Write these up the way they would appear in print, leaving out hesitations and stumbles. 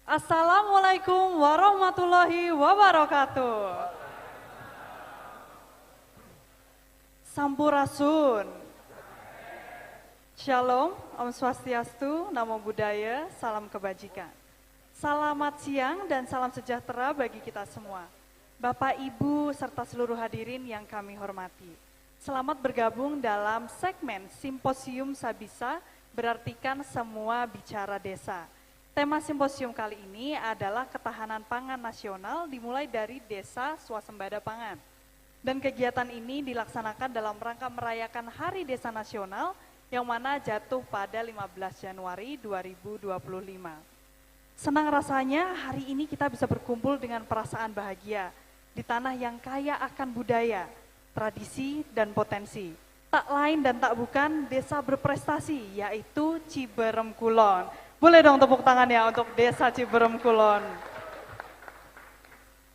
Assalamualaikum warahmatullahi wabarakatuh. Sampurasun. Shalom, Om Swastiastu, Namo Buddhaya, salam kebajikan. Selamat siang dan salam sejahtera bagi kita semua. Bapak, Ibu, serta seluruh hadirin yang kami hormati. Selamat bergabung dalam segmen Simposium Sabisa, berartikan semua bicara desa. Tema simposium kali ini adalah ketahanan pangan nasional dimulai dari desa swasembada pangan. Dan kegiatan ini dilaksanakan dalam rangka merayakan Hari Desa Nasional yang mana jatuh pada 15 Januari 2025. Senang rasanya hari ini kita bisa berkumpul dengan perasaan bahagia di tanah yang kaya akan budaya, tradisi, dan potensi. Tak lain dan tak bukan desa berprestasi, yaitu Ciberem Kulon. Boleh dong tepuk tangan ya untuk Desa Ciberem Kulon.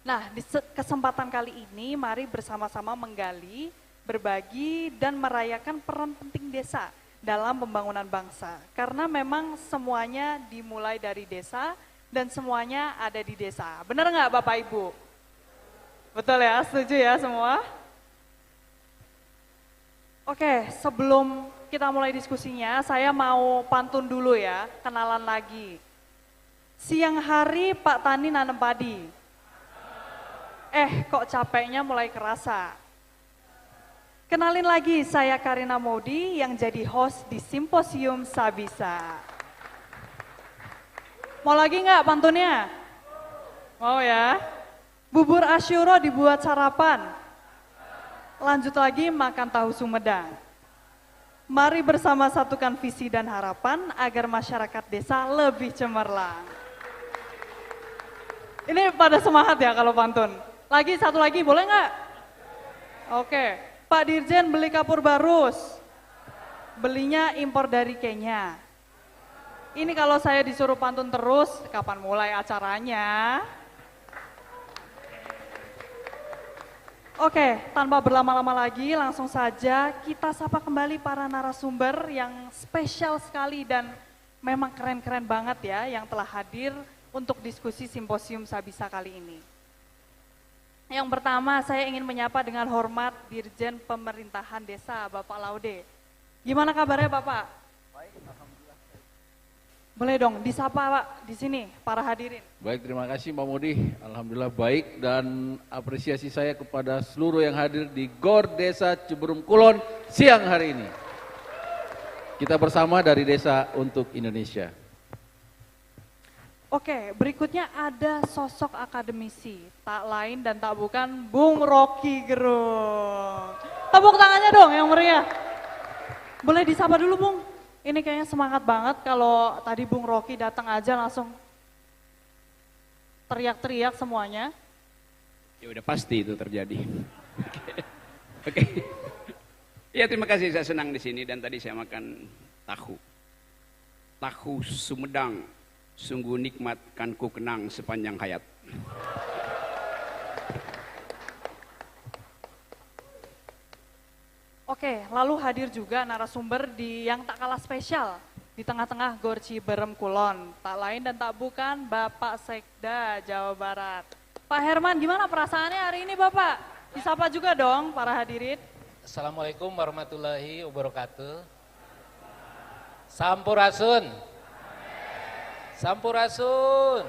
Nah, di kesempatan kali ini mari bersama-sama menggali, berbagi, dan merayakan peran penting desa dalam pembangunan bangsa. Karena memang semuanya dimulai dari desa dan semuanya ada di desa. Benar nggak Bapak Ibu? Betul ya, setuju ya semua? Oke, sebelum kita mulai diskusinya, saya mau pantun dulu ya, kenalan lagi. Siang hari Pak Tani nanam padi. Kok capeknya mulai kerasa. Kenalin lagi, saya Karina Modi yang jadi host di Simposium Sabisa. Mau lagi nggak pantunnya? Mau ya? Bubur Asyuro dibuat sarapan. Lanjut lagi makan tahu Sumedang. Mari bersama satukan visi dan harapan agar masyarakat desa lebih cemerlang. Ini pada semangat ya kalau pantun. Lagi, satu lagi, boleh nggak? Oke, Pak Dirjen beli kapur barus. Belinya impor dari Kenya. Ini kalau saya disuruh pantun terus, kapan mulai acaranya? Oke, tanpa berlama-lama lagi, langsung saja kita sapa kembali para narasumber yang spesial sekali dan memang keren-keren banget ya yang telah hadir untuk diskusi Simposium Sabisa kali ini. Yang pertama, saya ingin menyapa dengan hormat Dirjen Pemerintahan Desa, Bapak Laude. Gimana kabarnya Bapak? Baik, alhamdulillah. Boleh dong disapa Pak di sini para hadirin. Baik, terima kasih Mbak Modi. Alhamdulillah baik dan apresiasi saya kepada seluruh yang hadir di GOR Desa Ciberem Kulon siang hari ini. Kita bersama dari Desa untuk Indonesia. Oke, berikutnya ada sosok akademisi, tak lain dan tak bukan Bung Rocky Gerung. Tepuk tangannya dong yang meriah. Boleh disapa dulu Bung, ini kayaknya semangat banget kalau tadi Bung Rocky datang aja langsung teriak-teriak semuanya. Ya udah pasti itu terjadi. Oke. Ya terima kasih, saya senang di sini dan tadi saya makan tahu. Tahu Sumedang, sungguh nikmat kan ku kenang sepanjang hayat. Oke, lalu hadir juga narasumber yang tak kalah spesial di tengah-tengah GOR Ciberem Kulon. Tak lain dan tak bukan Bapak Sekda Jawa Barat. Pak Herman, gimana perasaannya hari ini Bapak? Disapa juga dong para hadirin. Assalamualaikum warahmatullahi wabarakatuh. Sampurasun. Sampurasun.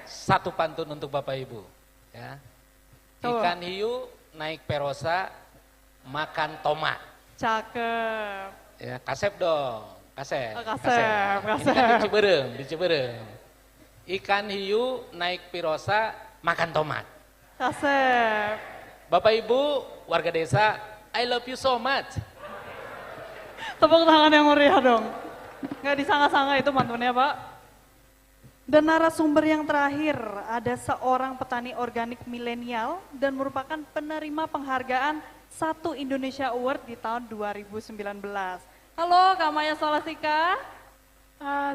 Satu pantun untuk Bapak Ibu. Ya. Ikan hiu naik perosa, makan tomat. Cakep. Ya, kasep dong. Kasep. Kasep. Ini kan di Ciberem. Ikan hiu naik perosa, makan tomat. Kasep. Bapak Ibu, warga desa, I love you so much. Tepuk tangan yang meriah dong. Nggak disangka-sangka itu mantunnya Pak. Dan narasumber yang terakhir, ada seorang petani organik milenial dan merupakan penerima penghargaan Satu Indonesia Award di tahun 2019. Halo Kak Maya Solastika.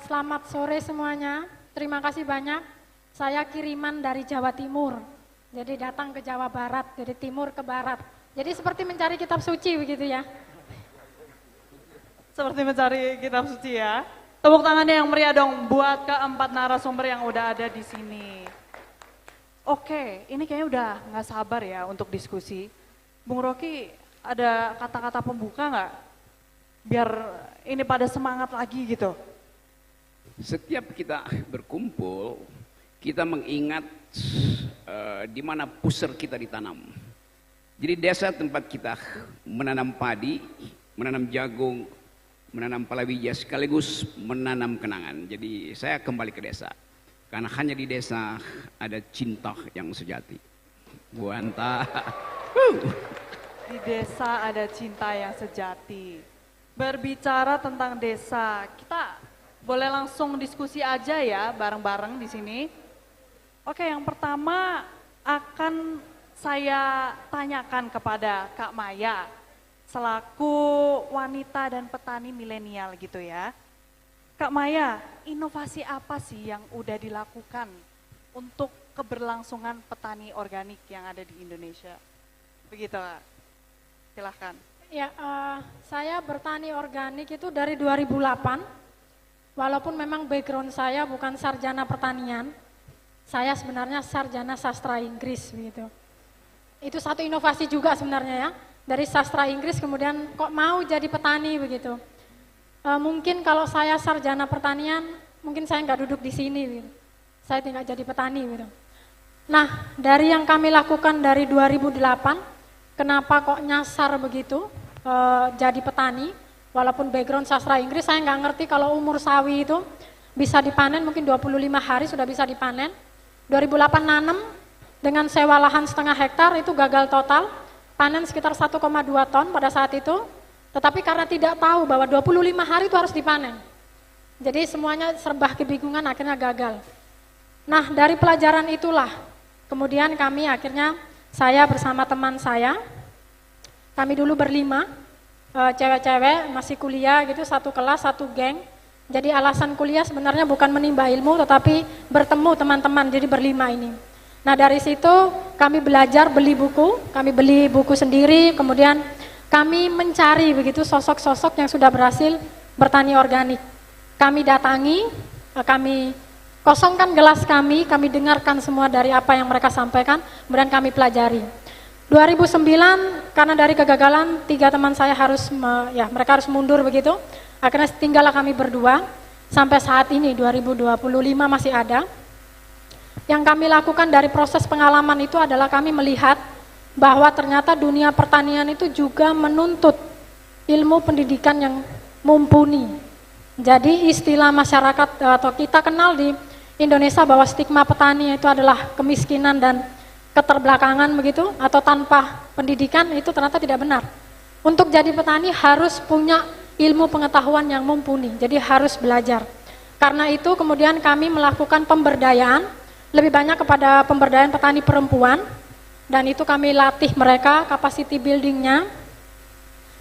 Selamat sore semuanya, terima kasih banyak. Saya kiriman dari Jawa Timur, jadi datang ke Jawa Barat, dari timur ke barat. Jadi seperti mencari kitab suci begitu ya. Seperti mencari kitab suci ya. Tepuk tangannya yang meriah dong buat keempat narasumber yang udah ada di sini. Oke, ini kayaknya udah nggak sabar ya untuk diskusi. Bung Rocky, ada kata-kata pembuka nggak? Biar ini pada semangat lagi gitu. Setiap kita berkumpul, kita mengingat di mana pusar kita ditanam. Jadi desa tempat kita menanam padi, menanam jagung, menanam palawija sekaligus menanam kenangan. Jadi saya kembali ke desa. Karena hanya di desa ada cinta yang sejati. Buanta. Di desa ada cinta yang sejati. Berbicara tentang desa, kita boleh langsung diskusi aja ya bareng-bareng di sini. Oke, yang pertama akan saya tanyakan kepada Kak Maya selaku wanita dan petani milenial gitu ya. Kak Maya, inovasi apa sih yang udah dilakukan untuk keberlangsungan petani organik yang ada di Indonesia? Begitu, Kak. Silahkan. Ya, saya bertani organik itu dari 2008. Walaupun memang background saya bukan sarjana pertanian, saya sebenarnya sarjana sastra Inggris begitu. Itu satu inovasi juga sebenarnya ya. Dari sastra Inggris kemudian kok mau jadi petani begitu. Mungkin kalau saya sarjana pertanian, mungkin saya nggak duduk di sini gitu. Saya tidak jadi petani gitu. Nah, dari yang kami lakukan dari 2008, kenapa kok nyasar begitu jadi petani? Walaupun background sastra Inggris, saya nggak ngerti kalau umur sawi itu bisa dipanen, mungkin 25 hari sudah bisa dipanen. 2008 nanam dengan sewa lahan setengah hektar itu gagal total, panen sekitar 1,2 ton pada saat itu, tetapi karena tidak tahu bahwa 25 hari itu harus dipanen. Jadi semuanya serba kebingungan akhirnya gagal. Nah dari pelajaran itulah, kemudian kami akhirnya, saya bersama teman saya, kami dulu berlima, cewek-cewek masih kuliah gitu, satu kelas, satu geng. Jadi alasan kuliah sebenarnya bukan menimba ilmu tetapi bertemu teman-teman, jadi berlima ini. Nah dari situ kami belajar beli buku, kami beli buku sendiri, kemudian kami mencari begitu sosok-sosok yang sudah berhasil bertani organik. Kami datangi, kami kosongkan gelas kami dengarkan semua dari apa yang mereka sampaikan, kemudian kami pelajari. 2009 karena dari kegagalan 3 teman saya mereka harus mundur begitu, akhirnya tinggallah kami berdua sampai saat ini 2025 masih ada. Yang kami lakukan dari proses pengalaman itu adalah kami melihat bahwa ternyata dunia pertanian itu juga menuntut ilmu pendidikan yang mumpuni. Jadi istilah masyarakat atau kita kenal di Indonesia bahwa stigma petani itu adalah kemiskinan dan keterbelakangan begitu, atau tanpa pendidikan, itu ternyata tidak benar. Untuk jadi petani harus punya ilmu pengetahuan yang mumpuni, jadi harus belajar. Karena itu kemudian kami melakukan pemberdayaan, lebih banyak kepada pemberdayaan petani perempuan, dan itu kami latih mereka capacity buildingnya.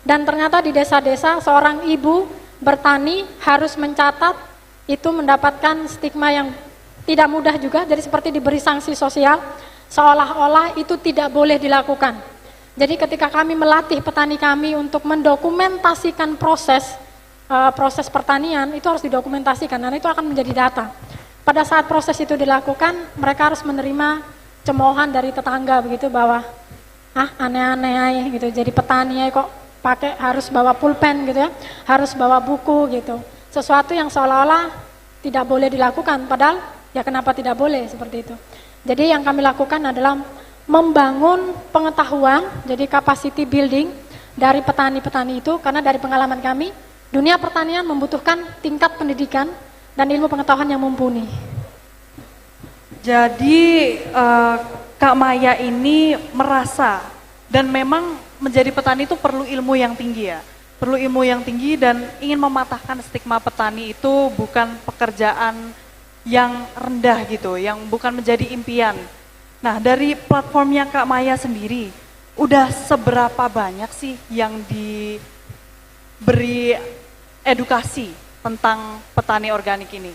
Dan ternyata di desa-desa seorang ibu bertani harus mencatat, itu mendapatkan stigma yang tidak mudah juga, jadi seperti diberi sanksi sosial, seolah-olah itu tidak boleh dilakukan. Jadi ketika kami melatih petani kami untuk mendokumentasikan proses pertanian, itu harus didokumentasikan dan itu akan menjadi data. Pada saat proses itu dilakukan, mereka harus menerima cemoohan dari tetangga begitu bahwa aneh-aneh gitu, jadi petani kok pakai harus bawa pulpen gitu ya, harus bawa buku gitu. Sesuatu yang seolah-olah tidak boleh dilakukan, padahal ya kenapa tidak boleh seperti itu. Jadi yang kami lakukan adalah membangun pengetahuan, jadi capacity building dari petani-petani itu, karena dari pengalaman kami, dunia pertanian membutuhkan tingkat pendidikan dan ilmu pengetahuan yang mumpuni. Jadi Kak Maya ini merasa dan memang menjadi petani itu perlu ilmu yang tinggi ya, perlu ilmu yang tinggi dan ingin mematahkan stigma petani itu bukan pekerjaan yang rendah gitu, yang bukan menjadi impian. Nah dari platformnya Kak Maya sendiri, udah seberapa banyak sih yang diberi edukasi tentang petani organik ini?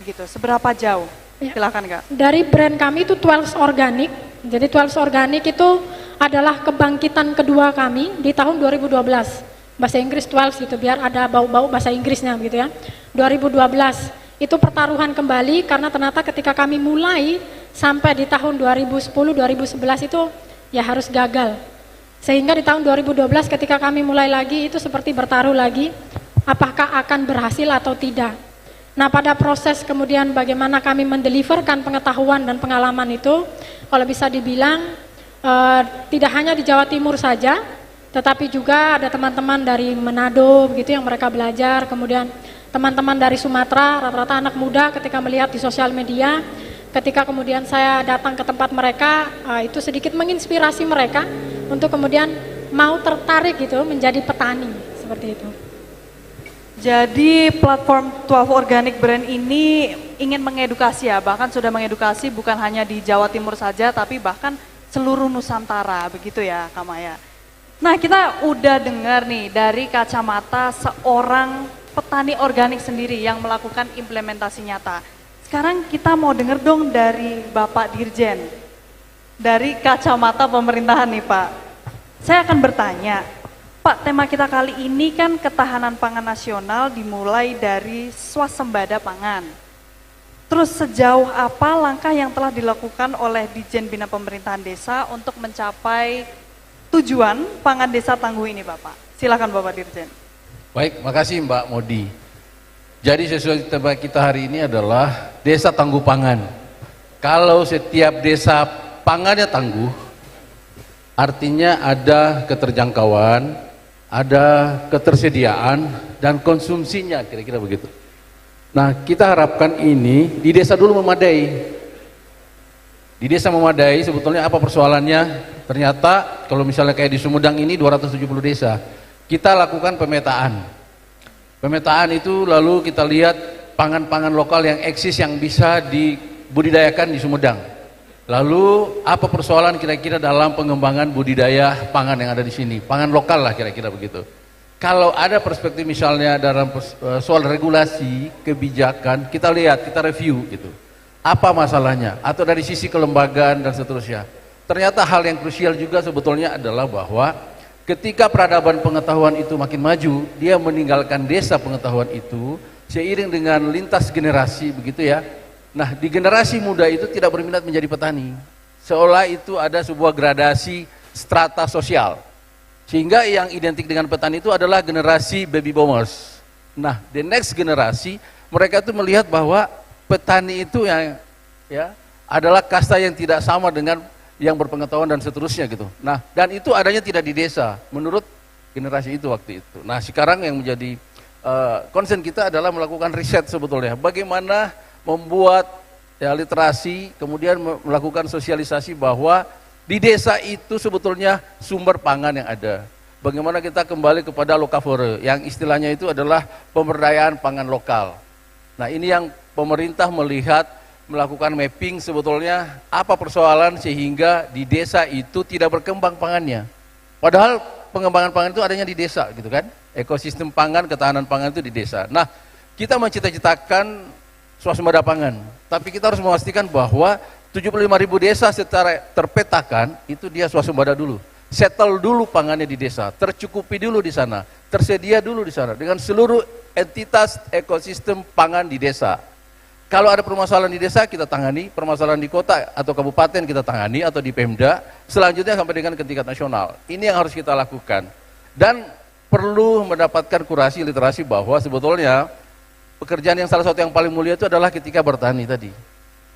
Gitu, seberapa jauh? Ya. Silakan Kak. Dari brand kami itu 12 Organic, jadi 12 Organic itu adalah kebangkitan kedua kami di tahun 2012. Bahasa Inggris 12 gitu, biar ada bau-bau bahasa Inggrisnya gitu ya. 2012. Itu pertaruhan kembali karena ternyata ketika kami mulai sampai di tahun 2010-2011 itu ya harus gagal. Sehingga di tahun 2012 ketika kami mulai lagi itu seperti bertaruh lagi apakah akan berhasil atau tidak. Nah, pada proses kemudian bagaimana kami mendeliverkan pengetahuan dan pengalaman itu, kalau bisa dibilang tidak hanya di Jawa Timur saja, tetapi juga ada teman-teman dari Manado begitu yang mereka belajar, kemudian teman-teman dari Sumatera, rata-rata anak muda ketika melihat di sosial media, ketika kemudian saya datang ke tempat mereka, itu sedikit menginspirasi mereka untuk kemudian mau tertarik gitu menjadi petani, seperti itu. Jadi platform 12 Organic Brand ini ingin mengedukasi ya, bahkan sudah mengedukasi bukan hanya di Jawa Timur saja, tapi bahkan seluruh Nusantara, begitu ya Kak Maya. Nah, kita udah dengar nih dari kacamata seorang petani organik sendiri yang melakukan implementasi nyata. Sekarang kita mau dengar dong dari Bapak Dirjen, dari kacamata pemerintahan nih Pak. Saya akan bertanya, Pak, tema kita kali ini kan ketahanan pangan nasional dimulai dari swasembada pangan. Terus sejauh apa langkah yang telah dilakukan oleh Ditjen Bina Pemerintahan Desa untuk mencapai tujuan pangan desa tangguh ini Bapak? Silakan Bapak Dirjen. Baik, makasih Mbak Modi. Jadi sesuai tema kita hari ini adalah desa tangguh pangan. Kalau setiap desa pangannya tangguh, artinya ada keterjangkauan, ada ketersediaan, dan konsumsinya, kira-kira begitu. Nah, kita harapkan ini di desa dulu memadai. Di desa memadai sebetulnya apa persoalannya? Ternyata kalau misalnya kayak di Sumedang ini 270 desa. Kita lakukan pemetaan. Pemetaan itu lalu kita lihat pangan-pangan lokal yang eksis yang bisa dibudidayakan di Sumedang. Lalu apa persoalan kira-kira dalam pengembangan budidaya pangan yang ada di sini? Pangan lokal lah kira-kira begitu. Kalau ada perspektif misalnya dalam soal regulasi, kebijakan, kita lihat, kita review gitu. Apa masalahnya? Atau dari sisi kelembagaan dan seterusnya. Ternyata hal yang krusial juga sebetulnya adalah bahwa ketika peradaban pengetahuan itu makin maju, dia meninggalkan desa pengetahuan itu seiring dengan lintas generasi begitu ya. Nah, di generasi muda itu tidak berminat menjadi petani. Seolah itu ada sebuah gradasi strata sosial. Sehingga yang identik dengan petani itu adalah generasi baby boomers. Nah, the next generasi mereka itu melihat bahwa petani itu yang ya adalah kasta yang tidak sama dengan yang berpengetahuan dan seterusnya gitu. Nah, dan itu adanya tidak di desa menurut generasi itu waktu itu. Nah, sekarang yang menjadi concern kita adalah melakukan riset sebetulnya. Bagaimana membuat ya, literasi, kemudian melakukan sosialisasi bahwa di desa itu sebetulnya sumber pangan yang ada. Bagaimana kita kembali kepada lokavore, yang istilahnya itu adalah pemberdayaan pangan lokal. Nah, ini yang pemerintah melakukan mapping sebetulnya apa persoalan sehingga di desa itu tidak berkembang pangannya. Padahal pengembangan pangan itu adanya di desa gitu kan. Ekosistem pangan, ketahanan pangan itu di desa. Nah, kita mencita-citakan swasembada pangan, tapi kita harus memastikan bahwa 75.000 desa secara terpetakan itu dia swasembada dulu. Settle dulu pangannya di desa, tercukupi dulu di sana, tersedia dulu di sana dengan seluruh entitas ekosistem pangan di desa. Kalau ada permasalahan di desa kita tangani, permasalahan di kota atau kabupaten kita tangani atau di Pemda, selanjutnya sampai dengan ke tingkat nasional. Ini yang harus kita lakukan. Dan perlu mendapatkan kurasi literasi bahwa sebetulnya pekerjaan yang salah satu yang paling mulia itu adalah ketika bertani tadi.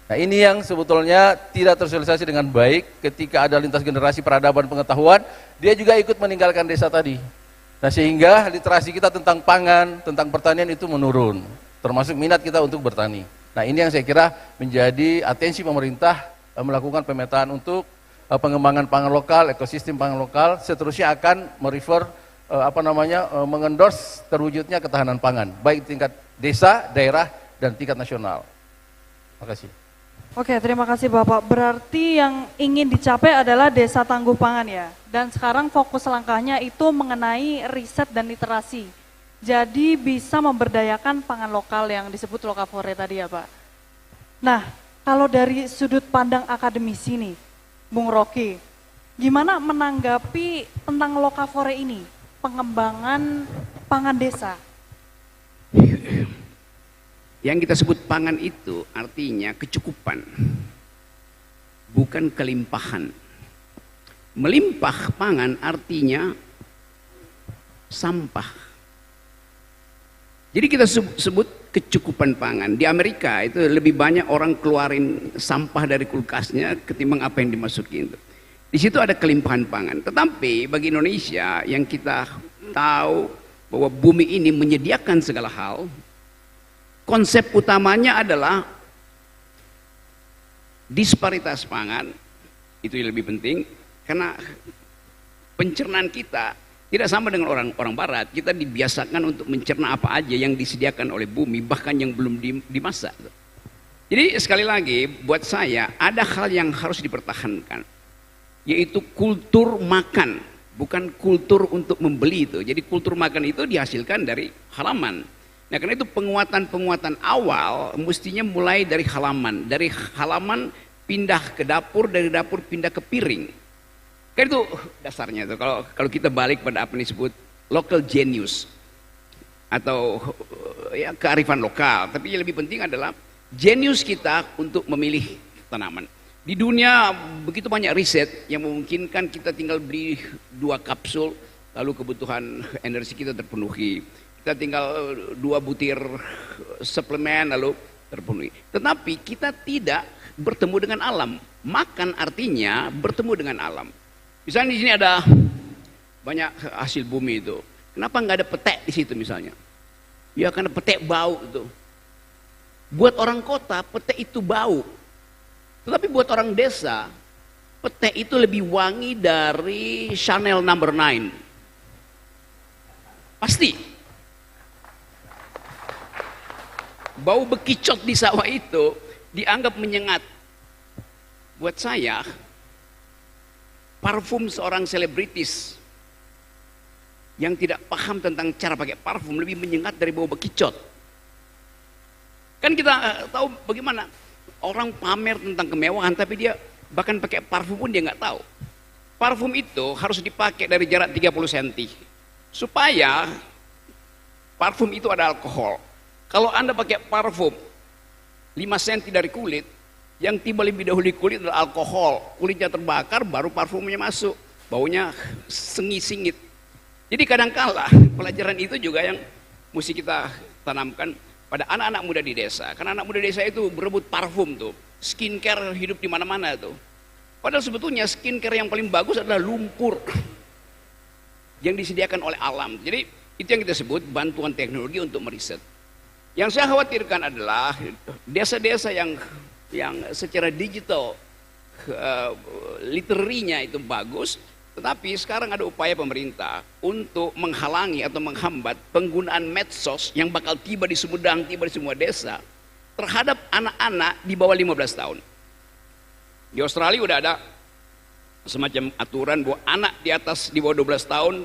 Nah, ini yang sebetulnya tidak tersosialisasi dengan baik ketika ada lintas generasi peradaban pengetahuan, dia juga ikut meninggalkan desa tadi. Nah, sehingga literasi kita tentang pangan, tentang pertanian itu menurun, termasuk minat kita untuk bertani. Nah, ini yang saya kira menjadi atensi pemerintah melakukan pemetaan untuk pengembangan pangan lokal, ekosistem pangan lokal, seterusnya akan mengendorse terwujudnya ketahanan pangan, baik tingkat desa, daerah, dan tingkat nasional. Terima kasih. Oke, terima kasih Bapak. Berarti yang ingin dicapai adalah desa tangguh pangan ya. Dan sekarang fokus langkahnya itu mengenai riset dan literasi. Jadi bisa memberdayakan pangan lokal yang disebut lokavore tadi ya Pak. Nah, kalau dari sudut pandang akademisi nih, Bung Rocky, gimana menanggapi tentang lokavore ini, pengembangan pangan desa? Yang kita sebut pangan itu artinya kecukupan, bukan kelimpahan. Melimpah pangan artinya sampah. Jadi kita sebut kecukupan pangan. Di Amerika itu lebih banyak orang keluarin sampah dari kulkasnya ketimbang apa yang dimasukin. Di situ ada kelimpahan pangan. Tetapi bagi Indonesia yang kita tahu bahwa bumi ini menyediakan segala hal, konsep utamanya adalah disparitas pangan. Itu yang lebih penting. Karena pencernaan kita tidak sama dengan orang barat. Kita dibiasakan untuk mencerna apa aja yang disediakan oleh bumi, bahkan yang belum dimasak. Jadi sekali lagi buat saya ada hal yang harus dipertahankan, yaitu kultur makan, bukan kultur untuk membeli itu. Jadi kultur makan itu dihasilkan dari halaman. Nah karena itu penguatan awal mestinya mulai dari halaman. Dari halaman pindah ke dapur, dari dapur pindah ke piring. Kan itu dasarnya tuh. Kalau kita balik pada apa yang disebut local genius atau ya kearifan lokal, tapi yang lebih penting adalah genius kita untuk memilih tanaman. Di dunia begitu banyak riset yang memungkinkan kita tinggal beli 2 kapsul lalu kebutuhan energi kita terpenuhi. Kita tinggal 2 butir suplemen lalu terpenuhi. Tetapi kita tidak bertemu dengan alam. Makan artinya bertemu dengan alam. Misalnya di sini ada banyak hasil bumi itu. Kenapa nggak ada petek di situ misalnya? Ya karena petek bau itu. Buat orang kota petek itu bau. Tetapi buat orang desa petek itu lebih wangi dari Chanel No. 9. Pasti. Bau bekicot di sawah itu dianggap menyengat. Buat saya parfum seorang selebritis yang tidak paham tentang cara pakai parfum lebih menyengat dari bau bekicot. Kan kita tahu bagaimana orang pamer tentang kemewahan tapi dia bahkan pakai parfum pun dia nggak tahu. Parfum itu harus dipakai dari jarak 30 cm supaya parfum itu ada alkohol. Kalau Anda pakai parfum 5 cm dari kulit, yang tiba lebih dahulu di kulit adalah alkohol. Kulitnya terbakar, baru parfumnya masuk. Baunya sengit-singit. Jadi kadangkala pelajaran itu juga yang mesti kita tanamkan pada anak-anak muda di desa. Karena anak muda desa itu berebut parfum tuh. Skincare hidup di mana-mana tuh. Padahal sebetulnya skincare yang paling bagus adalah lumpur yang disediakan oleh alam. Jadi itu yang kita sebut bantuan teknologi untuk meriset. Yang saya khawatirkan adalah desa-desa yang secara digital literarinya itu bagus, tetapi sekarang ada upaya pemerintah untuk menghalangi atau menghambat penggunaan medsos yang bakal tiba di Sumedang, tiba di semua desa terhadap anak-anak di bawah 15 tahun. Di Australia udah ada semacam aturan bahwa anak di bawah 12 tahun,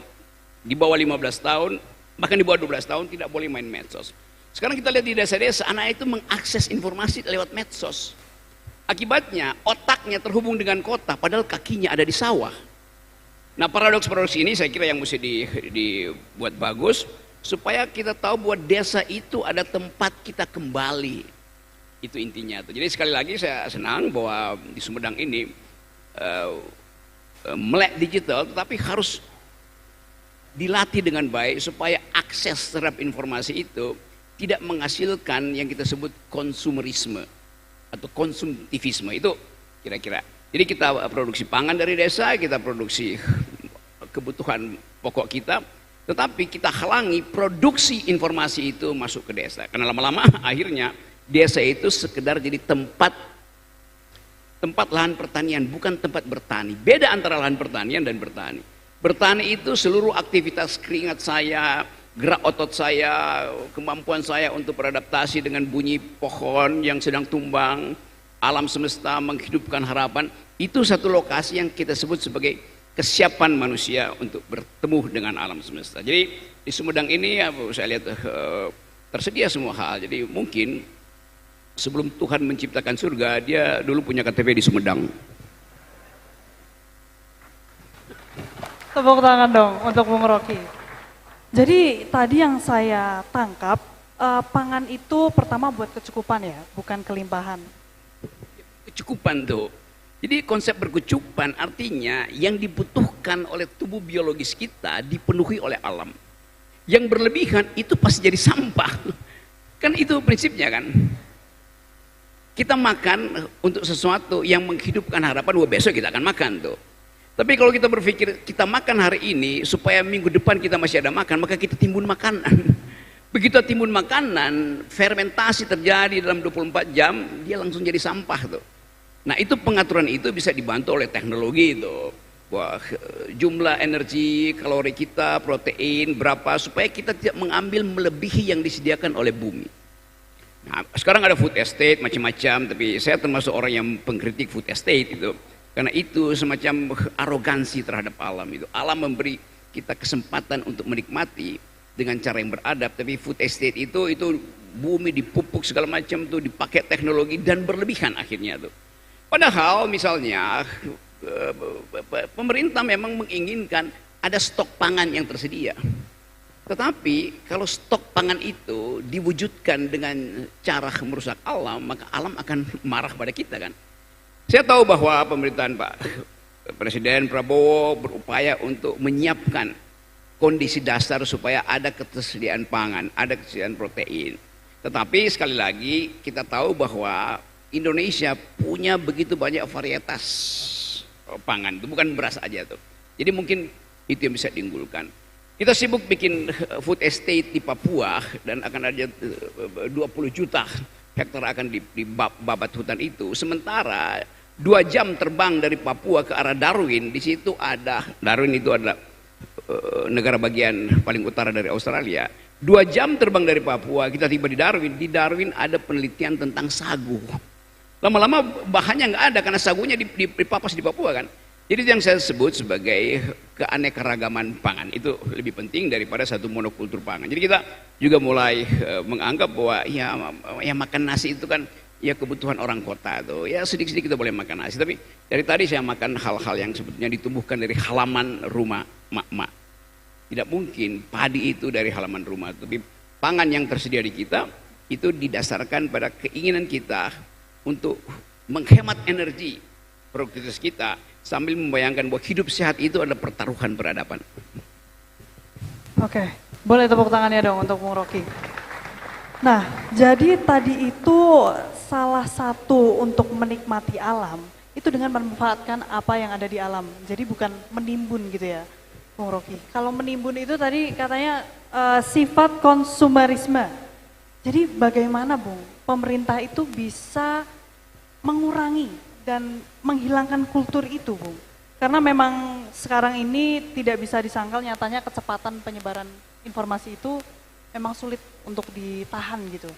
di bawah 15 tahun, bahkan di bawah 12 tahun tidak boleh main medsos. Sekarang kita lihat di desa-desa, anak itu mengakses informasi lewat medsos. Akibatnya otaknya terhubung dengan kota, padahal kakinya ada di sawah. Nah paradoks-paradoks ini saya kira yang mesti dibuat bagus, supaya kita tahu bahwa desa itu ada tempat kita kembali. Itu intinya. Jadi sekali lagi saya senang bahwa di Sumedang ini melek digital, tetapi harus dilatih dengan baik supaya akses terhadap informasi itu tidak menghasilkan yang kita sebut konsumerisme atau konsumtivisme. Itu kira-kira. Jadi kita produksi pangan dari desa, kita produksi kebutuhan pokok kita, tetapi kita halangi produksi informasi itu masuk ke desa. Karena lama-lama akhirnya desa itu sekedar jadi tempat lahan pertanian, bukan tempat bertani. Beda antara lahan pertanian dan bertani. Bertani itu seluruh aktivitas keringat saya, gerak otot saya, kemampuan saya untuk beradaptasi dengan bunyi pohon yang sedang tumbang, alam semesta menghidupkan harapan. Itu satu lokasi yang kita sebut sebagai kesiapan manusia untuk bertemu dengan alam semesta. Jadi di Sumedang ini saya lihat tersedia semua hal. Jadi mungkin sebelum Tuhan menciptakan surga, dia dulu punya KTP di Sumedang. Tepuk tangan dong untuk Bung Rocky. Jadi tadi yang saya tangkap pangan itu pertama buat kecukupan ya, bukan kelimpahan. Kecukupan tuh. Jadi konsep berkecukupan artinya yang dibutuhkan oleh tubuh biologis kita dipenuhi oleh alam. Yang berlebihan itu pasti jadi sampah. Kan itu prinsipnya kan. Kita makan untuk sesuatu yang menghidupkan harapan bahwa besok kita akan makan tuh. Tapi kalau kita berpikir kita makan hari ini supaya minggu depan kita masih ada makan, maka kita timbun makanan. Begitu timbun makanan, fermentasi terjadi dalam 24 jam, dia langsung jadi sampah tuh. Nah itu pengaturan itu bisa dibantu oleh teknologi itu. Wah, jumlah energi, kalori kita, protein, berapa, supaya kita tidak mengambil melebihi yang disediakan oleh bumi. Nah, sekarang ada food estate macam-macam, tapi saya termasuk orang yang pengkritik food estate itu. Karena itu semacam arogansi terhadap alam itu. Alam memberi kita kesempatan untuk menikmati dengan cara yang beradab, tapi food estate itu bumi dipupuk segala macam tuh, dipakai teknologi dan berlebihan akhirnya tuh. Padahal misalnya pemerintah memang menginginkan ada stok pangan yang tersedia. Tetapi kalau stok pangan itu diwujudkan dengan cara merusak alam, maka alam akan marah pada kita kan. Saya tahu bahwa pemerintahan Pak Presiden Prabowo berupaya untuk menyiapkan kondisi dasar supaya ada ketersediaan pangan, ada ketersediaan protein. Tetapi sekali lagi kita tahu bahwa Indonesia punya begitu banyak varietas pangan, itu bukan beras aja tuh. Jadi mungkin itu yang bisa diunggulkan. Kita sibuk bikin food estate di Papua dan akan ada 20 juta hektar akan dibabat hutan itu. Sementara 2 jam terbang dari Papua ke arah Darwin, di situ ada, Darwin itu adalah negara bagian paling utara dari Australia. 2 jam terbang dari Papua, kita tiba di Darwin. Di Darwin ada penelitian tentang sagu. Lama-lama bahannya nggak ada karena sagunya dipapas di Papua kan. Jadi itu yang saya sebut sebagai keanekaragaman pangan. Itu lebih penting daripada satu monokultur pangan. Jadi kita juga mulai menganggap bahwa ya makan nasi itu kan ya kebutuhan orang kota tuh. Ya sedikit-sedikit kita boleh makan nasi. Tapi dari tadi saya makan hal-hal yang sebetulnya ditumbuhkan dari halaman rumah mak-mak. Tidak mungkin padi itu dari halaman rumah. Tapi pangan yang tersedia di kita itu didasarkan pada keinginan kita untuk menghemat energi produktivitas kita sambil membayangkan bahwa hidup sehat itu adalah pertaruhan peradaban. Oke, boleh tepuk tangannya dong untuk Bung Rocky. Nah, jadi tadi itu salah satu untuk menikmati alam itu dengan memanfaatkan apa yang ada di alam. Jadi bukan menimbun gitu ya, Bung Rocky. Kalau menimbun itu tadi katanya sifat konsumerisme. Jadi bagaimana Bung, pemerintah itu bisa mengurangi dan menghilangkan kultur itu Bung? Karena memang sekarang ini tidak bisa disangkal, nyatanya kecepatan penyebaran informasi itu memang sulit untuk ditahan gitu.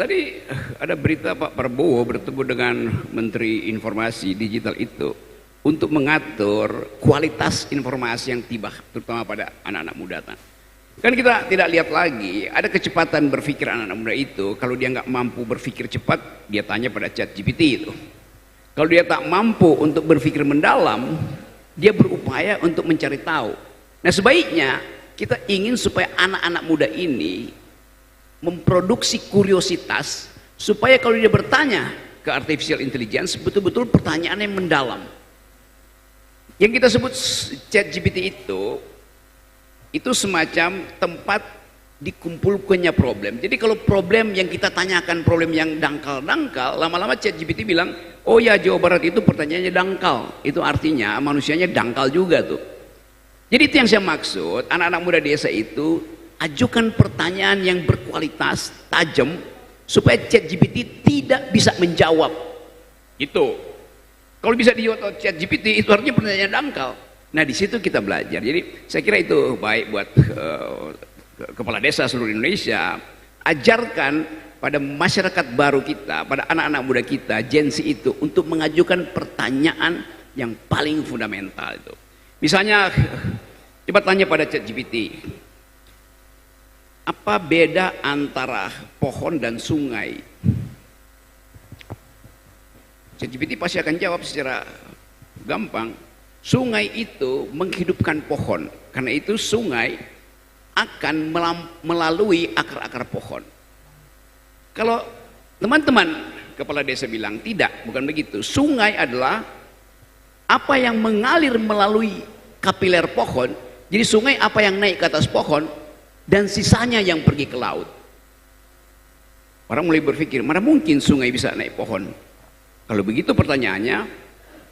Tadi ada berita Pak Prabowo bertemu dengan Menteri Informasi Digital itu untuk mengatur kualitas informasi yang tiba, terutama pada anak-anak muda. Kan kita tidak lihat lagi, ada kecepatan berpikir anak-anak muda itu. Kalau dia nggak mampu berpikir cepat, dia tanya pada ChatGPT itu. Kalau dia tak mampu untuk berpikir mendalam, dia berupaya untuk mencari tahu. Nah sebaiknya kita ingin supaya anak-anak muda ini memproduksi kuriositas, supaya kalau dia bertanya ke artificial intelligence, betul-betul pertanyaan yang mendalam. Yang kita sebut ChatGPT itu semacam tempat dikumpulkannya problem. Jadi kalau problem yang kita tanyakan problem yang dangkal-dangkal, lama-lama ChatGPT bilang, oh ya Jawa Barat itu pertanyaannya dangkal. Itu artinya manusianya dangkal juga tuh. Jadi itu yang saya maksud, anak-anak muda desa itu ajukan pertanyaan yang berkualitas, tajam, supaya ChatGPT tidak bisa menjawab. Itu. Kalau bisa dijawab oleh ChatGPT, itu artinya pertanyaan dangkal. Nah di situ kita belajar. Jadi saya kira itu baik buat kepala desa seluruh Indonesia. Ajarkan pada masyarakat baru kita, pada anak-anak muda kita, Gen Z itu untuk mengajukan pertanyaan yang paling fundamental itu. Misalnya, coba tanya pada ChatGPT, apa beda antara pohon dan sungai? ChatGPT pasti akan jawab secara gampang. Sungai itu menghidupkan pohon. Karena itu sungai akan melalui akar-akar pohon. Kalau teman-teman kepala desa bilang tidak, bukan begitu. Sungai adalah apa yang mengalir melalui kapiler pohon. Jadi sungai apa yang naik ke atas pohon dan sisanya yang pergi ke laut. Orang mulai berpikir, mana mungkin sungai bisa naik pohon? Kalau begitu pertanyaannya,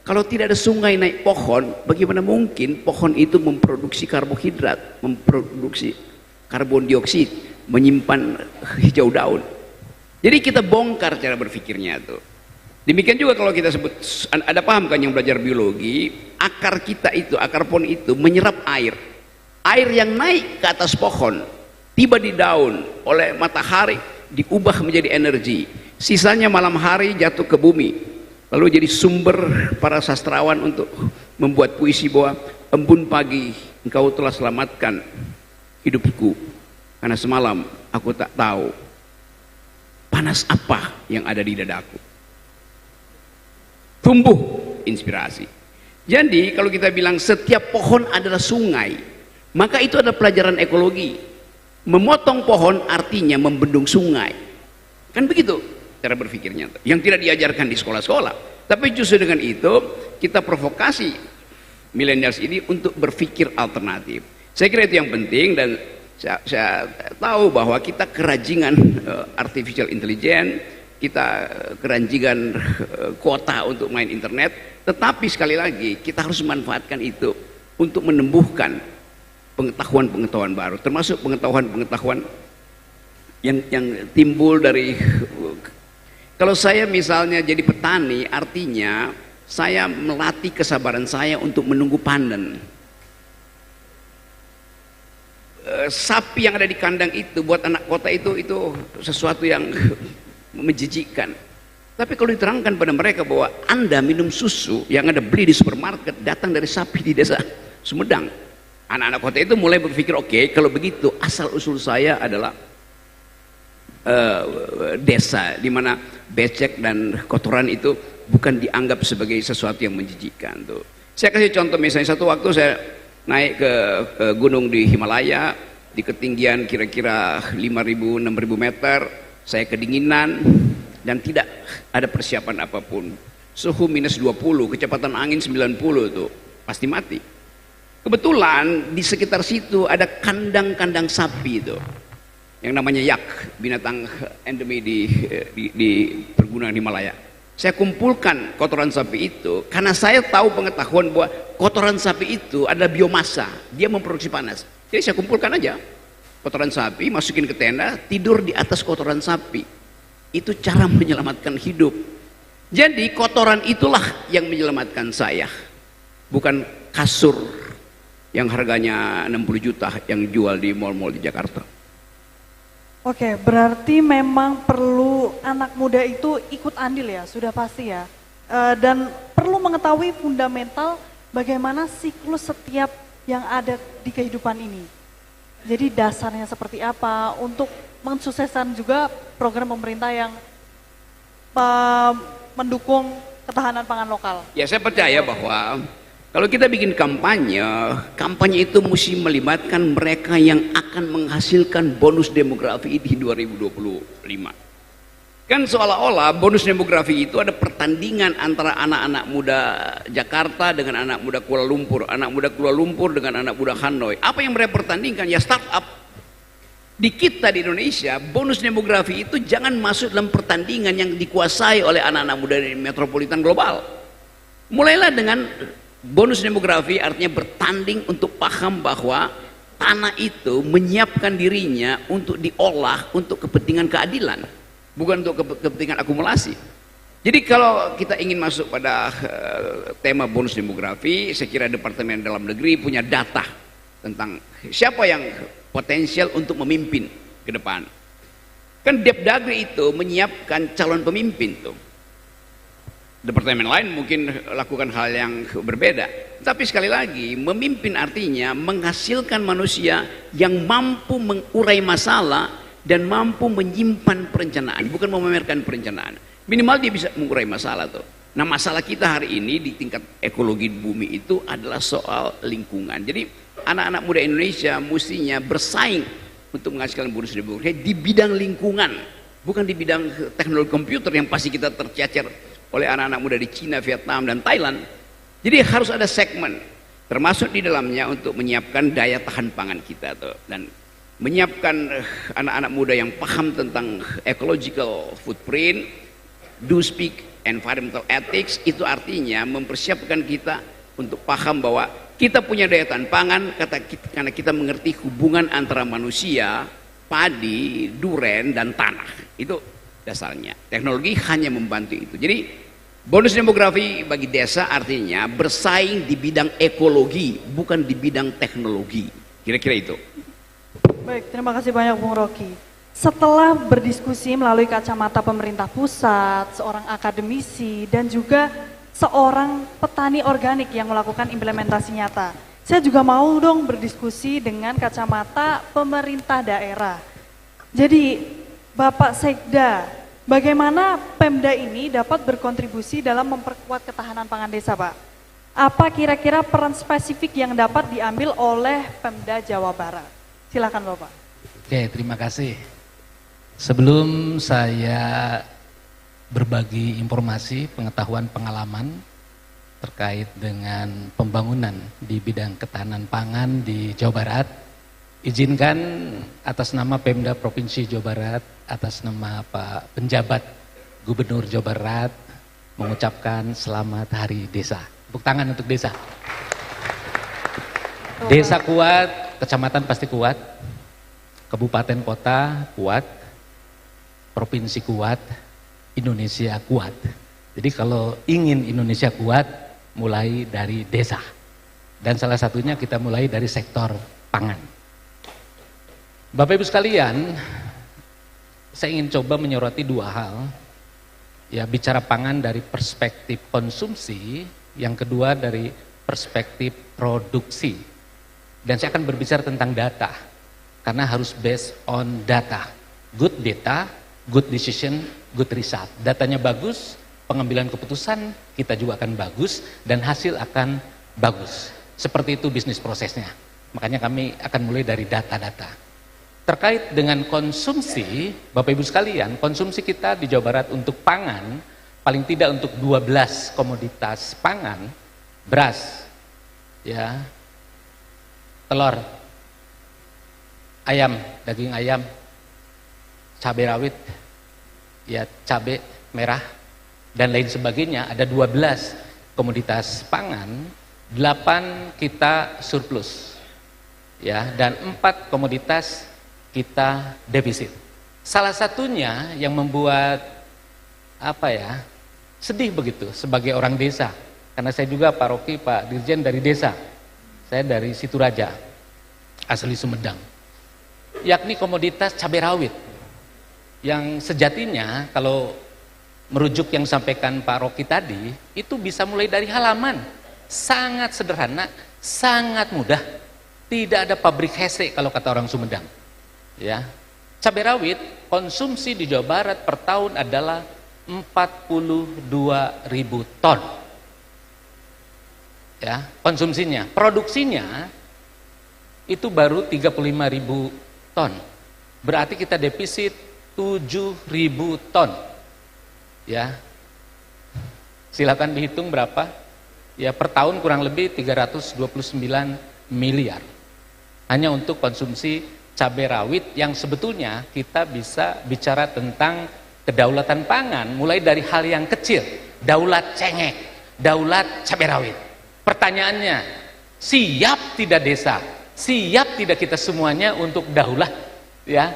kalau tidak ada sungai naik pohon, bagaimana mungkin pohon itu memproduksi karbohidrat, memproduksi karbon dioksida, menyimpan hijau daun? Jadi kita bongkar cara berpikirnya tuh. Demikian juga kalau kita sebut, ada paham kan yang belajar biologi, akar kita itu, akar pohon itu menyerap air. Air yang naik ke atas pohon, tiba di daun oleh matahari, diubah menjadi energi. Sisanya malam hari jatuh ke bumi. Lalu jadi sumber para sastrawan untuk membuat puisi bahwa embun pagi engkau telah selamatkan hidupku. Karena semalam aku tak tahu panas apa yang ada di dadaku. Tumbuh inspirasi. Jadi kalau kita bilang setiap pohon adalah sungai, maka itu adalah pelajaran ekologi. Memotong pohon artinya membendung sungai. Kan begitu cara berpikirnya, yang tidak diajarkan di sekolah-sekolah. Tapi justru dengan itu kita provokasi millennials ini untuk berpikir alternatif. Saya kira itu yang penting, dan saya tahu bahwa kita kerajingan artificial intelligence, kita kerajingan kuota untuk main internet, tetapi sekali lagi kita harus memanfaatkan itu untuk menumbuhkan pengetahuan-pengetahuan baru, termasuk pengetahuan-pengetahuan yang timbul dari, kalau saya misalnya jadi petani, artinya saya melatih kesabaran saya untuk menunggu panen. Sapi yang ada di kandang itu buat anak kota itu sesuatu yang menjijikkan. Tapi kalau diterangkan pada mereka bahwa Anda minum susu yang Anda beli di supermarket datang dari sapi di desa Sumedang, anak-anak kota itu mulai berpikir, oke, kalau begitu asal usul saya adalah desa di mana becek dan kotoran itu bukan dianggap sebagai sesuatu yang menjijikkan tuh. Saya kasih contoh, misalnya satu waktu saya naik ke gunung di Himalaya di ketinggian kira-kira 5.000-6.000 meter, saya kedinginan dan tidak ada persiapan apapun. Suhu minus 20, kecepatan angin 90 tuh, pasti mati. Kebetulan di sekitar situ ada kandang-kandang sapi itu, yang namanya yak, binatang endemi di pergunungan Himalaya. Saya kumpulkan kotoran sapi itu karena saya tahu pengetahuan bahwa kotoran sapi itu adalah biomasa, dia memproduksi panas. Jadi saya kumpulkan aja kotoran sapi, masukin ke tenda, tidur di atas kotoran sapi. Itu cara menyelamatkan hidup. Jadi kotoran itulah yang menyelamatkan saya, bukan kasur yang harganya 60 juta yang jual di mal-mal di Jakarta. Oke, berarti memang perlu anak muda itu ikut andil ya, sudah pasti ya. Dan perlu mengetahui fundamental bagaimana siklus setiap yang ada di kehidupan ini. Jadi dasarnya seperti apa untuk mensukseskan juga program pemerintah yang mendukung ketahanan pangan lokal. Ya, saya percaya bahwa kalau kita bikin kampanye, kampanye itu mesti melibatkan mereka yang akan menghasilkan bonus demografi di 2025. Kan seolah-olah bonus demografi itu ada pertandingan antara anak-anak muda Jakarta dengan anak muda Kuala Lumpur, anak muda Kuala Lumpur dengan anak muda Hanoi. Apa yang mereka pertandingkan? Ya startup. Di kita di Indonesia, bonus demografi itu jangan masuk dalam pertandingan yang dikuasai oleh anak-anak muda di metropolitan global. Mulailah dengan bonus demografi, artinya bertanding untuk paham bahwa tanah itu menyiapkan dirinya untuk diolah untuk kepentingan keadilan, bukan untuk kepentingan akumulasi. Jadi kalau kita ingin masuk pada tema bonus demografi, saya kira Departemen Dalam Negeri punya data tentang siapa yang potensial untuk memimpin ke depan. Kan Depdagri itu menyiapkan calon pemimpin tuh. Departemen lain mungkin lakukan hal yang berbeda. Tapi sekali lagi, memimpin artinya menghasilkan manusia yang mampu mengurai masalah dan mampu menyimpan perencanaan, bukan memamerkan perencanaan. Minimal dia bisa mengurai masalah tuh. Nah, masalah kita hari ini di tingkat ekologi bumi itu adalah soal lingkungan. Jadi anak-anak muda Indonesia mestinya bersaing untuk menghasilkan bonus demografi di bidang lingkungan, bukan di bidang teknologi komputer yang pasti kita tercecer oleh anak-anak muda di Cina, Vietnam, dan Thailand. Jadi harus ada segmen, termasuk di dalamnya untuk menyiapkan daya tahan pangan kita dan menyiapkan anak-anak muda yang paham tentang ecological footprint, do speak environmental ethics. Itu artinya mempersiapkan kita untuk paham bahwa kita punya daya tahan pangan karena kita mengerti hubungan antara manusia, padi, duren, dan tanah. Itu dasarnya. Teknologi hanya membantu itu. Jadi bonus demografi bagi desa artinya bersaing di bidang ekologi, bukan di bidang teknologi. Kira-kira itu. Baik, terima kasih banyak Bung Rocky. Setelah berdiskusi melalui kacamata pemerintah pusat, seorang akademisi, dan juga seorang petani organik yang melakukan implementasi nyata, saya juga mau dong berdiskusi dengan kacamata pemerintah daerah. Jadi, Bapak Sekda, bagaimana Pemda ini dapat berkontribusi dalam memperkuat ketahanan pangan desa, Pak? Apa kira-kira peran spesifik yang dapat diambil oleh Pemda Jawa Barat? Silakan Bapak. Oke, terima kasih. Sebelum saya berbagi informasi, pengetahuan, pengalaman terkait dengan pembangunan di bidang ketahanan pangan di Jawa Barat, izinkan atas nama Pemda Provinsi Jawa Barat, atas nama Pak Penjabat Gubernur Jawa Barat, mengucapkan selamat Hari Desa. Tepuk tangan untuk desa. Desa kuat, kecamatan pasti kuat, kabupaten kota kuat, provinsi kuat, Indonesia kuat. Jadi kalau ingin Indonesia kuat, mulai dari desa. Dan salah satunya kita mulai dari sektor pangan. Bapak Ibu sekalian, saya ingin coba menyoroti dua hal. Ya, bicara pangan dari perspektif konsumsi, yang kedua dari perspektif produksi. Dan saya akan berbicara tentang data, karena harus based on data. Good data, good decision, good result. Datanya bagus, pengambilan keputusan kita juga akan bagus, dan hasil akan bagus. Seperti itu bisnis prosesnya. Makanya kami akan mulai dari data-data. Terkait dengan konsumsi, Bapak Ibu sekalian, konsumsi kita di Jawa Barat untuk pangan, paling tidak untuk 12 komoditas pangan, beras, ya, telur, ayam, daging ayam, cabai rawit, ya cabai merah, dan lain sebagainya. Ada 12 komoditas pangan, 8 kita surplus, ya, dan 4 komoditas kita defisit. Salah satunya yang membuat sedih begitu sebagai orang desa, karena saya juga Pak Rocky, Pak Dirjen dari desa. Saya dari Situraja, asli Sumedang. Yakni komoditas cabai rawit. Yang sejatinya kalau merujuk yang sampaikan Pak Rocky tadi, itu bisa mulai dari halaman. Sangat sederhana, sangat mudah. Tidak ada pabrik hese kalau kata orang Sumedang. Ya. Cabai rawit konsumsi di Jawa Barat per tahun adalah 42.000 ton. Ya, konsumsinya, produksinya itu baru 35.000 ton. Berarti kita defisit 7.000 ton. Ya. Silakan dihitung berapa? Ya, per tahun kurang lebih 329 miliar. Hanya untuk konsumsi cabai rawit yang sebetulnya kita bisa bicara tentang kedaulatan pangan mulai dari hal yang kecil, daulat cengek, daulat cabai rawit. Pertanyaannya, siap tidak desa? Siap tidak kita semuanya untuk daulah, ya,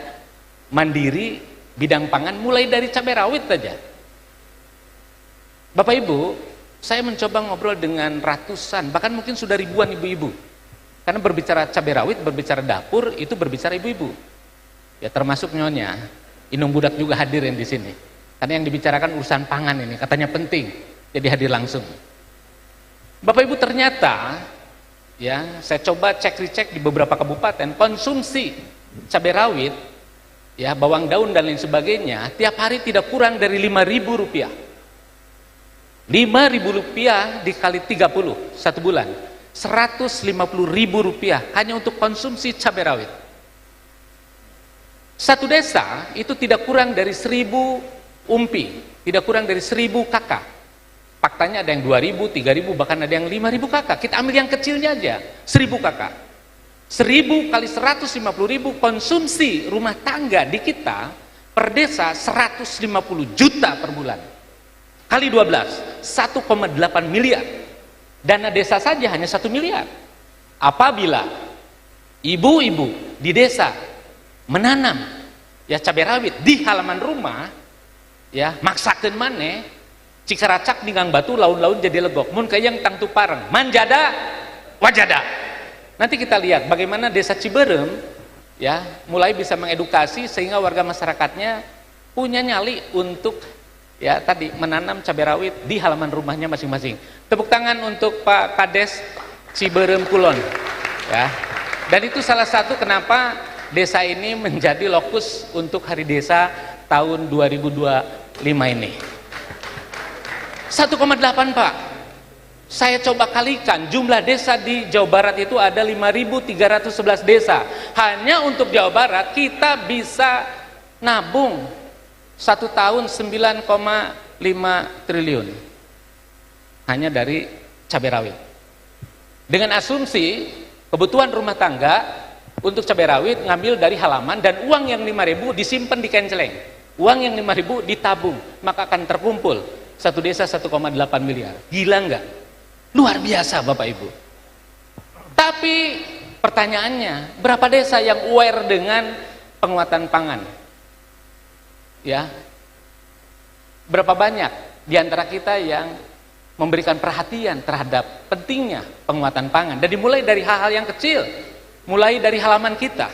mandiri bidang pangan mulai dari cabai rawit saja? Bapak Ibu, saya mencoba ngobrol dengan ratusan, bahkan mungkin sudah ribuan ibu-ibu. Karena berbicara cabai rawit, berbicara dapur, itu berbicara ibu-ibu. Ya, termasuk nyonya, Inung Budak juga hadir yang di sini. Karena yang dibicarakan urusan pangan ini, katanya penting, jadi hadir langsung. Bapak Ibu, ternyata ya, saya coba cek-recek di beberapa kabupaten, konsumsi cabai rawit, ya, bawang daun dan lain sebagainya, tiap hari tidak kurang dari 5.000 rupiah. Rp5.000 dikali 30 satu bulan, Rp150.000 hanya untuk konsumsi cabai rawit. Satu desa itu tidak kurang dari 1.000 umpi, tidak kurang dari 1.000 kakak. Faktanya ada yang 2.000, 3.000, bahkan ada yang 5.000 kakak. Kita ambil yang kecilnya aja, 1.000 kakak. 1.000 kali 150.000 konsumsi rumah tangga di kita per desa 150 juta per bulan. Kali 12, 1,8 miliar. Dana desa saja hanya 1 miliar. Apabila ibu-ibu di desa menanam ya cabai rawit di halaman rumah, ya maksakeun maneh cikaracak ninggang batu laun-laun jadi legok mun kayang tangtu pareng manjada wajada. Nanti kita lihat bagaimana desa Ciberem ya mulai bisa mengedukasi sehingga warga masyarakatnya punya nyali untuk ya tadi menanam cabai rawit di halaman rumahnya masing-masing. Tepuk tangan untuk Pak Kades Ciberem Kulon ya. Dan itu salah satu kenapa desa ini menjadi lokus untuk Hari Desa tahun 2025 ini. 1,8 Pak. Saya coba kalikan jumlah desa di Jawa Barat itu ada 5.311 desa. Hanya untuk Jawa Barat kita bisa nabung 1 tahun 9,5 triliun hanya dari cabai rawit. Dengan asumsi kebutuhan rumah tangga untuk cabai rawit ngambil dari halaman dan uang yang 5.000 disimpan di kenceleng, uang yang 5.000 ditabung, maka akan terkumpul satu desa 1,8 miliar. Gila enggak? Luar biasa Bapak Ibu. Tapi pertanyaannya, berapa desa yang aware dengan penguatan pangan? Ya, berapa banyak di antara kita yang memberikan perhatian terhadap pentingnya penguatan pangan? Dan dimulai dari hal-hal yang kecil, mulai dari halaman kita.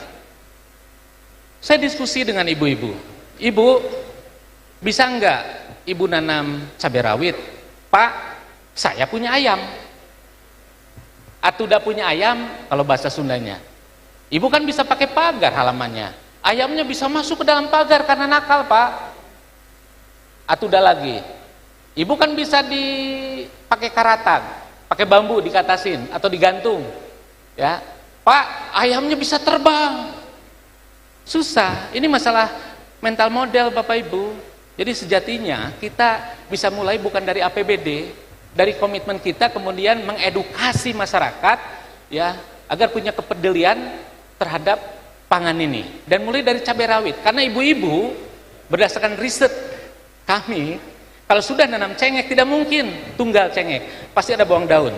Saya diskusi dengan ibu-ibu. Ibu, bisa enggak ibu nanam cabai rawit? Pak, saya punya ayam. Atuda punya ayam kalau bahasa Sundanya. Ibu kan bisa pakai pagar halamannya. Ayamnya bisa masuk ke dalam pagar karena nakal, Pak. Atuda lagi. Ibu kan bisa dipakai karatan, pakai bambu dikatasin atau digantung. Ya. Pak, ayamnya bisa terbang. Susah. Ini masalah mental model Bapak Ibu. Jadi sejatinya kita bisa mulai bukan dari APBD, dari komitmen kita kemudian mengedukasi masyarakat ya agar punya kepedulian terhadap pangan ini. Dan mulai dari cabai rawit. Karena ibu-ibu berdasarkan riset kami kalau sudah nanam cengek tidak mungkin tunggal cengek. Pasti ada bawang daun.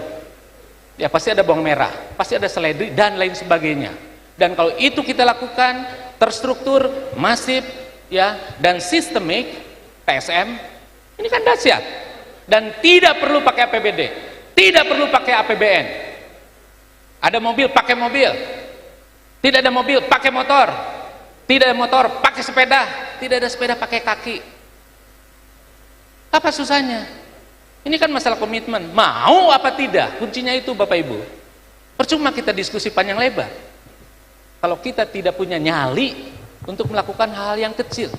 Ya pasti ada bawang merah, pasti ada seledri dan lain sebagainya. Dan kalau itu kita lakukan terstruktur, masif ya dan sistemik TSM, ini kan dahsyat. Dan tidak perlu pakai APBD, tidak perlu pakai APBN. Ada mobil pakai mobil, tidak ada mobil pakai motor, tidak ada motor pakai sepeda, tidak ada sepeda pakai kaki. Apa susahnya? Ini kan masalah komitmen, mau apa tidak, kuncinya itu Bapak Ibu. Percuma kita diskusi panjang lebar kalau kita tidak punya nyali untuk melakukan hal-hal yang kecil.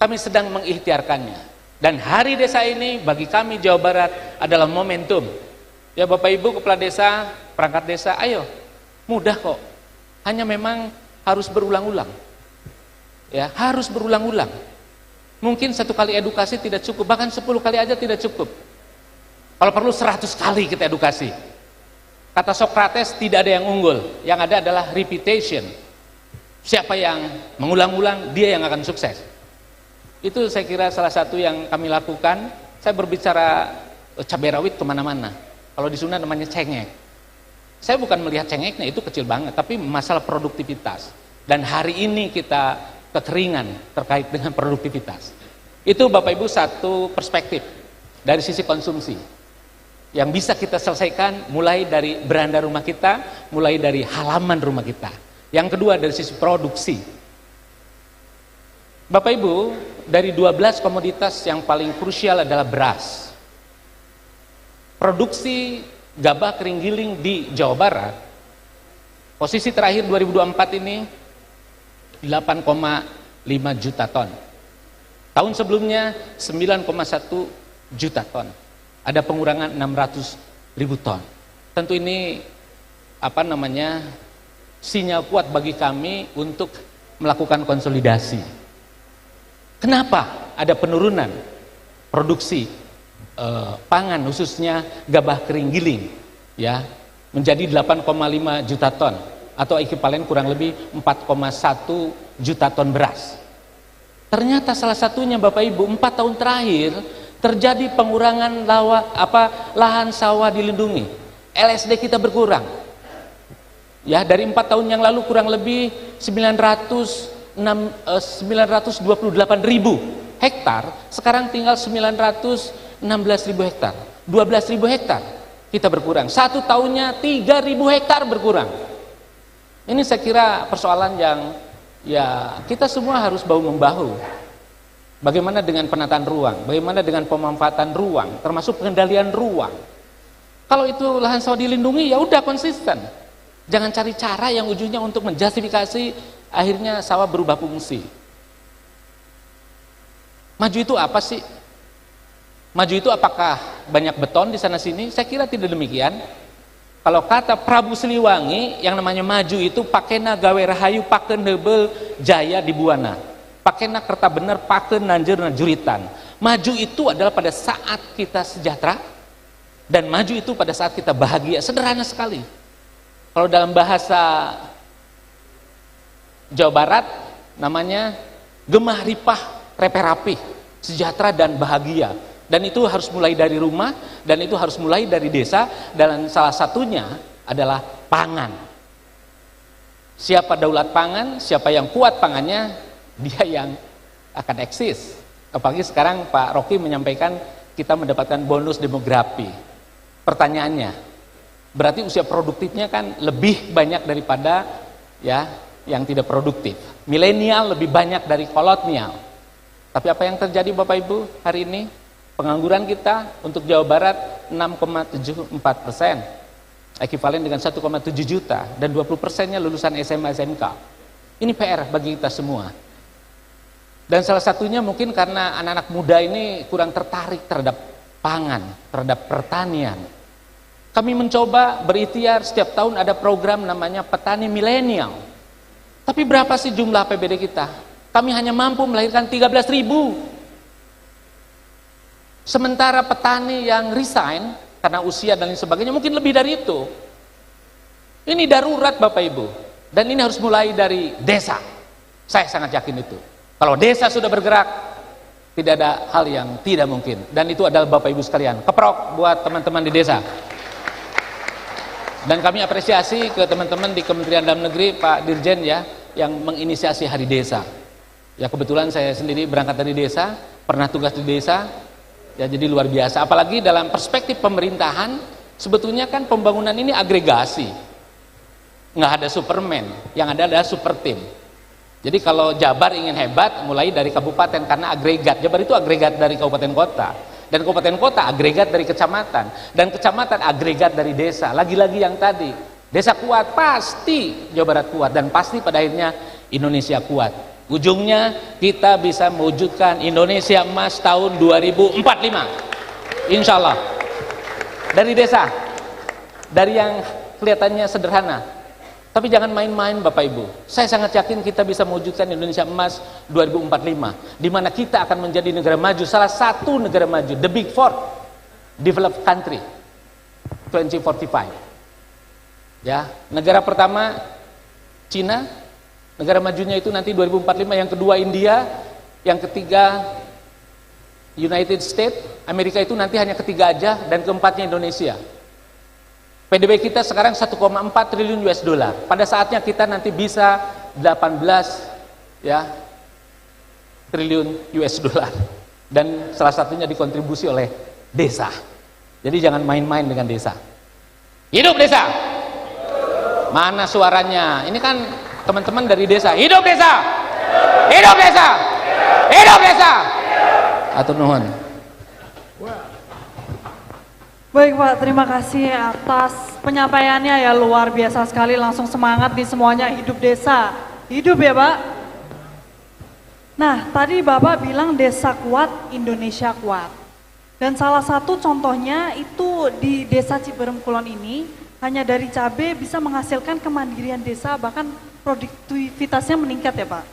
Kami sedang mengikhtiarkannya. Dan Hari Desa ini bagi kami Jawa Barat adalah momentum. Ya Bapak Ibu kepala desa, perangkat desa, ayo, mudah kok. Hanya memang harus berulang-ulang. Ya, harus berulang-ulang. Mungkin 1 kali edukasi tidak cukup, bahkan 10 kali aja tidak cukup. Kalau perlu 100 kali kita edukasi. Kata Socrates, tidak ada yang unggul, yang ada adalah reputation. Siapa yang mengulang-ulang, dia yang akan sukses. Itu saya kira salah satu yang kami lakukan. Saya berbicara cabai rawit kemana-mana. Kalau di Sunda namanya cengek. Saya bukan melihat cengeknya, itu kecil banget, tapi masalah produktivitas. Dan hari ini kita kekeringan terkait dengan produktivitas. Itu Bapak Ibu satu perspektif dari sisi konsumsi yang bisa kita selesaikan mulai dari beranda rumah kita, mulai dari halaman rumah kita. Yang kedua dari sisi produksi. Bapak Ibu, dari 12 komoditas yang paling krusial adalah beras. Produksi gabah kering giling di Jawa Barat, posisi terakhir 2024 ini 8,5 juta ton. Tahun sebelumnya 9,1 juta ton. Ada pengurangan 600.000 ton. Tentu ini sinyal kuat bagi kami untuk melakukan konsolidasi. Kenapa ada penurunan produksi pangan khususnya gabah kering giling ya menjadi 8,5 juta ton atau ekivalen kurang lebih 4,1 juta ton beras. Ternyata salah satunya Bapak Ibu 4 tahun terakhir terjadi pengurangan lahan sawah dilindungi. LSD kita berkurang. Ya, dari 4 tahun yang lalu kurang lebih 928.000 hektar, sekarang tinggal 916.000 hektar. 12.000 hektar kita berkurang. 1 tahunnya 3.000 hektar berkurang. Ini saya kira persoalan yang ya kita semua harus bahu-membahu. Bagaimana dengan penataan ruang? Bagaimana dengan pemanfaatan ruang, termasuk pengendalian ruang? Kalau itu lahan sawah dilindungi, ya udah konsisten. Jangan cari cara yang ujungnya untuk menjustifikasi akhirnya sawah berubah fungsi. Maju itu apa sih? Maju itu apakah banyak beton di sana sini? Saya kira tidak demikian. Kalau kata Prabu Siliwangi, yang namanya maju itu pakena gawe rahayu paken hebel jaya di buana. Pakena kerta bener paken nanjur juritan. Maju itu adalah pada saat kita sejahtera, dan maju itu pada saat kita bahagia. Sederhana sekali. Kalau dalam bahasa Jawa Barat namanya gemah ripah repe rapih, sejahtera dan bahagia. Dan itu harus mulai dari rumah, dan itu harus mulai dari desa, dan salah satunya adalah pangan. Siapa daulat pangan, siapa yang kuat pangannya, dia yang akan eksis. Apalagi sekarang Pak Rocky menyampaikan kita mendapatkan bonus demografi. Pertanyaannya, berarti usia produktifnya kan lebih banyak daripada ya yang tidak produktif. Milenial lebih banyak dari kolonial. Tapi apa yang terjadi Bapak Ibu hari ini? Pengangguran kita untuk Jawa Barat 6,74%, ekivalen dengan 1,7 juta, dan 20%-nya lulusan SMA SMK. Ini PR bagi kita semua. Dan salah satunya mungkin karena anak-anak muda ini kurang tertarik terhadap pangan, terhadap pertanian. Kami mencoba berikhtiar, setiap tahun ada program namanya petani milenial. Tapi berapa sih jumlah APBD kita? Kami hanya mampu melahirkan 13.000. Sementara petani yang resign karena usia dan lain sebagainya mungkin lebih dari itu. Ini darurat Bapak Ibu. Dan ini harus mulai dari desa. Saya sangat yakin itu. Kalau desa sudah bergerak, tidak ada hal yang tidak mungkin. Dan itu adalah Bapak Ibu sekalian. Keprok buat teman-teman di desa. Dan kami apresiasi ke teman-teman di Kementerian Dalam Negeri, Pak Dirjen ya, yang menginisiasi Hari Desa. Ya kebetulan saya sendiri berangkat dari desa, pernah tugas di desa, ya jadi luar biasa. Apalagi dalam perspektif pemerintahan, sebetulnya kan pembangunan ini agregasi. Nggak ada Superman, yang ada adalah super team. Jadi kalau Jabar ingin hebat, mulai dari kabupaten, karena agregat. Jabar itu agregat dari kabupaten kota. Dan kabupaten kota agregat dari kecamatan, dan kecamatan agregat dari desa. Lagi-lagi yang tadi, desa kuat pasti Jawa Barat kuat, dan pasti pada akhirnya Indonesia kuat. Ujungnya kita bisa mewujudkan Indonesia emas tahun 2045, insya Allah. Dari desa, dari yang kelihatannya sederhana, tapi jangan main-main Bapak Ibu. Saya sangat yakin kita bisa mewujudkan Indonesia emas 2045, di mana kita akan menjadi negara maju, salah satu negara maju, the big four developed country 2045. Ya, negara pertama Cina, negara majunya itu nanti 2045, yang kedua India, yang ketiga United States, Amerika itu nanti hanya ketiga aja, dan keempatnya Indonesia. PDB kita sekarang 1,4 triliun US dollar. Pada saatnya kita nanti bisa 18 ya triliun US dollar. Dan salah satunya dikontribusi oleh desa. Jadi jangan main-main dengan desa. Hidup desa. Mana suaranya? Ini kan teman-teman dari desa. Hidup desa. Hidup desa. Hidup desa. Atur nuhun. Baik Pak, terima kasih atas penyampaiannya ya, luar biasa sekali, langsung semangat di semuanya, hidup desa. Hidup ya Pak. Nah tadi Bapak bilang desa kuat, Indonesia kuat. Dan salah satu contohnya itu di Desa Ciberem Kulon ini, hanya dari cabai bisa menghasilkan kemandirian desa, bahkan produktivitasnya meningkat ya Pak.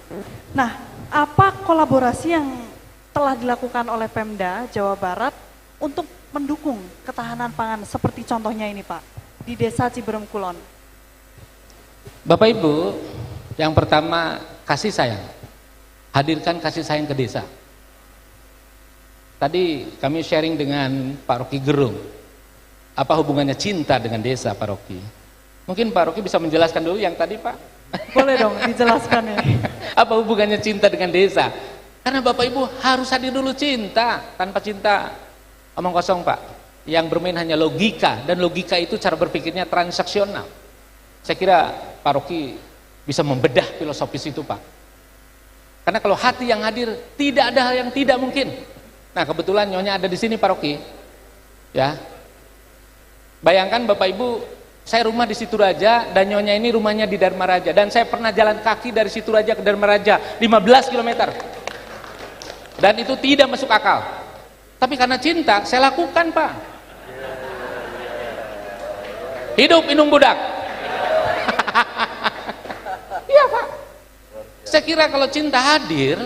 Nah, apa kolaborasi yang telah dilakukan oleh Pemda Jawa Barat untuk mendukung ketahanan pangan seperti contohnya ini Pak, di Desa Ciberem Kulon? Bapak Ibu, yang pertama kasih sayang. Hadirkan kasih sayang ke desa. Tadi kami sharing dengan Pak Rocky Gerung. Apa hubungannya cinta dengan desa, Pak Rocky? Mungkin Pak Rocky bisa menjelaskan dulu yang tadi, Pak. Boleh dong dijelaskan ya. Apa hubungannya cinta dengan desa? Karena Bapak Ibu harus hadir dulu cinta. Tanpa cinta, omong kosong Pak. Yang bermain hanya logika, dan logika itu cara berpikirnya transaksional. Saya kira Pak Rocky bisa membedah filosofis itu Pak. Karena kalau hati yang hadir, tidak ada hal yang tidak mungkin. Nah kebetulan Nyonya ada di sini Pak Rocky, ya. Bayangkan Bapak Ibu, saya rumah di Situraja dan Nyonya ini rumahnya di Dharma Raja, dan saya pernah jalan kaki dari Situraja ke Dharma Raja 15 km, dan itu tidak masuk akal. Tapi karena cinta saya lakukan Pak. Hidup Inung Budak. Iya Pak. Saya kira kalau cinta hadir,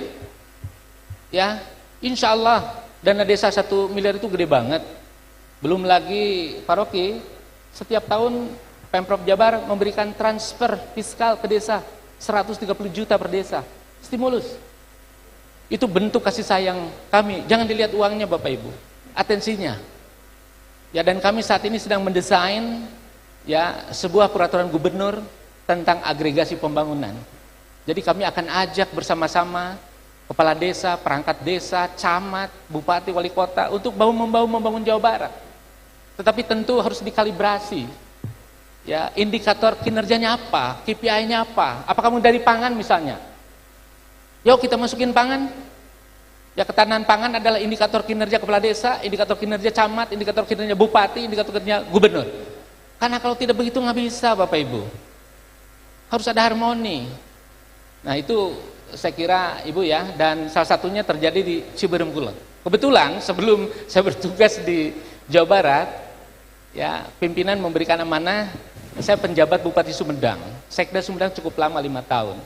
ya insya Allah dana desa 1 miliar itu gede banget. Belum lagi Pak Rocky, setiap tahun Pemprov Jabar memberikan transfer fiskal ke desa 130 juta per desa, stimulus. Itu bentuk kasih sayang kami. Jangan dilihat uangnya Bapak Ibu, atensinya. Ya, dan kami saat ini sedang mendesain ya sebuah peraturan gubernur tentang agregasi pembangunan. Jadi kami akan ajak bersama-sama kepala desa, perangkat desa, camat, bupati, wali kota untuk membangun Jawa Barat. Tetapi tentu harus dikalibrasi. Ya, indikator kinerjanya apa? KPI-nya apa? Apakah kamu dari pangan misalnya? Yuk kita masukin pangan. Ya, ketahanan pangan adalah indikator kinerja kepala desa, indikator kinerja camat, indikator kinerja bupati, indikator kinerja gubernur. Karena kalau tidak begitu nggak bisa Bapak Ibu. Harus ada harmoni. Nah itu saya kira Ibu ya, dan salah satunya terjadi di Ciberem Kulon. Kebetulan sebelum saya bertugas di Jawa Barat, ya pimpinan memberikan amanah, saya penjabat Bupati Sumedang. Sekda Sumedang cukup lama 5 tahun.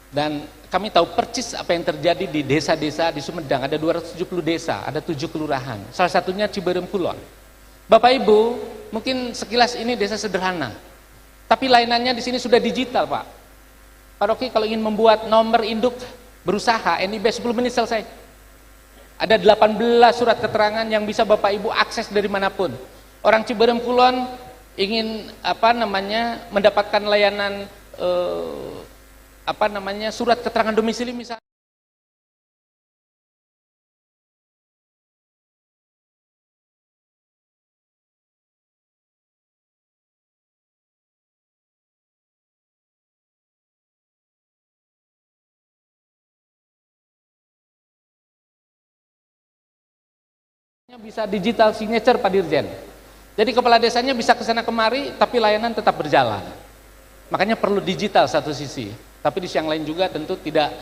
Dan kami tahu persis apa yang terjadi di desa-desa di Sumedang. Ada 270 desa, ada 7 kelurahan. Salah satunya Ciberem Kulon. Bapak Ibu, mungkin sekilas ini desa sederhana, tapi layanannya di sini sudah digital Pak. Pak Rocky kalau ingin membuat nomor induk berusaha, NIB 10 menit selesai. Ada 18 surat keterangan yang bisa Bapak Ibu akses dari manapun. Orang Ciberem Kulon ingin mendapatkan layanan surat keterangan domisili misalnya. Bisa digital signature Pak Dirjen. Jadi kepala desanya bisa ke sana kemari, tapi layanan tetap berjalan. Makanya perlu digital satu sisi, tapi di yang lain juga tentu tidak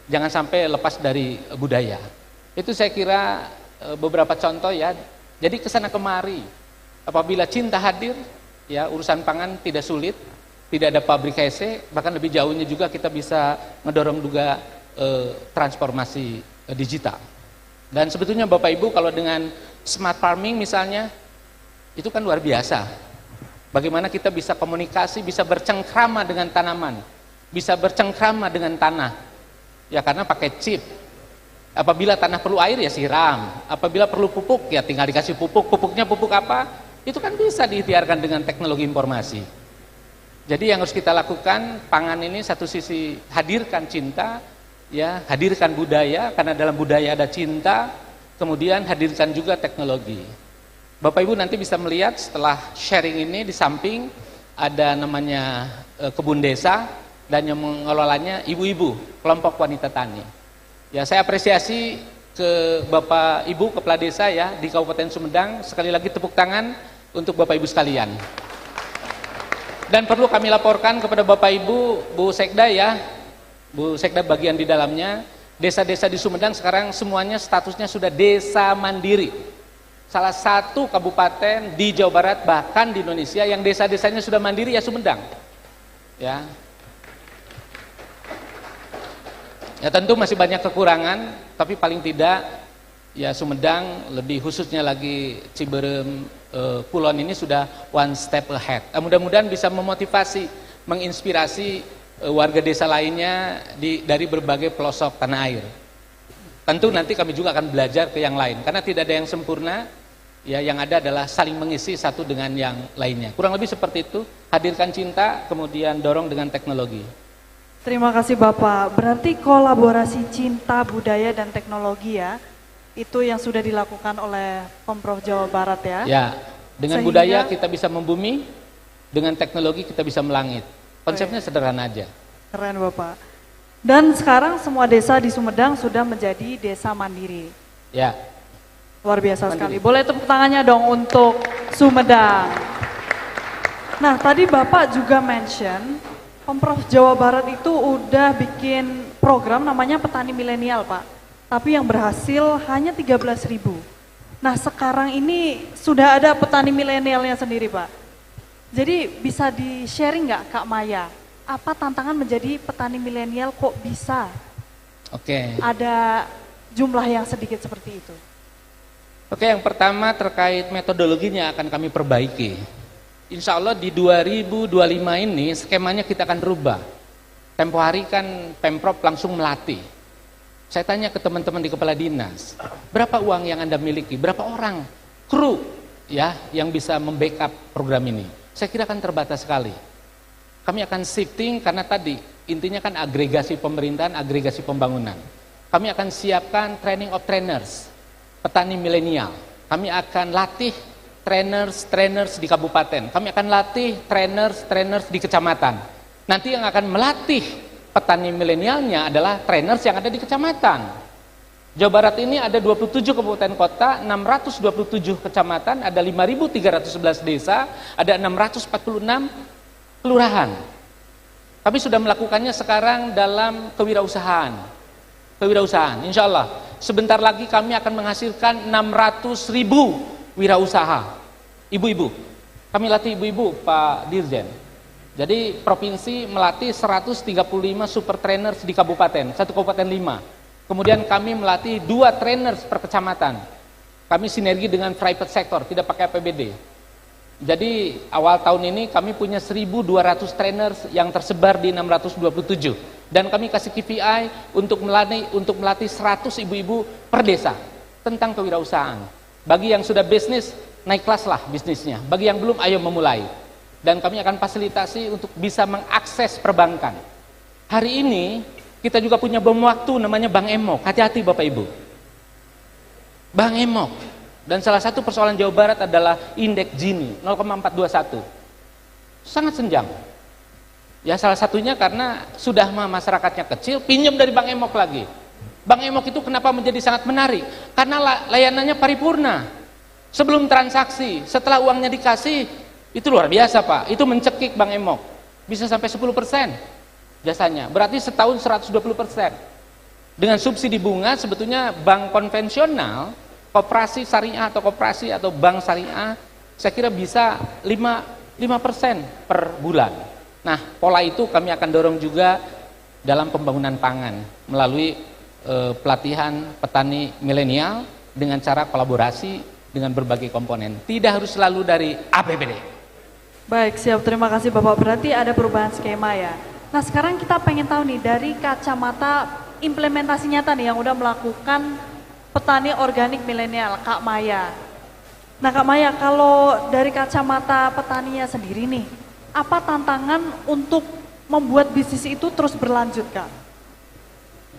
jangan sampai lepas dari budaya. Itu saya kira beberapa contoh ya. Jadi ke sana kemari, apabila cinta hadir, ya urusan pangan tidak sulit, tidak ada pabrik hese, bahkan lebih jauhnya juga kita bisa ngedorong juga transformasi digital. Dan sebetulnya Bapak Ibu kalau dengan smart farming misalnya, itu kan luar biasa. Bagaimana kita bisa komunikasi, bisa bercengkrama dengan tanaman, bisa bercengkrama dengan tanah. Ya karena pakai chip. Apabila tanah perlu air ya siram, apabila perlu pupuk ya tinggal dikasih pupuk. Pupuknya pupuk apa? Itu kan bisa diikhtiarkan dengan teknologi informasi. Jadi yang harus kita lakukan, pangan ini satu sisi hadirkan cinta, ya hadirkan budaya, karena dalam budaya ada cinta, kemudian hadirkan juga teknologi. Bapak Ibu nanti bisa melihat setelah sharing ini di samping ada namanya kebun desa, dan yang mengelolanya ibu-ibu kelompok wanita tani. Ya saya apresiasi ke Bapak Ibu kepala desa ya di Kabupaten Sumedang. Sekali lagi tepuk tangan untuk Bapak Ibu sekalian. Dan perlu kami laporkan kepada Bapak Ibu, Bu Sekda ya, Bu Sekda bagian di dalamnya, Desa-desa di Sumedang sekarang semuanya statusnya sudah desa mandiri. Salah satu kabupaten di Jawa Barat bahkan di Indonesia yang desa-desanya sudah mandiri ya Sumedang. Ya. Ya tentu masih banyak kekurangan, tapi paling tidak ya Sumedang, lebih khususnya lagi Ciberem, Kulon ini sudah one step ahead. Mudah-mudahan bisa memotivasi, menginspirasi warga desa lainnya dari berbagai pelosok tanah air. Tentu nanti kami juga akan belajar ke yang lain, karena tidak ada yang sempurna, ya yang ada adalah saling mengisi satu dengan yang lainnya. Kurang lebih seperti itu, hadirkan cinta, kemudian dorong dengan teknologi. Terima kasih Bapak. Berarti kolaborasi cinta, budaya, dan teknologi ya, itu yang sudah dilakukan oleh Pemprov Jawa Barat ya? Ya, dengan budaya kita bisa membumi, dengan teknologi kita bisa melangit. Konsepnya sederhana aja. Keren Bapak. Dan sekarang semua desa di Sumedang sudah menjadi desa mandiri. Ya. Luar biasa sekali. Boleh tepuk tangannya dong untuk Sumedang. Nah tadi Bapak juga mention, Pemprov Jawa Barat itu udah bikin program namanya Petani Milenial Pak. Tapi yang berhasil hanya 13.000. Nah sekarang ini sudah ada petani milenialnya sendiri Pak. Jadi bisa di-sharing nggak Kak Maya, apa tantangan menjadi petani milenial kok bisa? Oke. Ada jumlah yang sedikit seperti itu. Oke, yang pertama terkait metodologinya akan kami perbaiki. Insya Allah di 2025 ini skemanya kita akan rubah. Tempo hari kan Pemprov langsung melatih. Saya tanya ke teman-teman di kepala dinas, berapa uang yang Anda miliki, berapa orang kru ya yang bisa membackup program ini? Saya kira akan terbatas sekali. Kami akan shifting karena tadi intinya kan agregasi pemerintahan, agregasi pembangunan. Kami akan siapkan training of trainers, petani milenial. Kami akan latih trainers di kabupaten. Kami akan latih trainers di kecamatan. Nanti yang akan melatih petani milenialnya adalah trainers yang ada di kecamatan. Jawa Barat ini ada 27 kabupaten kota, 627 kecamatan, ada 5.311 desa, ada 646 kelurahan. Kami sudah melakukannya sekarang dalam kewirausahaan. Insya Allah sebentar lagi kami akan menghasilkan 600.000 wirausaha. Ibu-ibu, kami latih ibu-ibu Pak Dirjen. Jadi provinsi melatih 135 super trainers di kabupaten, satu kabupaten 5. Kemudian kami melatih 2 trainers per kecamatan. Kami sinergi dengan private sector, tidak pakai APBD. Jadi awal tahun ini kami punya 1.200 trainers yang tersebar di 627. Dan kami kasih KPI untuk melatih 100 ibu-ibu per desa tentang kewirausahaan. Bagi yang sudah bisnis, naik kelas lah bisnisnya. Bagi yang belum, ayo memulai. Dan kami akan fasilitasi untuk bisa mengakses perbankan. Hari ini kita juga punya bom waktu namanya Bank Emok. Hati-hati Bapak Ibu. Bank Emok. Dan salah satu persoalan Jawa Barat adalah indeks Gini 0,421. Sangat senjang. Ya salah satunya karena sudah masyarakatnya kecil, pinjam dari Bank Emok lagi. Bank Emok itu kenapa menjadi sangat menarik? Karena layanannya paripurna. Sebelum transaksi, setelah uangnya dikasih, itu luar biasa Pak. Itu mencekik Bank Emok. Bisa sampai 10%. Jasanya, berarti setahun 120%. Dengan subsidi bunga sebetulnya bank konvensional, koperasi syariah atau koperasi atau bank syariah, saya kira bisa 5% per bulan. Nah, pola itu kami akan dorong juga dalam pembangunan pangan melalui pelatihan petani milenial dengan cara kolaborasi dengan berbagai komponen. Tidak harus selalu dari APBD. Baik, siap. Terima kasih Bapak. Berarti ada perubahan skema ya. Nah sekarang kita pengen tahu nih dari kacamata implementasi nyata nih yang udah melakukan petani organik milenial, Kak Maya. Nah Kak Maya, kalau dari kacamata petaninya sendiri nih, apa tantangan untuk membuat bisnis itu terus berlanjut Kak?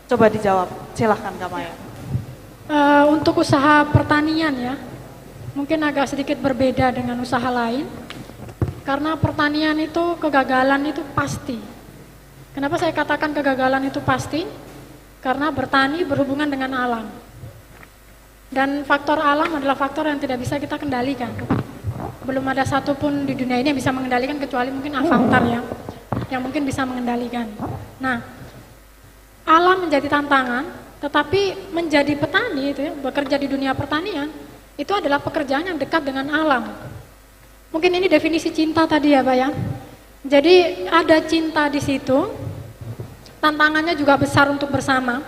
Coba dijawab, silahkan Kak Maya. Untuk usaha pertanian ya, mungkin agak sedikit berbeda dengan usaha lain. Karena pertanian itu kegagalan itu pasti. Kenapa saya katakan kegagalan itu pasti? Karena bertani berhubungan dengan alam. Dan faktor alam adalah faktor yang tidak bisa kita kendalikan. Belum ada satupun di dunia ini yang bisa mengendalikan kecuali mungkin Avatar ya, yang mungkin bisa mengendalikan. Nah, alam menjadi tantangan tetapi menjadi petani itu ya, bekerja di dunia pertanian, itu adalah pekerjaan yang dekat dengan alam. Mungkin ini definisi cinta tadi ya Pak ya. Jadi ada cinta di situ, tantangannya juga besar untuk bersama,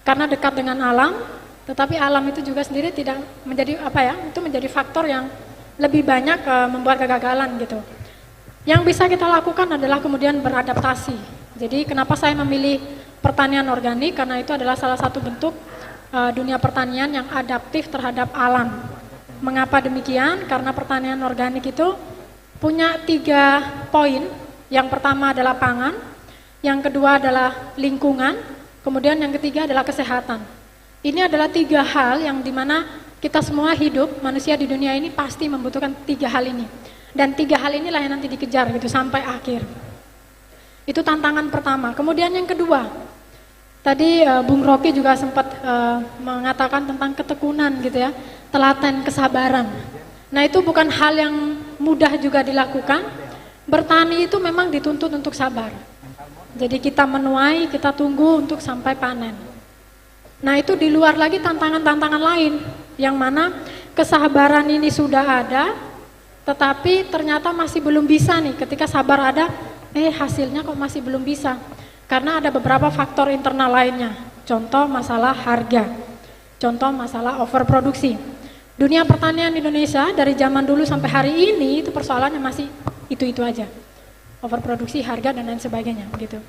karena dekat dengan alam, tetapi alam itu juga sendiri tidak menjadi itu menjadi faktor yang lebih banyak membuat kegagalan gitu. Yang bisa kita lakukan adalah kemudian beradaptasi. Jadi kenapa saya memilih pertanian organik, karena itu adalah salah satu bentuk dunia pertanian yang adaptif terhadap alam. Mengapa demikian? Karena pertanian organik itu punya 3 poin. Yang pertama adalah pangan, yang kedua adalah lingkungan, kemudian yang ketiga adalah kesehatan. Ini adalah 3 hal yang dimana kita semua hidup, manusia di dunia ini pasti membutuhkan 3 hal ini. Dan 3 hal inilah yang nanti dikejar gitu sampai akhir. Itu tantangan pertama. Kemudian yang kedua, tadi Bung Rocky juga sempat mengatakan tentang ketekunan gitu ya, telaten, kesabaran. Nah itu bukan hal yang mudah juga dilakukan. Bertani itu memang dituntut untuk sabar. Jadi kita menuai, kita tunggu untuk sampai panen. Nah itu di luar lagi tantangan-tantangan lain, yang mana kesabaran ini sudah ada, tetapi ternyata masih belum bisa nih, ketika sabar ada, hasilnya kok masih belum bisa. Karena ada beberapa faktor internal lainnya, contoh masalah harga, contoh masalah overproduksi. Dunia pertanian Indonesia dari zaman dulu sampai hari ini itu persoalannya masih itu-itu aja, overproduksi, harga dan lain sebagainya gitu.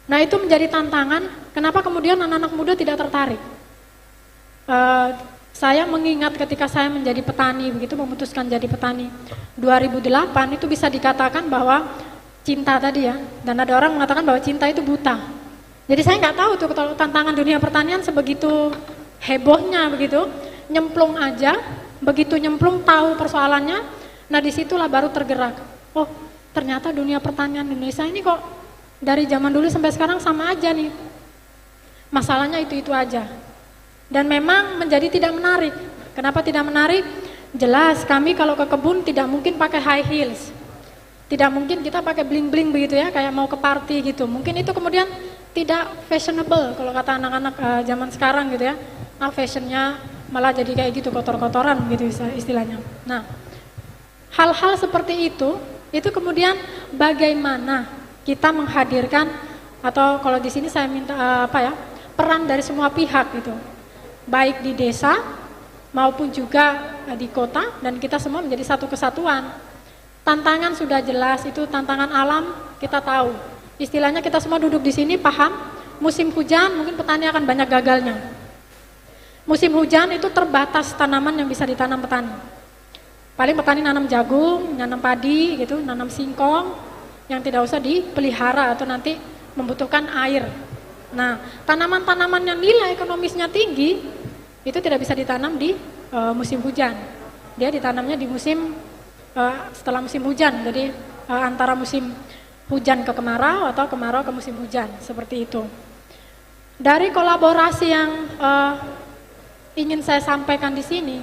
Nah itu menjadi tantangan, kenapa kemudian anak-anak muda tidak tertarik? Saya mengingat ketika saya menjadi petani, begitu memutuskan jadi petani 2008, itu bisa dikatakan bahwa cinta tadi ya, dan ada orang mengatakan bahwa cinta itu buta. Jadi saya nggak tahu tuh tantangan dunia pertanian sebegitu hebohnya begitu, nyemplung aja, begitu nyemplung tahu persoalannya, nah disitulah baru tergerak. Oh ternyata dunia pertanian Indonesia ini kok dari zaman dulu sampai sekarang sama aja nih, masalahnya itu-itu aja. Dan memang menjadi tidak menarik. Kenapa tidak menarik? Jelas kami kalau ke kebun tidak mungkin pakai high heels, tidak mungkin kita pakai bling-bling begitu ya, kayak mau ke party gitu. Mungkin itu kemudian tidak fashionable kalau kata anak-anak zaman sekarang gitu ya. Fashionnya malah jadi kayak gitu, kotor-kotoran gitu istilahnya. Nah, hal-hal seperti itu kemudian bagaimana kita menghadirkan, atau kalau di sini saya minta peran dari semua pihak gitu, baik di desa maupun juga di kota, dan kita semua menjadi satu kesatuan. Tantangan sudah jelas, itu tantangan alam kita tahu. Istilahnya kita semua duduk di sini paham, musim hujan mungkin petani akan banyak gagalnya. Musim hujan itu terbatas tanaman yang bisa ditanam petani. Paling petani nanam jagung, nanam padi gitu, nanam singkong yang tidak usah dipelihara atau nanti membutuhkan air. Nah, tanaman-tanaman yang nilai ekonomisnya tinggi itu tidak bisa ditanam di musim hujan. Dia ditanamnya di musim setelah musim hujan. Jadi antara musim hujan ke kemarau atau kemarau ke musim hujan, seperti itu. Dari kolaborasi yang ingin saya sampaikan di sini,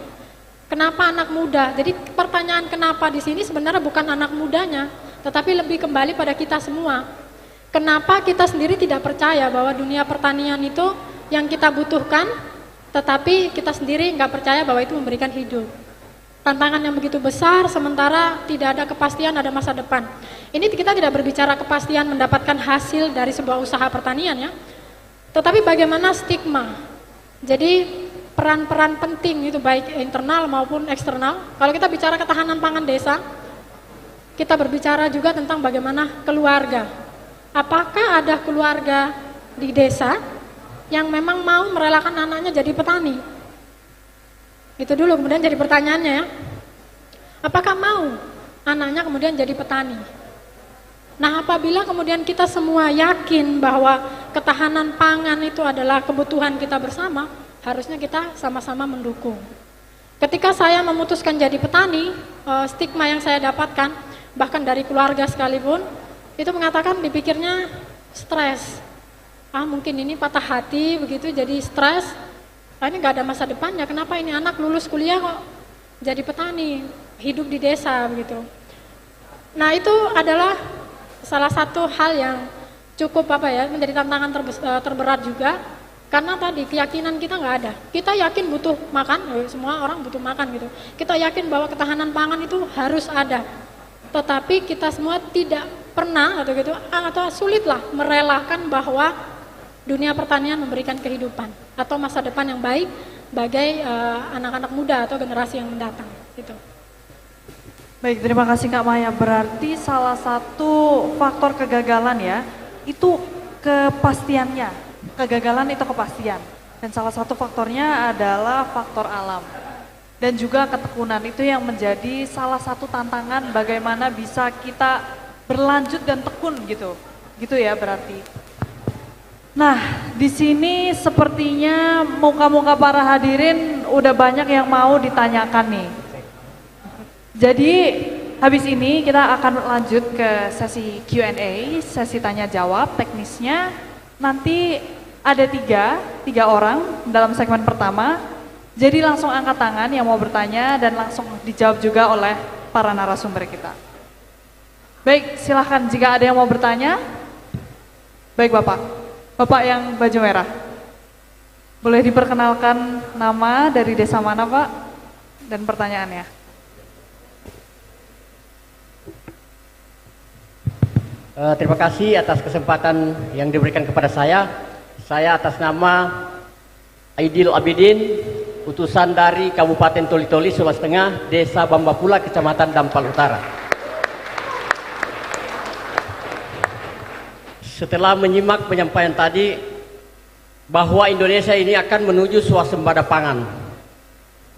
kenapa anak muda? Jadi pertanyaan kenapa di sini sebenarnya bukan anak mudanya, tetapi lebih kembali pada kita semua. Kenapa kita sendiri tidak percaya bahwa dunia pertanian itu yang kita butuhkan, tetapi kita sendiri nggak percaya bahwa itu memberikan hidup. Tantangan yang begitu besar, sementara tidak ada kepastian ada masa depan. Ini kita tidak berbicara kepastian mendapatkan hasil dari sebuah usaha pertanian ya, tetapi bagaimana stigma. Jadi peran-peran penting itu baik internal maupun eksternal. Kalau kita bicara ketahanan pangan desa, kita berbicara juga tentang bagaimana keluarga. Apakah ada keluarga di desa yang memang mau merelakan anaknya jadi petani? Itu dulu, kemudian jadi pertanyaannya ya. Apakah mau anaknya kemudian jadi petani? Nah, apabila kemudian kita semua yakin bahwa ketahanan pangan itu adalah kebutuhan kita bersama, harusnya kita sama-sama mendukung. Ketika saya memutuskan jadi petani, stigma yang saya dapatkan, bahkan dari keluarga sekalipun, itu mengatakan dipikirnya stres. Mungkin ini patah hati begitu, jadi stres. Ini gak ada masa depannya, kenapa ini anak lulus kuliah kok jadi petani, hidup di desa begitu. Nah itu adalah salah satu hal yang cukup menjadi tantangan terberat juga. Karena tadi keyakinan kita nggak ada. Kita yakin butuh makan, semua orang butuh makan gitu. Kita yakin bahwa ketahanan pangan itu harus ada. Tetapi kita semua tidak pernah atau gitu atau sulitlah merelakan bahwa dunia pertanian memberikan kehidupan atau masa depan yang baik bagi anak-anak muda atau generasi yang mendatang. Gitu. Baik, terima kasih Kak Maya. Berarti salah satu faktor kegagalan ya, itu kepastiannya. Kegagalan itu kepastian. Dan salah satu faktornya adalah faktor alam. Dan juga ketekunan itu yang menjadi salah satu tantangan bagaimana bisa kita berlanjut dan tekun gitu. Gitu ya berarti. Nah, di sini sepertinya muka-muka para hadirin udah banyak yang mau ditanyakan nih. Jadi habis ini kita akan lanjut ke sesi Q&A, sesi tanya jawab teknisnya. Nanti ada tiga orang dalam segmen pertama. Jadi langsung angkat tangan yang mau bertanya dan langsung dijawab juga oleh para narasumber kita. Baik, silahkan jika ada yang mau bertanya. Baik Bapak, Bapak yang baju merah. Boleh diperkenalkan nama, dari desa mana Pak, dan pertanyaannya. Terima kasih atas kesempatan yang diberikan kepada saya. Saya atas nama Aidil Abidin, utusan dari Kabupaten Toli-Toli, Sulawesi Tengah, Desa Bambapula, Kecamatan Dampal Utara. Setelah menyimak penyampaian tadi bahwa Indonesia ini akan menuju swasembada pangan.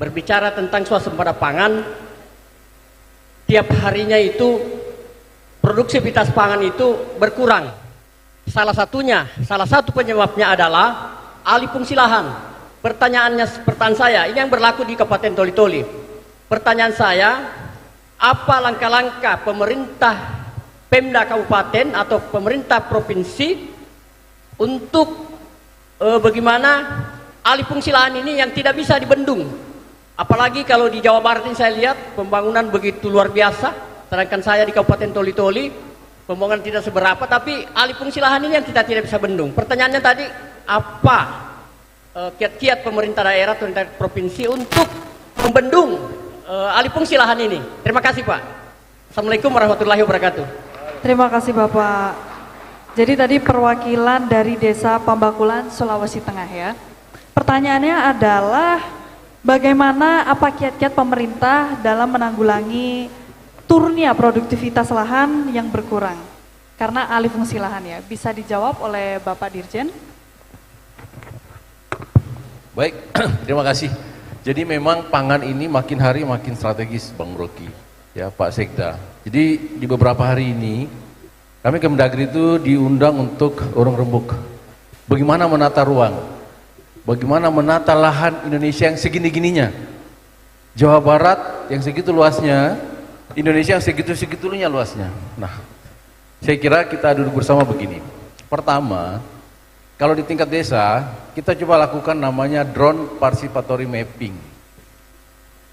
Berbicara tentang swasembada pangan, tiap harinya itu produktivitas pangan itu berkurang. Salah satu penyebabnya adalah alih fungsi lahan. Pertanyaan saya, ini yang berlaku di Kabupaten Toli-Toli. Pertanyaan saya, apa langkah-langkah pemerintah Pemda Kabupaten atau pemerintah provinsi untuk bagaimana alih fungsi lahan ini yang tidak bisa dibendung? Apalagi kalau di Jawa Barat ini saya lihat pembangunan begitu luar biasa, sedangkan saya di Kabupaten Toli-Toli pembangunan tidak seberapa, tapi alih fungsi lahan ini yang kita tidak bisa bendung. Pertanyaannya tadi, apa kiat-kiat pemerintah daerah atau pemerintah provinsi untuk membendung alih fungsi lahan ini? Terima kasih Pak. Assalamualaikum warahmatullahi wabarakatuh. Terima kasih Bapak. Jadi tadi perwakilan dari Desa Pambakulan, Sulawesi Tengah ya. Pertanyaannya adalah bagaimana apa kiat-kiat pemerintah dalam menanggulangi turunnya produktivitas lahan yang berkurang karena alih fungsi lahan ya. Bisa dijawab oleh Bapak Dirjen? Baik, terima kasih. Jadi memang pangan ini makin hari makin strategis Bang Rocky, ya Pak Sekda. Jadi di beberapa hari ini kami Kemdagri itu diundang untuk urung rembuk. Bagaimana menata ruang, bagaimana menata lahan Indonesia yang segini-gininya. Jawa Barat yang segitu luasnya, Indonesia yang segitu-segitunya luasnya. Nah, saya kira kita duduk bersama begini. Pertama, kalau di tingkat desa, kita coba lakukan namanya drone participatory mapping.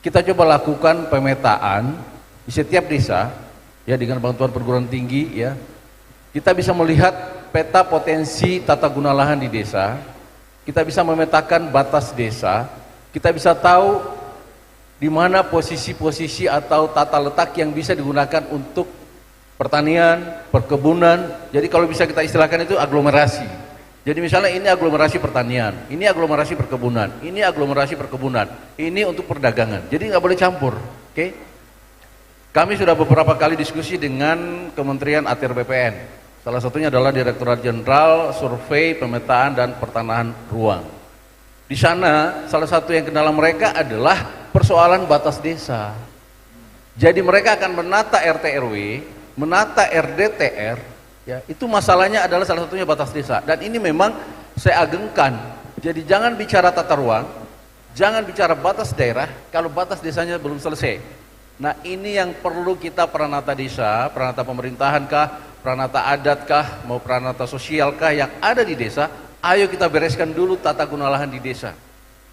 Kita coba lakukan pemetaan di setiap desa, ya dengan bantuan perguruan tinggi, ya. Kita bisa melihat peta potensi tata guna lahan di desa. Kita bisa memetakan batas desa. Kita bisa tahu di mana posisi-posisi atau tata letak yang bisa digunakan untuk pertanian, perkebunan. Jadi kalau bisa kita istilahkan itu aglomerasi. Jadi misalnya ini aglomerasi pertanian, ini aglomerasi perkebunan, ini aglomerasi perkebunan, ini untuk perdagangan. Jadi nggak boleh campur, oke? Kami sudah beberapa kali diskusi dengan Kementerian ATR BPN. Salah satunya adalah Direktorat Jenderal Survei, Pemetaan dan Pertanahan Ruang. Di sana salah satu yang kendala mereka adalah persoalan batas desa. Jadi mereka akan menata RT RW, menata RDTR, ya, itu masalahnya adalah salah satunya batas desa. Dan ini memang saya agengkan. Jadi jangan bicara tata ruang, jangan bicara batas daerah kalau batas desanya belum selesai. Nah, ini yang perlu kita peranata desa, peranata pemerintahan kah, peranata adat kah, mau peranata sosial kah yang ada di desa. Ayo kita bereskan dulu tata guna lahan di desa.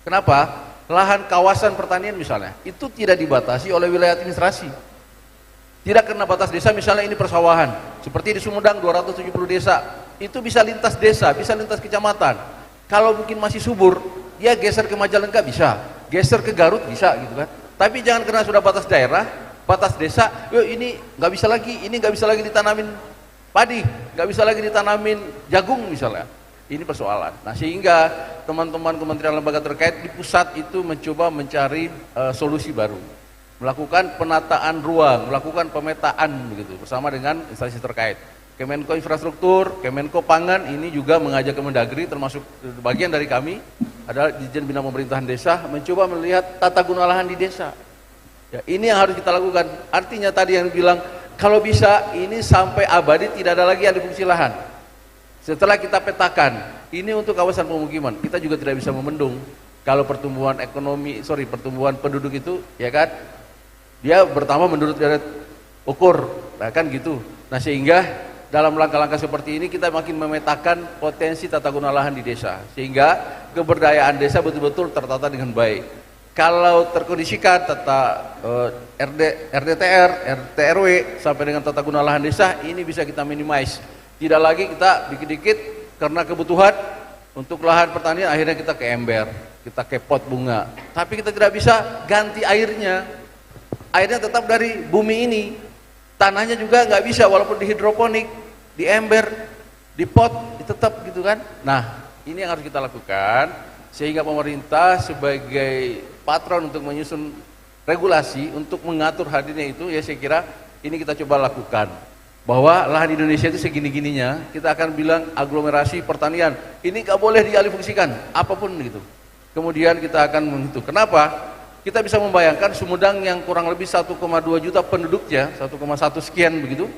Kenapa? Lahan kawasan pertanian misalnya, itu tidak dibatasi oleh wilayah administrasi. Tidak kena batas desa, misalnya ini persawahan. Seperti di Sumedang 270 desa, itu bisa lintas desa, bisa lintas kecamatan. Kalau mungkin masih subur, dia geser ke Majalengka bisa, geser ke Garut bisa gitu kan. Tapi jangan karena sudah batas daerah, batas desa, yuk ini nggak bisa lagi, ini nggak bisa lagi ditanamin padi, nggak bisa lagi ditanamin jagung misalnya. Ini persoalan. Nah sehingga teman-teman kementerian lembaga terkait di pusat itu mencoba mencari solusi baru, melakukan penataan ruang, melakukan pemetaan begitu bersama dengan instansi terkait. Kemenko Infrastruktur, Kemenko Pangan ini juga mengajak Kemendagri termasuk bagian dari kami adalah Dirjen Bina Pemerintahan Desa mencoba melihat tata guna lahan di desa. Ya, ini yang harus kita lakukan. Artinya tadi yang bilang kalau bisa ini sampai abadi tidak ada lagi alih fungsi lahan. Setelah kita petakan, ini untuk kawasan pemukiman, kita juga tidak bisa membendung kalau pertumbuhan pertumbuhan penduduk itu ya kan dia bertambah menurut deret ukur, nah kan gitu. Nah sehingga dalam langkah-langkah seperti ini kita makin memetakan potensi tata guna lahan di desa sehingga keberdayaan desa betul-betul tertata dengan baik. Kalau terkondisikan tata RDTR, RT/RW sampai dengan tata guna lahan desa ini bisa kita minimize. Tidak lagi kita dikit-dikit karena kebutuhan untuk lahan pertanian akhirnya kita ke ember, kita ke pot bunga. Tapi kita tidak bisa ganti airnya. Airnya tetap dari bumi ini. Tanahnya juga nggak bisa walaupun di hidroponik, di ember, di pot, tetap gitu kan. Nah ini yang harus kita lakukan sehingga pemerintah sebagai patron untuk menyusun regulasi untuk mengatur hadirnya itu ya saya kira ini kita coba lakukan. Bahwa lahan Indonesia itu segini-gininya kita akan bilang aglomerasi pertanian ini nggak boleh dialihfungsikan apapun gitu. Kemudian kita akan menghitung. Kenapa? Kita bisa membayangkan Sumedang yang kurang lebih 1,2 juta penduduknya, 1,1 sekian begitu,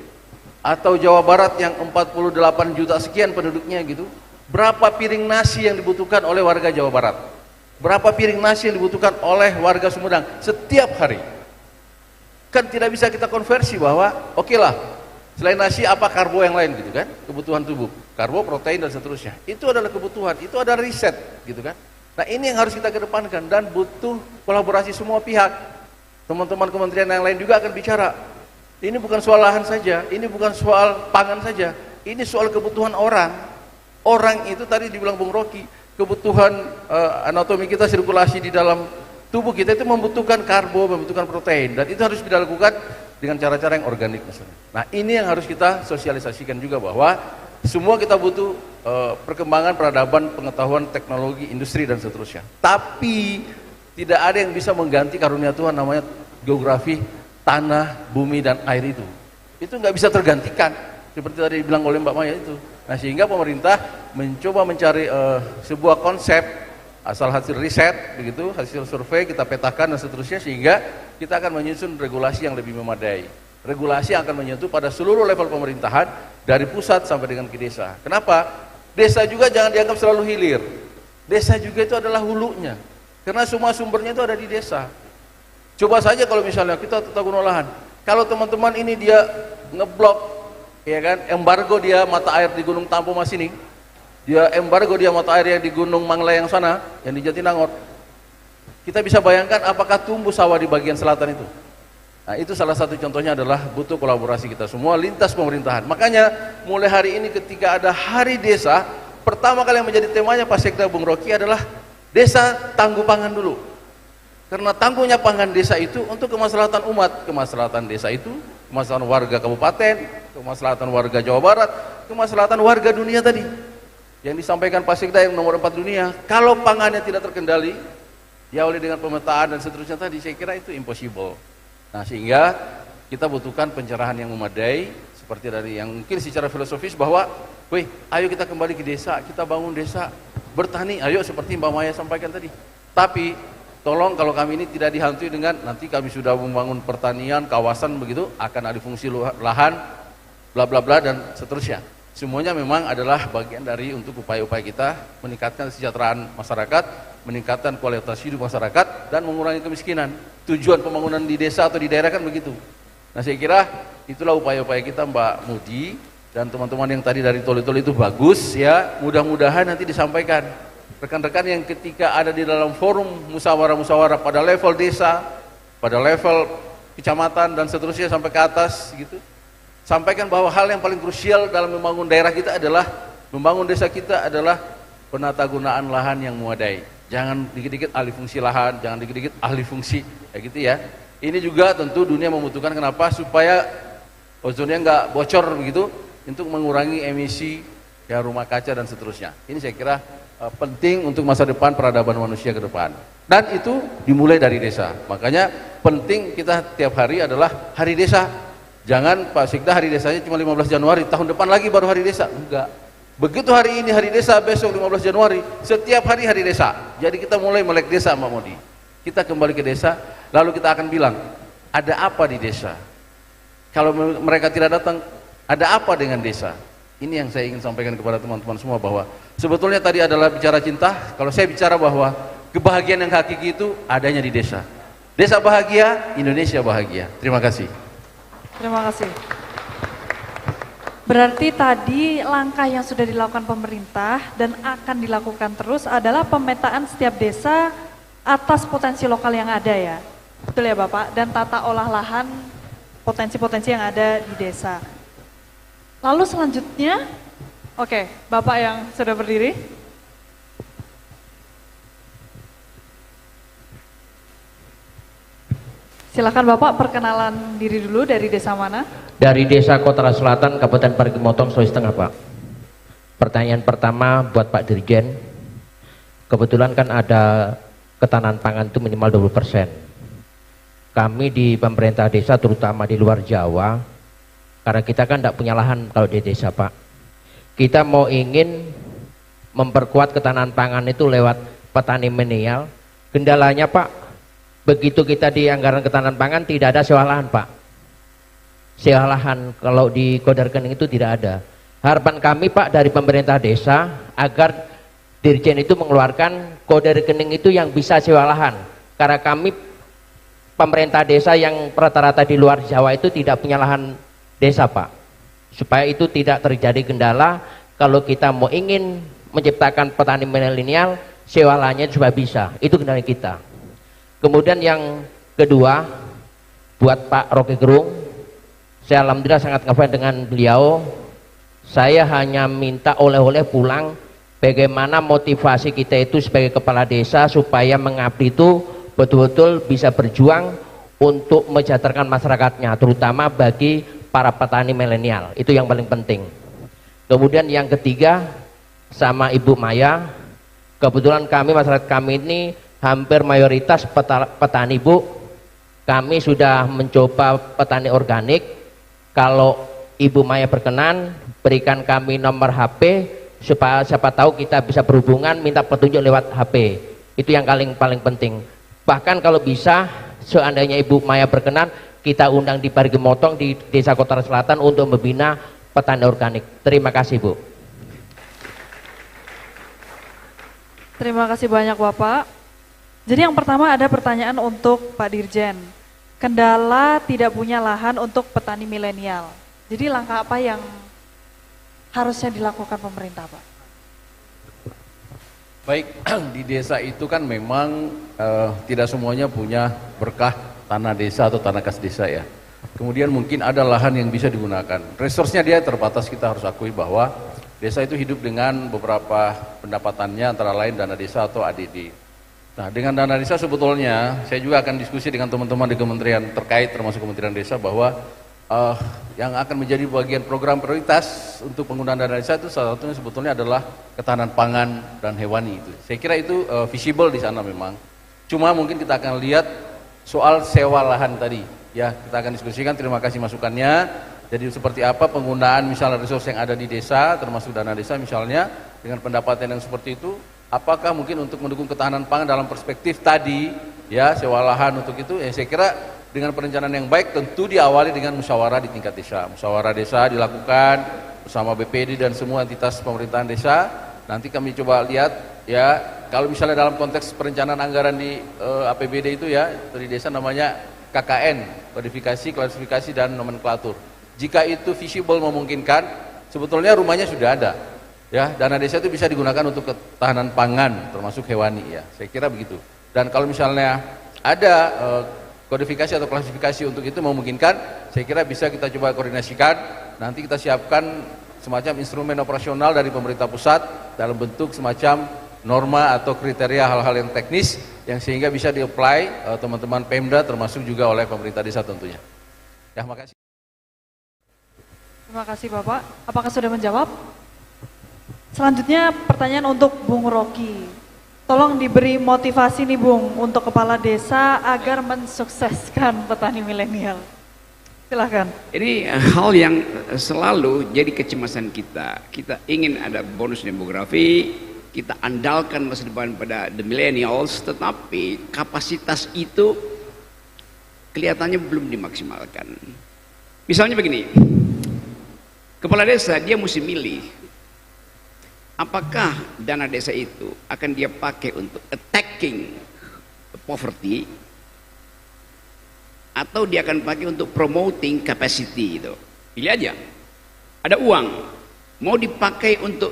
atau Jawa Barat yang 48 juta sekian penduduknya gitu, berapa piring nasi yang dibutuhkan oleh warga Jawa Barat? Berapa piring nasi yang dibutuhkan oleh warga Sumedang setiap hari? Kan tidak bisa kita konversi bahwa oke lah, selain nasi apa karbo yang lain gitu kan, kebutuhan tubuh, karbo, protein dan seterusnya. Itu adalah kebutuhan, itu ada riset gitu kan. Nah ini yang harus kita kedepankan dan butuh kolaborasi semua pihak. Teman-teman kementerian yang lain juga akan bicara. Ini bukan soal lahan saja, ini bukan soal pangan saja, ini soal kebutuhan orang. Orang itu tadi dibilang Bung Rocky, kebutuhan anatomi kita, sirkulasi di dalam tubuh kita itu membutuhkan karbo, membutuhkan protein dan itu harus kita lakukan dengan cara-cara yang organik misalnya. Nah ini yang harus kita sosialisasikan juga bahwa semua kita butuh perkembangan peradaban, pengetahuan, teknologi, industri dan seterusnya. Tapi tidak ada yang bisa mengganti karunia Tuhan namanya geografi, tanah, bumi dan air itu. Itu nggak bisa tergantikan seperti tadi dibilang oleh Mbak Maya itu. Nah sehingga pemerintah mencoba mencari sebuah konsep asal hasil riset begitu, hasil survei kita petakan dan seterusnya sehingga kita akan menyusun regulasi yang lebih memadai. Regulasi yang akan menyentuh pada seluruh level pemerintahan dari pusat sampai dengan ke desa. Kenapa? Desa juga jangan dianggap selalu hilir. Desa juga itu adalah hulunya. Karena semua sumbernya itu ada di desa. Coba saja kalau misalnya kita tata guna lahan. Kalau teman-teman ini dia ngeblok, ya kan, embargo dia mata air di Gunung Tampo Mas ini. Dia embargo dia mata air yang di Gunung Manglayang sana, yang di Jatinangor. Kita bisa bayangkan apakah tumbuh sawah di bagian selatan itu. Nah itu salah satu contohnya adalah butuh kolaborasi kita semua lintas pemerintahan. Makanya mulai hari ini ketika ada Hari Desa, pertama kali yang menjadi temanya Pak Sekda Bung Rocky adalah desa tangguh pangan dulu. Karena tangguhnya pangan desa itu untuk kemaslahatan umat, kemaslahatan desa itu, kemaslahatan warga kabupaten, kemaslahatan warga Jawa Barat, kemaslahatan warga dunia tadi. Yang disampaikan Pak Sekda yang nomor 4 dunia, kalau pangannya tidak terkendali, ya oleh dengan pemetaan dan seterusnya tadi, saya kira itu impossible. Nah sehingga kita butuhkan pencerahan yang memadai seperti dari yang mungkin secara filosofis bahwa ayo kita kembali ke desa, kita bangun desa, bertani, ayo seperti Mbak Maya sampaikan tadi. Tapi tolong kalau kami ini tidak dihantui dengan nanti kami sudah membangun pertanian, kawasan begitu, akan alih fungsi lahan, bla bla bla dan seterusnya. Semuanya memang adalah bagian dari untuk upaya-upaya kita meningkatkan kesejahteraan masyarakat, meningkatkan kualitas hidup masyarakat dan mengurangi kemiskinan. Tujuan pembangunan di desa atau di daerah kan begitu. Nah saya kira itulah upaya-upaya kita Mbak Mudi dan teman-teman yang tadi dari Toli-Toli itu bagus ya. Mudah-mudahan nanti disampaikan rekan-rekan yang ketika ada di dalam forum musyawarah-musyawarah pada level desa, pada level kecamatan dan seterusnya sampai ke atas gitu. Sampaikan bahwa hal yang paling krusial dalam membangun daerah kita adalah membangun desa kita adalah penatagunaan lahan yang memadai. Jangan dikit-dikit alih fungsi lahan, jangan dikit-dikit alih fungsi, kayak gitu ya. Ini juga tentu dunia membutuhkan, kenapa? Supaya ozonnya nggak bocor begitu, untuk mengurangi emisi ya rumah kaca dan seterusnya. Ini saya kira penting untuk masa depan peradaban manusia ke depan. Dan itu dimulai dari desa. Makanya penting kita tiap hari adalah hari desa. Jangan Pak Sikda hari desanya cuma 15 Januari, tahun depan lagi baru hari desa. Enggak. Begitu hari ini hari desa, besok 15 Januari, setiap hari hari desa. Jadi kita mulai melek desa, Mbak Modi. Kita kembali ke desa, lalu kita akan bilang, ada apa di desa? Kalau mereka tidak datang, ada apa dengan desa? Ini yang saya ingin sampaikan kepada teman-teman semua, bahwa sebetulnya tadi adalah bicara cinta. Kalau saya bicara bahwa kebahagiaan yang hakiki itu adanya di desa. Desa bahagia, Indonesia bahagia. Terima kasih. Terima kasih. Berarti tadi langkah yang sudah dilakukan pemerintah dan akan dilakukan terus adalah pemetaan setiap desa atas potensi lokal yang ada ya. Betul ya Bapak? Dan tata olah lahan potensi-potensi yang ada di desa. Lalu selanjutnya, oke, Bapak yang sudah berdiri. Silakan Bapak perkenalan diri dulu, dari desa mana? Dari Desa Kota Selatan, Kabupaten Parigi Motong, Sulawesi Tengah, Pak. Pertanyaan pertama buat Pak Dirjen. Kebetulan kan ada ketahanan pangan itu minimal 20%. Kami di pemerintah desa, terutama di luar Jawa, karena kita kan tidak punya lahan kalau di desa, Pak. Kita mau ingin memperkuat ketahanan pangan itu lewat petani milenial. Kendalanya, Pak, begitu kita di anggaran ketahanan pangan tidak ada sewa lahan, Pak. Sewa lahan kalau di kode rekening itu tidak ada. Harapan kami, Pak, dari pemerintah desa agar Dirjen itu mengeluarkan kode rekening itu yang bisa sewa lahan. Karena kami pemerintah desa yang rata-rata di luar Jawa itu tidak punya lahan desa, Pak. Supaya itu tidak terjadi kendala kalau kita mau ingin menciptakan petani milenial, sewa lahannya juga bisa. Itu kendala kita. Kemudian yang kedua buat Pak Rocky Gerung, saya alhamdulillah sangat ngefans dengan beliau. Saya hanya minta oleh-oleh pulang, bagaimana motivasi kita itu sebagai kepala desa supaya mengabdi itu betul-betul bisa berjuang untuk mensejahterakan masyarakatnya, terutama bagi para petani milenial. Itu yang paling penting. Kemudian yang ketiga sama Ibu Maya, kebetulan kami, masyarakat kami ini hampir mayoritas petani, Bu. Kami sudah mencoba petani organik. Kalau Ibu Maya berkenan, berikan kami nomor HP supaya siapa tahu kita bisa berhubungan, minta petunjuk lewat HP. Itu yang paling penting. Bahkan kalau bisa, seandainya Ibu Maya berkenan, kita undang di Parigi Motong di Desa Kota Selatan untuk membina petani organik. Terima kasih, Bu. Terima kasih banyak Bapak. Jadi yang pertama ada pertanyaan untuk Pak Dirjen. Kendala tidak punya lahan untuk petani milenial. Jadi langkah apa yang harusnya dilakukan pemerintah, Pak? Baik, di desa itu kan memang tidak semuanya punya berkah tanah desa atau tanah kas desa ya. Kemudian mungkin ada lahan yang bisa digunakan. Resource-nya dia terbatas, kita harus akui bahwa desa itu hidup dengan beberapa pendapatannya, antara lain dana desa atau ADD. Nah, dengan dana desa sebetulnya saya juga akan diskusi dengan teman-teman di kementerian terkait, termasuk Kementerian Desa, bahwa yang akan menjadi bagian program prioritas untuk penggunaan dana desa itu salah satunya sebetulnya adalah ketahanan pangan dan hewani itu. Saya kira itu visible di sana memang. Cuma mungkin kita akan lihat soal sewa lahan tadi. Ya, kita akan diskusikan. Terima kasih masukannya. Jadi seperti apa penggunaan misalnya resource yang ada di desa, termasuk dana desa misalnya, dengan pendapatan yang seperti itu. Apakah mungkin untuk mendukung ketahanan pangan dalam perspektif tadi, ya sewa lahan untuk itu, ya saya kira dengan perencanaan yang baik tentu diawali dengan musyawarah di tingkat desa. Musyawarah desa dilakukan bersama BPD dan semua entitas pemerintahan desa. Nanti kami coba lihat ya, kalau misalnya dalam konteks perencanaan anggaran di APBD itu ya, dari desa namanya KKN, kodifikasi, klasifikasi dan nomenklatur. Jika itu visible memungkinkan, sebetulnya rumahnya sudah ada. Ya, dana desa itu bisa digunakan untuk ketahanan pangan, termasuk hewani ya. Saya kira begitu. Dan kalau misalnya ada kodifikasi atau klasifikasi untuk itu memungkinkan, saya kira bisa kita coba koordinasikan. Nanti kita siapkan semacam instrumen operasional dari pemerintah pusat dalam bentuk semacam norma atau kriteria hal-hal yang teknis yang sehingga bisa di-apply teman-teman Pemda termasuk juga oleh pemerintah desa tentunya. Ya, makasih. Terima kasih Bapak. Apakah sudah menjawab? Selanjutnya pertanyaan untuk Bung Rocky. Tolong diberi motivasi nih Bung untuk kepala desa agar mensukseskan petani milenial. Silahkan. Ini hal yang selalu jadi kecemasan kita. Kita ingin ada bonus demografi, kita andalkan masa depan pada the millennials, tetapi kapasitas itu kelihatannya belum dimaksimalkan. Misalnya begini, kepala desa dia mesti milih apakah dana desa itu akan dia pakai untuk attacking poverty atau dia akan pakai untuk promoting capacity itu. Pilih aja. Ada uang, mau dipakai untuk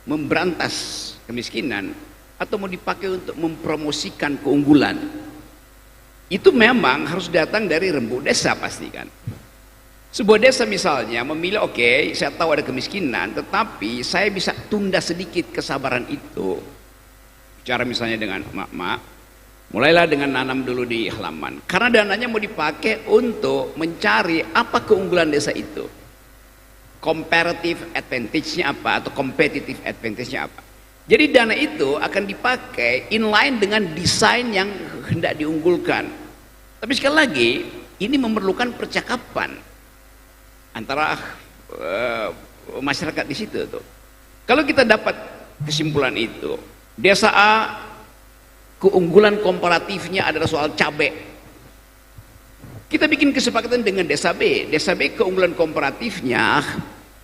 memberantas kemiskinan atau mau dipakai untuk mempromosikan keunggulan. Itu memang harus datang dari rembuk desa pasti kan. Sebuah desa misalnya memilih, oke, saya tahu ada kemiskinan, tetapi saya bisa tunda sedikit kesabaran itu. Bicara misalnya dengan emak-emak, mulailah dengan nanam dulu di halaman. Karena dananya mau dipakai untuk mencari apa keunggulan desa itu. Comparative advantage-nya apa atau competitive advantage-nya apa. Jadi dana itu akan dipakai inline dengan desain yang hendak diunggulkan. Tapi sekali lagi, ini memerlukan percakapan antara masyarakat di situ tuh. Kalau kita dapat kesimpulan itu, desa A keunggulan komparatifnya adalah soal cabai. Kita bikin kesepakatan dengan desa B. Desa B keunggulan komparatifnya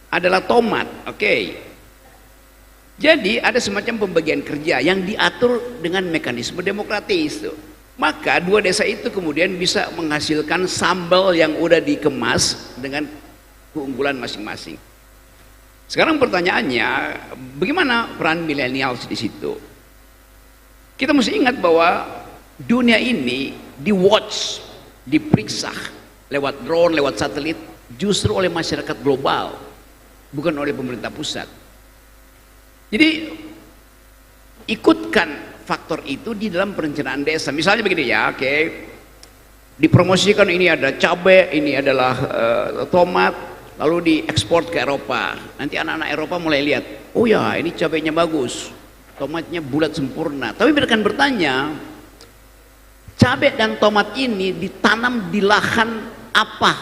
adalah tomat. Oke. Jadi ada semacam pembagian kerja yang diatur dengan mekanisme demokratis tuh. Maka dua desa itu kemudian bisa menghasilkan sambal yang udah dikemas dengan keunggulan masing-masing. Sekarang pertanyaannya, bagaimana peran milenial di situ? Kita mesti ingat bahwa dunia ini di-watch, diperiksa lewat drone, lewat satelit, justru oleh masyarakat global, bukan oleh pemerintah pusat. Jadi ikutkan faktor itu di dalam perencanaan desa. Misalnya begini ya, oke, dipromosikan ini ada cabai, ini adalah tomat, lalu diekspor ke Eropa. Nanti anak-anak Eropa mulai lihat, oh ya ini cabainya bagus, tomatnya bulat sempurna. Tapi mereka akan bertanya, cabai dan tomat ini ditanam di lahan apa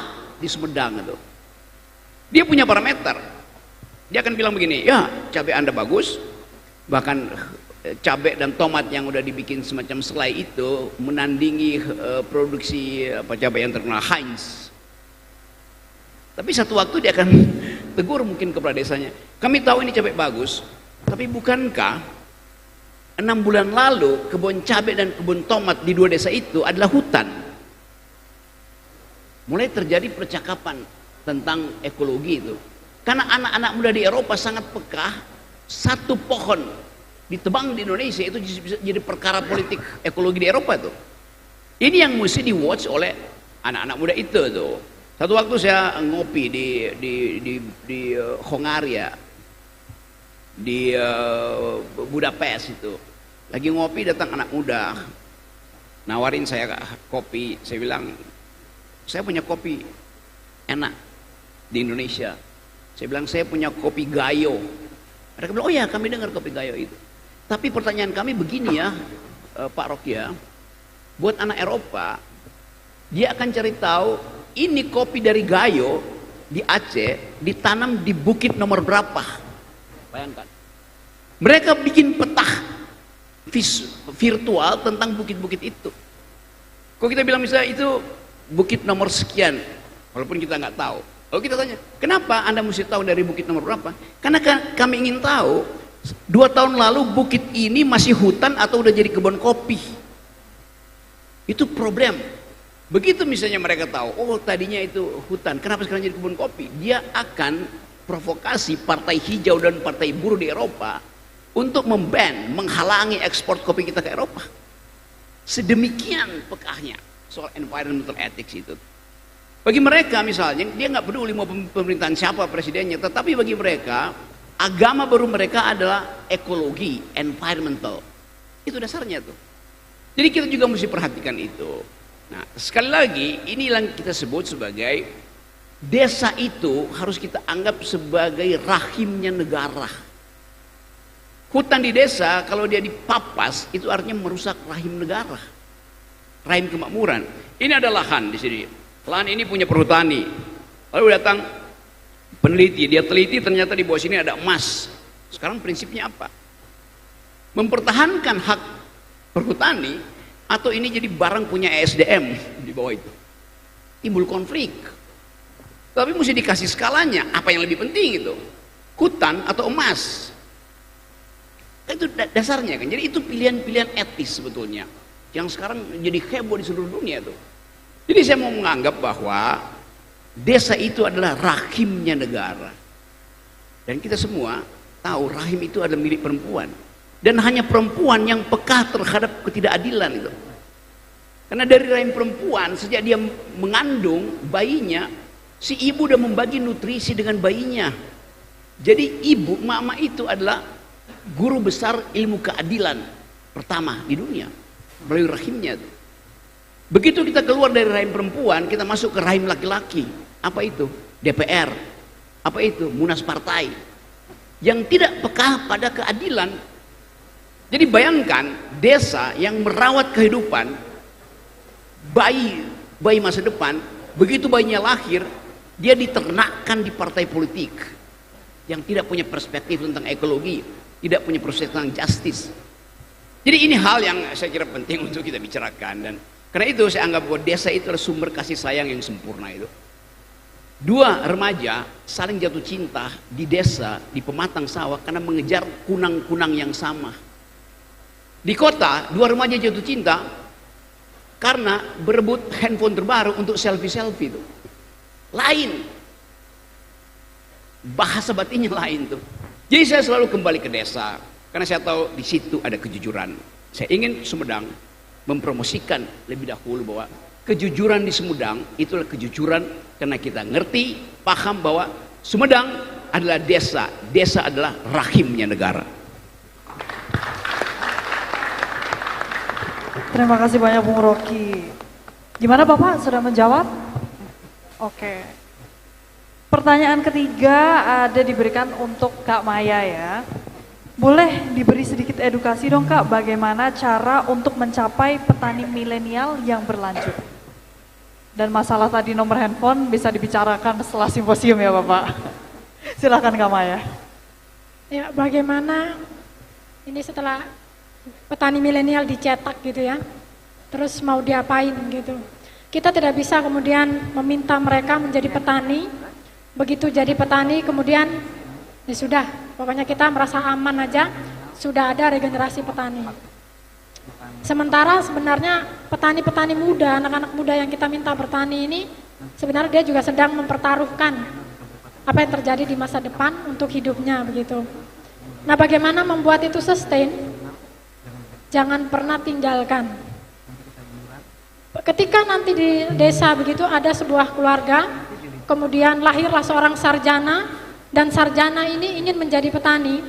di Sumedang itu? Dia punya parameter. Dia akan bilang begini, ya cabai Anda bagus, bahkan cabai dan tomat yang udah dibikin semacam selai itu menandingi produksi cabai yang terkenal Heinz. Tapi satu waktu dia akan tegur mungkin kepala desanya, kami tahu ini cabai bagus, tapi bukankah 6 bulan lalu kebun cabai dan kebun tomat di dua desa itu adalah hutan? Mulai terjadi percakapan tentang ekologi itu. Karena anak-anak muda di Eropa sangat peka, satu pohon ditebang di Indonesia itu bisa jadi perkara politik ekologi di Eropa tuh. Ini yang mesti di-watch oleh anak-anak muda itu tuh. Satu waktu saya ngopi di Hongaria, di Budapest itu. Lagi ngopi datang anak muda, nawarin saya kopi. Saya bilang, saya punya kopi enak di Indonesia. Saya bilang, saya punya kopi Gayo. Mereka bilang, oh ya kami dengar kopi Gayo itu. Tapi pertanyaan kami begini ya, Pak Rocky ya, buat anak Eropa, dia akan cari tahu ini kopi dari Gayo di Aceh ditanam di bukit nomor berapa. Bayangkan. Mereka bikin peta virtual tentang bukit-bukit itu. Kok kita bilang misalnya itu bukit nomor sekian, walaupun kita nggak tahu. Lalu kita tanya, kenapa Anda mesti tahu dari bukit nomor berapa? Karena kami ingin tahu 2 tahun lalu bukit ini masih hutan atau udah jadi kebun kopi. Itu problem. Begitu misalnya mereka tahu, oh tadinya itu hutan, kenapa sekarang jadi kebun kopi? Dia akan provokasi partai hijau dan partai buruh di Eropa untuk menghalangi ekspor kopi kita ke Eropa. Sedemikian pekahnya soal environmental ethics itu. Bagi mereka misalnya, dia nggak peduli mau pemerintahan siapa presidennya, tetapi bagi mereka, agama baru mereka adalah ekologi, environmental. Itu dasarnya tuh. Jadi kita juga mesti perhatikan itu. Nah, sekali lagi, inilah yang kita sebut sebagai desa itu harus kita anggap sebagai rahimnya negara. Hutan di desa, kalau dia dipapas, itu artinya merusak rahim negara. Rahim kemakmuran. Ini ada lahan di sini. Lahan ini punya perhutani. Lalu datang peneliti, dia teliti ternyata di bawah sini ada emas. Sekarang prinsipnya apa? Mempertahankan hak perhutani atau ini jadi barang punya ESDM di bawah itu. Timbul konflik. Tapi mesti dikasih skalanya, apa yang lebih penting itu? Hutan atau emas? Itu dasarnya kan. Jadi itu pilihan-pilihan etis sebetulnya. Yang sekarang jadi heboh di seluruh dunia tuh. Jadi saya mau menganggap bahwa desa itu adalah rahimnya negara. Dan kita semua tahu rahim itu adalah milik perempuan. Dan hanya perempuan yang peka terhadap ketidakadilan itu. Karena dari rahim perempuan, sejak dia mengandung bayinya, si ibu sudah membagi nutrisi dengan bayinya. Jadi ibu, mama itu adalah guru besar ilmu keadilan pertama di dunia. Melalui rahimnya itu. Begitu kita keluar dari rahim perempuan, kita masuk ke rahim laki-laki. Apa itu? DPR. Apa itu? Munas partai. Yang tidak peka pada keadilan. Jadi bayangkan desa yang merawat kehidupan bayi masa depan, begitu bayinya lahir, dia diternakkan di partai politik yang tidak punya perspektif tentang ekologi, tidak punya perspektif tentang justice. Jadi ini hal yang saya kira penting untuk kita bicarakan, dan karena itu saya anggap bahwa desa itu adalah sumber kasih sayang yang sempurna itu. Dua remaja saling jatuh cinta di desa, di pematang sawah karena mengejar kunang-kunang yang sama. Di kota, dua remaja jatuh cinta karena berebut handphone terbaru untuk selfie-selfie itu. Lain. Bahasa batinnya lain tuh. Jadi saya selalu kembali ke desa karena saya tahu di situ ada kejujuran. Saya ingin Sumedang mempromosikan lebih dahulu bahwa kejujuran di Sumedang itulah kejujuran karena kita ngerti, paham bahwa Sumedang adalah desa, desa adalah rahimnya negara. Terima kasih banyak Bung Rocky. Gimana Bapak, sudah menjawab? Oke. Pertanyaan ketiga ada diberikan untuk Kak Maya ya. Boleh diberi sedikit edukasi dong Kak, bagaimana cara untuk mencapai petani milenial yang berlanjut? Dan masalah tadi nomor handphone bisa dibicarakan setelah simposium ya Bapak. Silakan Kak Maya. Ya, bagaimana ini setelah petani milenial dicetak gitu ya, terus mau diapain gitu. Kita tidak bisa kemudian meminta mereka menjadi petani, begitu jadi petani kemudian ya sudah, pokoknya kita merasa aman aja, sudah ada regenerasi petani. Sementara sebenarnya petani-petani muda, anak-anak muda yang kita minta bertani ini, sebenarnya dia juga sedang mempertaruhkan apa yang terjadi di masa depan untuk hidupnya begitu. Nah, bagaimana membuat itu sustain? Jangan pernah tinggalkan. Ketika nanti di desa begitu ada sebuah keluarga, kemudian lahirlah seorang sarjana, dan sarjana ini ingin menjadi petani,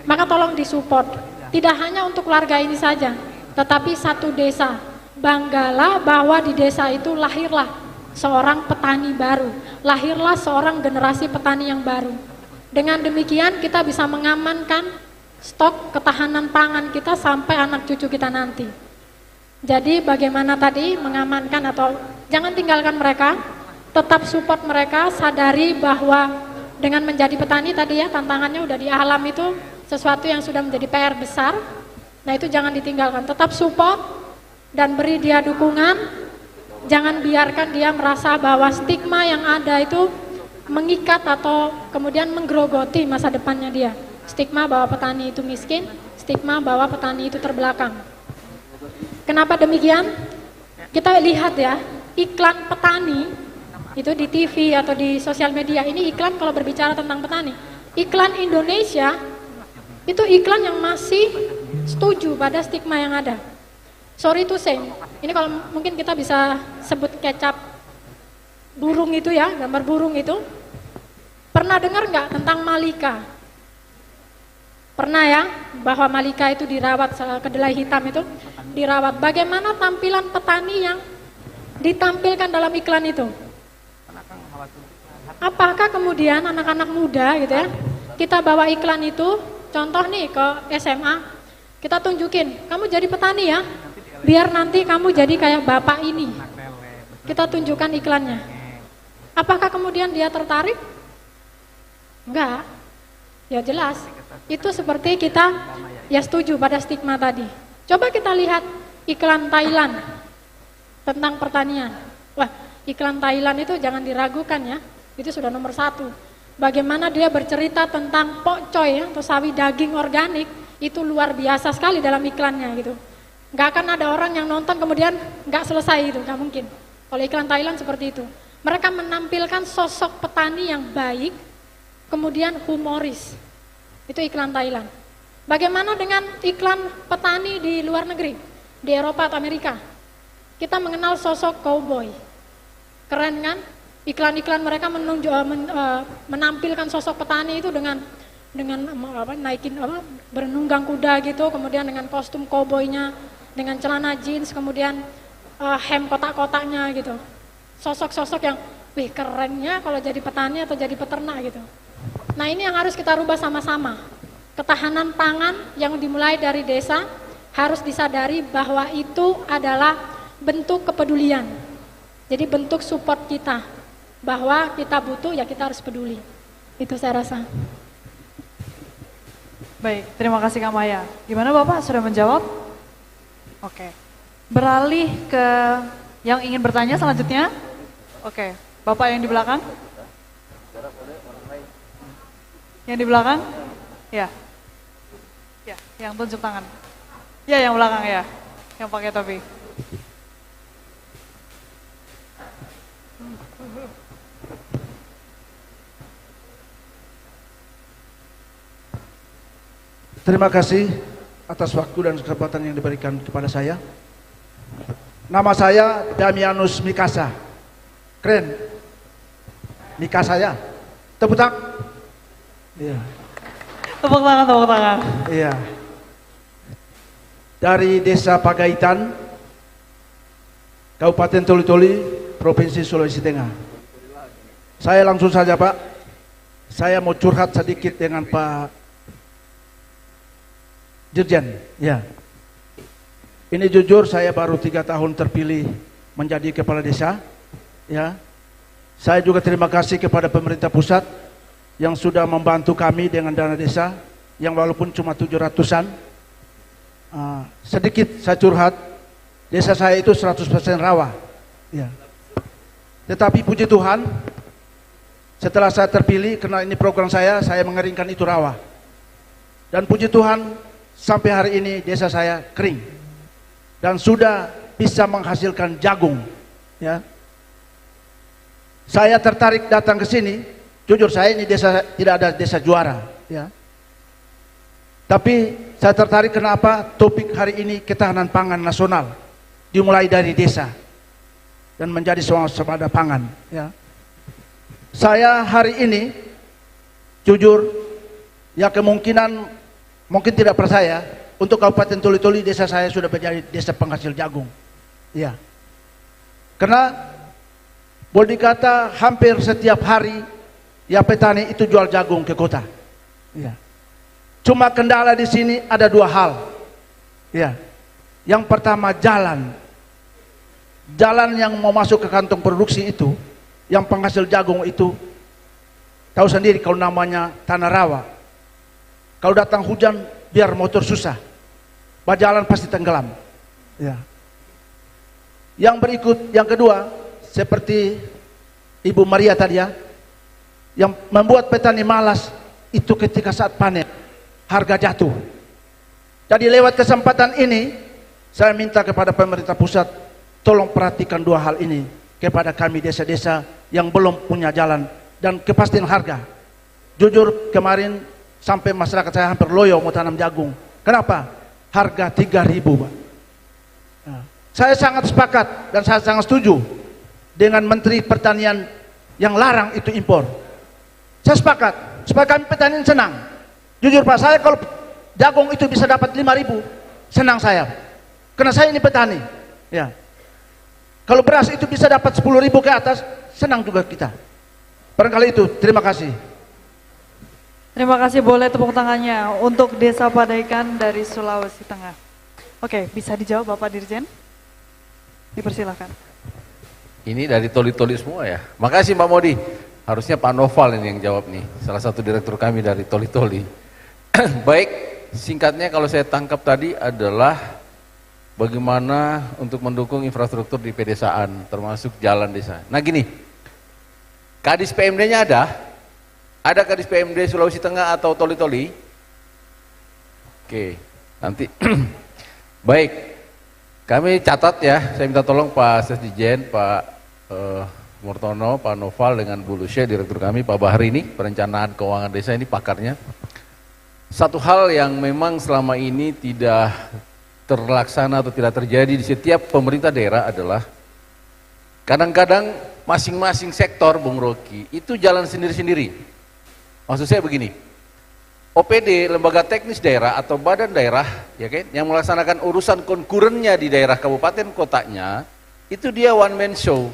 maka tolong disupport. Tidak hanya untuk keluarga ini saja, tetapi satu desa. Banggalah bahwa di desa itu lahirlah seorang petani baru, lahirlah seorang generasi petani yang baru. Dengan demikian kita bisa mengamankan stok ketahanan pangan kita sampai anak cucu kita nanti. Jadi bagaimana tadi mengamankan atau jangan tinggalkan mereka, tetap support mereka, sadari bahwa dengan menjadi petani tadi ya tantangannya udah di alam itu sesuatu yang sudah menjadi PR besar. Nah itu jangan ditinggalkan, tetap support dan beri dia dukungan. Jangan biarkan dia merasa bahwa stigma yang ada itu mengikat atau kemudian menggerogoti masa depannya dia. Stigma bahwa petani itu miskin, stigma bahwa petani itu terbelakang. Kenapa demikian? Kita lihat ya, iklan petani itu di TV atau di sosial media, ini iklan kalau berbicara tentang petani. Iklan Indonesia itu iklan yang masih setuju pada stigma yang ada. Sorry to say, ini kalau mungkin kita bisa sebut kecap burung itu ya, gambar burung itu. Pernah dengar nggak tentang Malika? Pernah ya, bahwa Malika itu dirawat, kedelai hitam itu dirawat. Bagaimana tampilan petani yang ditampilkan dalam iklan itu? Apakah kemudian anak-anak muda gitu ya, kita bawa iklan itu, contoh nih ke SMA, kita tunjukin, kamu jadi petani ya, biar nanti kamu jadi kayak bapak ini. Kita tunjukkan iklannya. Apakah kemudian dia tertarik? Enggak. Ya jelas. Itu seperti kita ya setuju pada stigma tadi. Coba kita lihat iklan Thailand tentang pertanian. Wah, iklan Thailand itu jangan diragukan ya. Itu sudah nomor 1. Bagaimana dia bercerita tentang pokcoy ya, atau sawi daging organik, itu luar biasa sekali dalam iklannya gitu. Nggak akan ada orang yang nonton kemudian nggak selesai itu, nggak mungkin. Kalau iklan Thailand seperti itu. Mereka menampilkan sosok petani yang baik, kemudian humoris. Itu iklan Thailand. Bagaimana dengan iklan petani di luar negeri, di Eropa atau Amerika? Kita mengenal sosok cowboy. Keren kan? Iklan-iklan mereka menampilkan sosok petani itu dengan naikin bernunggang kuda gitu, kemudian dengan kostum cowboynya, dengan celana jeans, kemudian hem kotak-kotaknya gitu. Sosok-sosok yang wih kerennya kalau jadi petani atau jadi peternak gitu. Nah ini yang harus kita rubah sama-sama. Ketahanan pangan yang dimulai dari desa harus disadari bahwa itu adalah bentuk kepedulian. Jadi bentuk support kita, bahwa kita butuh ya kita harus peduli. Itu saya rasa. Baik, terima kasih Kak Maya. Gimana Bapak, sudah menjawab? Oke. Beralih ke yang ingin bertanya selanjutnya. Oke, Bapak yang di belakang. Yang di belakang? Ya. Ya, yang tunjuk tangan. Ya, yang belakang ya. Yang pakai topi. Terima kasih atas waktu dan kesempatan yang diberikan kepada saya. Nama saya Damianus Mikasa. Keren. Mikasa ya. Tepuk tangan. Iya. Tepuk tangan, tepuk tangan. Iya. Dari Desa Pagaitan, Kabupaten Toli-Toli, Provinsi Sulawesi Tengah. Saya langsung saja Pak. Saya mau curhat sedikit dengan Pak Dirjen, ya. Ini jujur saya baru 3 tahun terpilih menjadi kepala desa, ya. Saya juga terima kasih kepada pemerintah pusat yang sudah membantu kami dengan dana desa, yang walaupun cuma 700-an. Sedikit saya curhat, desa saya itu 100% rawa, ya. Tetapi puji Tuhan, setelah saya terpilih, karena ini program saya mengeringkan itu rawa. Dan puji Tuhan, sampai hari ini desa saya kering dan sudah bisa menghasilkan jagung. Ya, saya tertarik datang ke sini. Jujur saya ini desa tidak ada desa juara. Ya, tapi saya tertarik kenapa topik hari ini ketahanan pangan nasional dimulai dari desa dan menjadi swasembada pangan. Ya, saya hari ini jujur ya kemungkinan mungkin tidak percaya, untuk Kabupaten Toli-Toli desa saya sudah menjadi desa penghasil jagung. Ya. Karena boleh dikata hampir setiap hari ya petani itu jual jagung ke kota. Ya. Cuma kendala di sini ada 2 hal. Ya. Yang pertama jalan. Jalan yang mau masuk ke kantong produksi itu, yang penghasil jagung itu, tahu sendiri kalau namanya tanah rawa. Kalau datang hujan, biar motor susah, jalan pasti tenggelam. Ya. Yang berikut, yang kedua, seperti Ibu Maria tadi ya, yang membuat petani malas itu ketika saat panen, harga jatuh. Jadi lewat kesempatan ini, saya minta kepada pemerintah pusat, tolong perhatikan 2 hal ini kepada kami desa-desa yang belum punya jalan dan kepastian harga. Jujur kemarin sampai masyarakat saya hampir loyo mau tanam jagung. Kenapa? Harga 3.000 Pak. Nah, saya sangat sepakat dan saya sangat setuju dengan Menteri Pertanian yang larang itu impor. Saya sepakat, supaya kami petani senang. Jujur Pak, saya kalau jagung itu bisa dapat 5.000, senang saya. Karena saya ini petani. Ya. Kalau beras itu bisa dapat 10.000 ke atas, senang juga kita. Barangkali itu, terima kasih. Terima kasih, boleh tepuk tangannya untuk Desa Padaikan dari Sulawesi Tengah. Oke, bisa dijawab Bapak Dirjen? Dipersilakan. Ini dari Toli-Toli semua ya. Makasih Mbak Modi. Harusnya Pak Noval ini yang jawab nih, salah satu direktur kami dari Toli-Toli. Baik, singkatnya kalau saya tangkap tadi adalah bagaimana untuk mendukung infrastruktur di pedesaan, termasuk jalan desa. Nah gini, Kadis PMD-nya ada Kadis PMD Sulawesi Tengah atau Toli-Toli? Oke, nanti. Baik, kami catat ya, saya minta tolong Pak Sesdijen, Pak Murtono, Pak Noval dengan Bu Lucia, direktur kami, Pak Bahri ini, perencanaan keuangan desa ini pakarnya. Satu hal yang memang selama ini tidak terlaksana atau tidak terjadi di setiap pemerintah daerah adalah kadang-kadang masing-masing sektor, Bung Rocky, itu jalan sendiri-sendiri. Maksud saya begini, OPD, lembaga teknis daerah atau badan daerah, ya kan, yang melaksanakan urusan konkurennya di daerah kabupaten kotanya, itu dia one man show.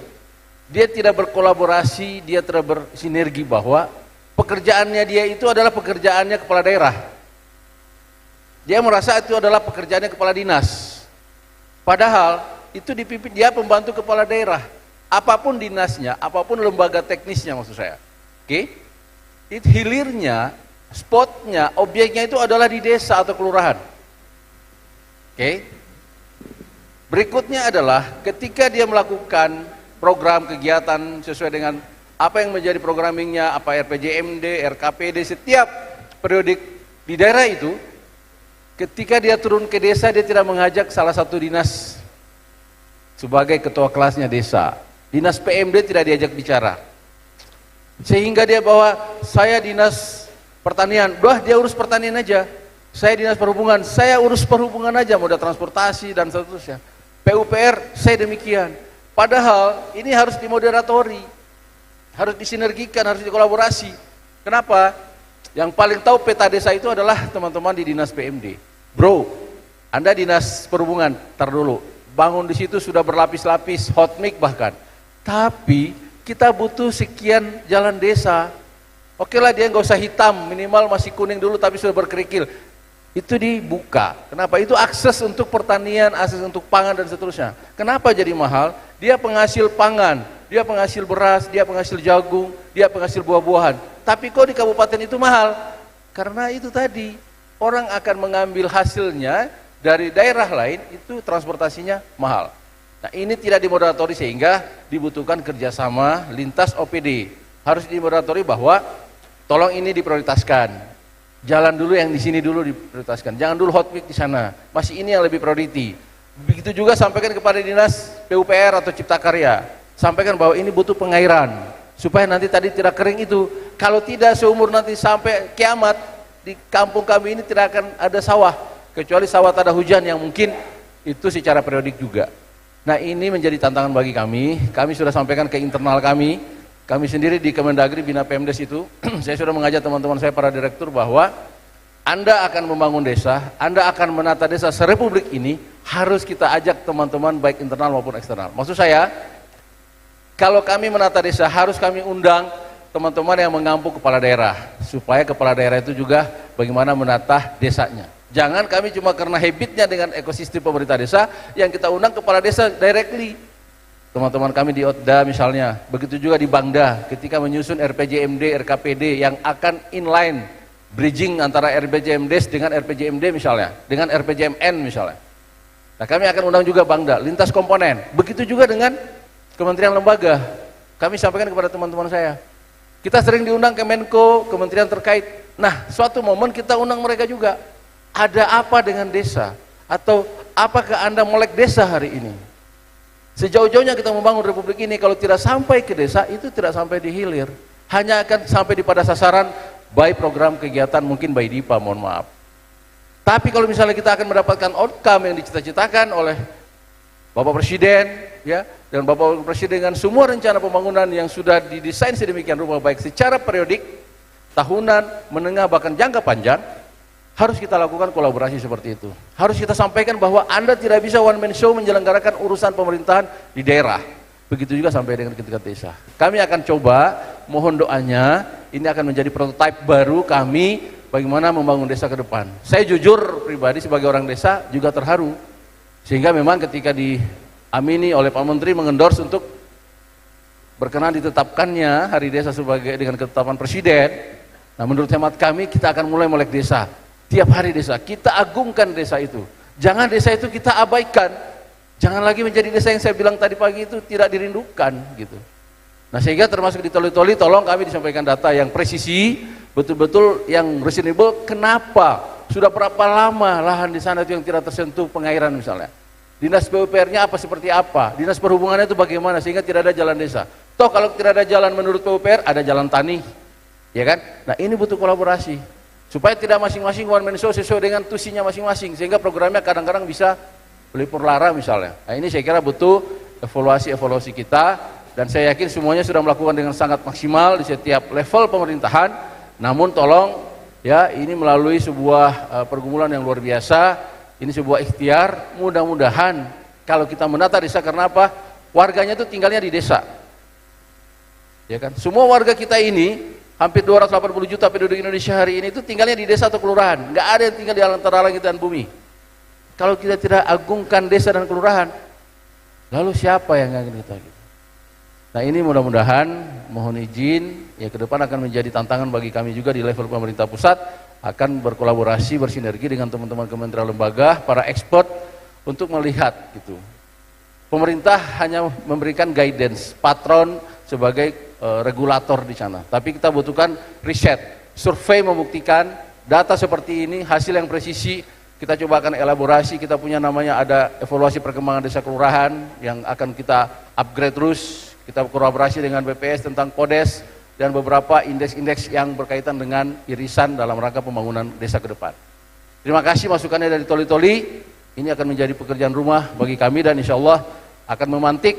Dia tidak berkolaborasi, dia tidak bersinergi bahwa pekerjaannya dia itu adalah pekerjaannya kepala daerah. Dia merasa itu adalah pekerjaannya kepala dinas. Padahal itu dipimpin dia pembantu kepala daerah. Apapun dinasnya, apapun lembaga teknisnya maksud saya. Oke? Itu hilirnya, spotnya, objeknya itu adalah di desa atau kelurahan. Oke? Berikutnya adalah ketika dia melakukan program kegiatan sesuai dengan apa yang menjadi programmingnya, apa RPJMD, RKPD, setiap periodik di daerah itu, ketika dia turun ke desa, dia tidak mengajak salah satu dinas sebagai ketua kelasnya desa. Dinas PMD tidak diajak bicara. Sehingga dia bawa, saya dinas pertanian, dia urus pertanian aja. Saya dinas perhubungan, saya urus perhubungan aja, moda transportasi dan seterusnya. PUPR, saya demikian. Padahal ini harus dimoderatori, harus disinergikan, harus dikolaborasi. Kenapa? Yang paling tahu peta desa itu adalah teman-teman di dinas PMD. Bro, Anda dinas perhubungan, tar dulu, bangun di situ sudah berlapis-lapis, hot mic bahkan. Tapi kita butuh sekian jalan desa. Oke lah, dia nggak usah hitam, minimal masih kuning dulu tapi sudah berkerikil. Itu dibuka. Kenapa? Itu akses untuk pertanian, akses untuk pangan dan seterusnya. Kenapa jadi mahal? Dia penghasil pangan, dia penghasil beras, dia penghasil jagung, dia penghasil buah-buahan. Tapi kok di kabupaten itu mahal? Karena itu tadi, orang akan mengambil hasilnya dari daerah lain, itu transportasinya mahal. Nah ini tidak dimoderatori sehingga dibutuhkan kerjasama lintas OPD. Harus dimoderatori bahwa tolong ini diprioritaskan. Jalan dulu yang di sini dulu diprioritaskan. Jangan dulu hot mic di sana. Masih ini yang lebih priority. Begitu juga sampaikan kepada dinas PUPR atau Cipta Karya. Sampaikan bahwa ini butuh pengairan supaya nanti tadi tidak kering itu. Kalau tidak seumur nanti sampai kiamat di kampung kami ini tidak akan ada sawah kecuali sawah tak ada hujan yang mungkin itu secara periodik juga. Nah ini menjadi tantangan bagi kami. Kami sudah sampaikan ke internal kami. Kami sendiri di Kemendagri Bina Pemdes itu, saya sudah mengajak teman-teman saya para direktur bahwa Anda akan membangun desa, Anda akan menata desa serepublik ini, harus kita ajak teman-teman baik internal maupun eksternal. Maksud saya, kalau kami menata desa harus kami undang teman-teman yang mengampu kepala daerah, supaya kepala daerah itu juga bagaimana menata desanya. Jangan kami cuma karena habitnya dengan ekosistem pemerintah desa, yang kita undang kepala desa directly. Teman-teman kami di Otda misalnya, begitu juga di Bangda ketika menyusun RPJMD, RKPD yang akan inline bridging antara RPJMDes dengan RPJMD misalnya, dengan RPJMN misalnya. Nah kami akan undang juga Bangda, lintas komponen. Begitu juga dengan kementerian lembaga. Kami sampaikan kepada teman-teman saya. Kita sering diundang ke Menko, kementerian terkait. Nah suatu momen kita undang mereka juga. Ada apa dengan desa? Atau apakah Anda melek desa hari ini? Sejauh-jauhnya kita membangun republik ini, kalau tidak sampai ke desa, itu tidak sampai di hilir. Hanya akan sampai di pada sasaran by program kegiatan, mungkin by DIPA, mohon maaf. Tapi kalau misalnya kita akan mendapatkan outcome yang dicita-citakan oleh Bapak Presiden, ya, dan Bapak Presiden dengan semua rencana pembangunan yang sudah didesain sedemikian rupa baik secara periodik, tahunan, menengah, bahkan jangka panjang, harus kita lakukan kolaborasi seperti itu. Harus kita sampaikan bahwa Anda tidak bisa one man show menyelenggarakan urusan pemerintahan di daerah. Begitu juga sampai dengan tingkat desa. Kami akan coba, mohon doanya, ini akan menjadi prototipe baru kami bagaimana membangun desa ke depan. Saya jujur pribadi sebagai orang desa juga terharu. Sehingga memang ketika diamini oleh Pak Menteri mengendorse untuk berkenan ditetapkannya Hari Desa sebagai dengan ketetapan Presiden. Nah, menurut hemat kami kita akan mulai melek desa. Tiap hari desa, kita agungkan desa itu. Jangan desa itu kita abaikan. Jangan lagi menjadi desa yang saya bilang tadi pagi itu tidak dirindukan gitu. Nah, sehingga termasuk di Toli-Toli tolong kami disampaikan data yang presisi, betul-betul yang reasonable. Kenapa? Sudah berapa lama lahan di sana itu yang tidak tersentuh pengairan misalnya? Dinas PUPR-nya apa seperti apa? Dinas perhubungannya itu bagaimana sehingga tidak ada jalan desa? Toh kalau tidak ada jalan menurut PUPR ada jalan tani, ya kan? Nah, ini butuh kolaborasi supaya tidak masing-masing one man show sesuai dengan tusinya masing-masing sehingga programnya kadang-kadang bisa pelipur lara misalnya. Nah, ini saya kira butuh evaluasi kita dan saya yakin semuanya sudah melakukan dengan sangat maksimal di setiap level pemerintahan. Namun tolong ya, ini melalui sebuah pergumulan yang luar biasa, ini sebuah ikhtiar. Mudah-mudahan kalau kita menata desa, karena apa? Warganya itu tinggalnya di desa. Ya kan? Semua warga kita ini hampir 280 juta penduduk Indonesia hari ini itu tinggalnya di desa atau kelurahan. Nggak ada yang tinggal di antara langit dan bumi. Kalau kita tidak agungkan desa dan kelurahan, lalu siapa yang akan kita gitu? Nah, ini mudah-mudahan mohon izin ya ke depan akan menjadi tantangan bagi kami juga di level pemerintah pusat, akan berkolaborasi bersinergi dengan teman-teman kementerian lembaga, para expert untuk melihat gitu. Pemerintah hanya memberikan guidance, patron sebagai regulator di sana. Tapi kita butuhkan riset, survei membuktikan data seperti ini, hasil yang presisi. Kita coba akan elaborasi, kita punya namanya ada evaluasi perkembangan desa kelurahan yang akan kita upgrade terus. Kita kolaborasi dengan BPS tentang KODES dan beberapa indeks-indeks yang berkaitan dengan irisan dalam rangka pembangunan desa ke depan. Terima kasih masukannya dari Toli-Toli. Ini akan menjadi pekerjaan rumah bagi kami dan insya Allah akan memantik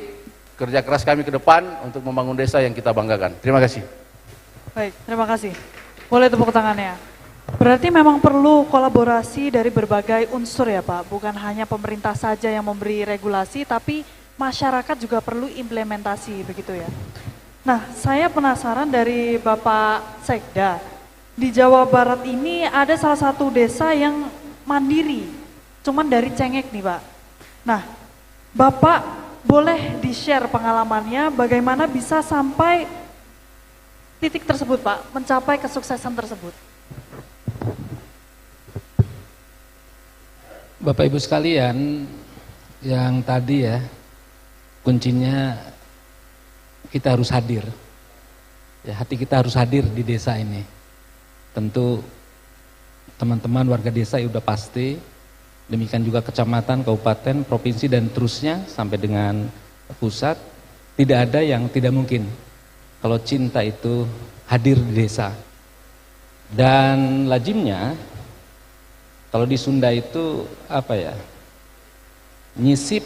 kerja keras kami ke depan untuk membangun desa yang kita banggakan. Terima kasih. Baik, terima kasih. Boleh tepuk tangannya. Berarti memang perlu kolaborasi dari berbagai unsur ya Pak, bukan hanya pemerintah saja yang memberi regulasi, tapi masyarakat juga perlu implementasi, begitu ya. Nah, saya penasaran dari Bapak Sekda, di Jawa Barat ini ada salah satu desa yang mandiri, cuman dari Cengek nih Pak. Nah, Bapak boleh di-share pengalamannya bagaimana bisa sampai titik tersebut Pak, mencapai kesuksesan tersebut. Bapak Ibu sekalian, yang tadi ya, kuncinya kita harus hadir. Ya, hati kita harus hadir di desa ini. Tentu teman-teman warga desa ya udah pasti, demikian juga kecamatan, kabupaten, provinsi dan terusnya sampai dengan pusat, tidak ada yang tidak mungkin kalau cinta itu hadir di desa. Dan lazimnya kalau di Sunda itu apa ya, nyisip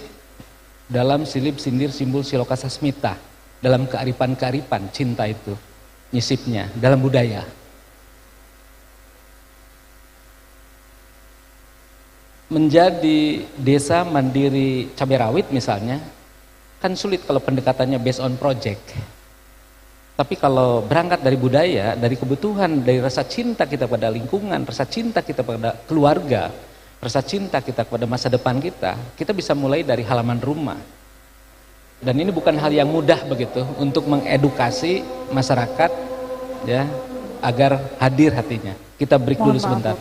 dalam silip sindir simbol siloka sasmita, dalam kearifan-kearifan cinta itu nyisipnya dalam budaya. Menjadi desa mandiri cabai rawit misalnya kan sulit kalau pendekatannya based on project. Tapi kalau berangkat dari budaya, dari kebutuhan, dari rasa cinta kita pada lingkungan, rasa cinta kita pada keluarga, rasa cinta kita kepada masa depan kita bisa mulai dari halaman rumah. Dan ini bukan hal yang mudah begitu untuk mengedukasi masyarakat ya agar hadir hatinya. Kita break dulu sebentar.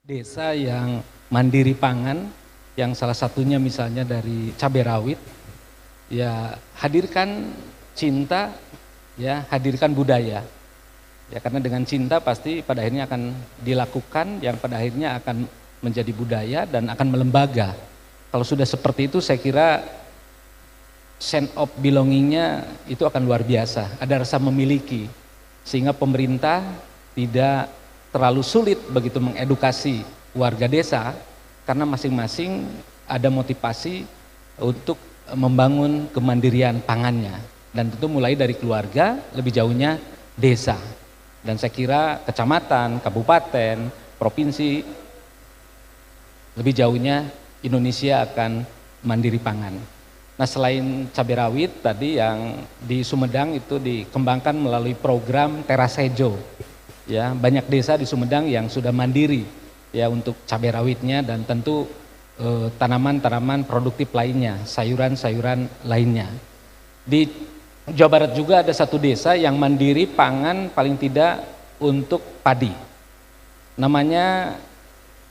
Desa yang mandiri pangan, yang salah satunya misalnya dari cabai rawit, ya hadirkan cinta, ya hadirkan budaya. Ya karena dengan cinta pasti pada akhirnya akan dilakukan yang pada akhirnya akan menjadi budaya dan akan melembaga. Kalau sudah seperti itu saya kira sense of belongingnya itu akan luar biasa. Ada rasa memiliki sehingga pemerintah tidak terlalu sulit begitu mengedukasi warga desa karena masing-masing ada motivasi untuk membangun kemandirian pangannya. Dan tentu mulai dari keluarga, lebih jauhnya desa. Dan saya kira kecamatan, kabupaten, provinsi, lebih jauhnya Indonesia akan mandiri pangan. Nah, selain cabai rawit tadi yang di Sumedang itu dikembangkan melalui program Terasejo. Ya, banyak desa di Sumedang yang sudah mandiri ya untuk cabai rawitnya dan tentu tanaman-tanaman produktif lainnya, sayuran-sayuran lainnya. Di Jawa Barat juga ada satu desa yang mandiri pangan paling tidak untuk padi. Namanya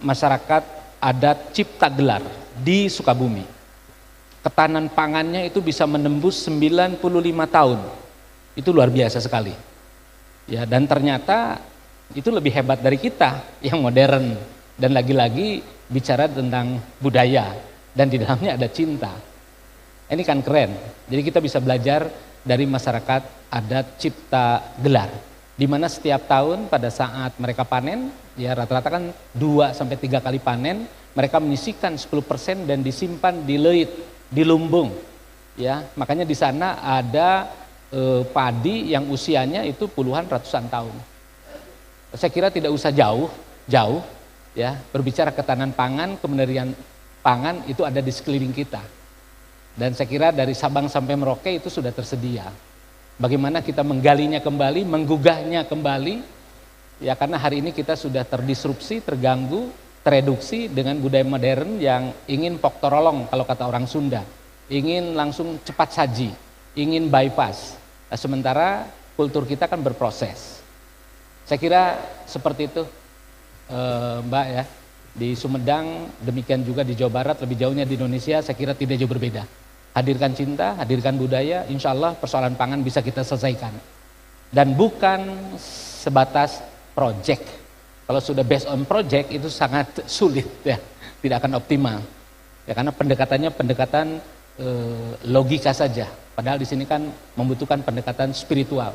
masyarakat adat Cipta Gelar di Sukabumi. Ketahanan pangannya itu bisa menembus 95 tahun. Itu luar biasa sekali. Ya, dan ternyata itu lebih hebat dari kita yang modern dan lagi-lagi bicara tentang budaya dan di dalamnya ada cinta. Ini kan keren. Jadi kita bisa belajar dari masyarakat adat Cipta Gelar, di mana setiap tahun pada saat mereka panen, ya rata-rata kan 2-3 kali panen, mereka menyisihkan 10% dan disimpan di leit, di lumbung. Ya, makanya di sana ada padi yang usianya itu puluhan ratusan tahun. Saya kira tidak usah jauh ya, berbicara ketahanan pangan, kemandirian pangan itu ada di sekeliling kita. Dan saya kira dari Sabang sampai Merauke itu sudah tersedia. Bagaimana kita menggalinya kembali, menggugahnya kembali, ya karena hari ini kita sudah terdisrupsi, terganggu, tereduksi dengan budaya modern yang ingin poktorolong kalau kata orang Sunda, ingin langsung cepat saji, ingin bypass. Nah, sementara kultur kita kan berproses. Saya kira seperti itu Mbak ya, di Sumedang, demikian juga di Jawa Barat, lebih jauhnya di Indonesia, saya kira tidak jauh berbeda. Hadirkan cinta, hadirkan budaya, insya Allah persoalan pangan bisa kita selesaikan. Dan bukan sebatas project. Kalau sudah based on project itu sangat sulit ya, tidak akan optimal. Ya karena pendekatannya pendekatan logika saja. Padahal di sini kan membutuhkan pendekatan spiritual.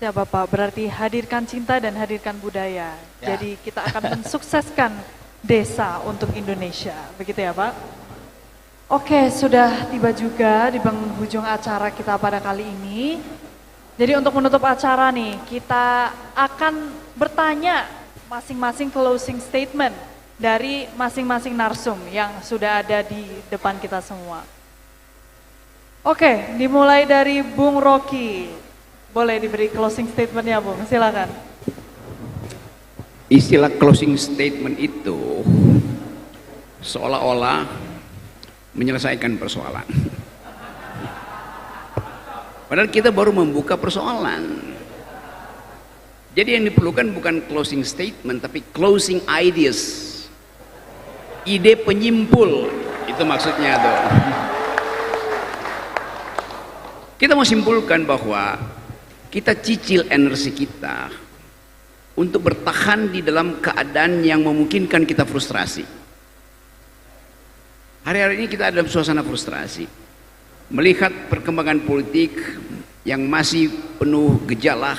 Ya Bapak, berarti hadirkan cinta dan hadirkan budaya. Ya. Jadi kita akan mensukseskan desa untuk Indonesia. Begitu ya Pak? Oke, sudah tiba juga di penghujung acara kita pada kali ini. Jadi untuk menutup acara nih, kita akan bertanya masing-masing closing statement dari masing-masing narsum yang sudah ada di depan kita semua. Oke, dimulai dari Bung Rocky. Boleh diberi closing statementnya Bung, silakan. Istilah closing statement itu seolah-olah menyelesaikan persoalan. Padahal kita baru membuka persoalan. Jadi yang diperlukan bukan closing statement, tapi closing ideas. Ide penyimpul, itu maksudnya tuh. Kita mau simpulkan bahwa kita cicil energi kita untuk bertahan di dalam keadaan yang memungkinkan kita frustrasi. Hari-hari ini kita dalam suasana frustrasi, melihat perkembangan politik yang masih penuh gejala,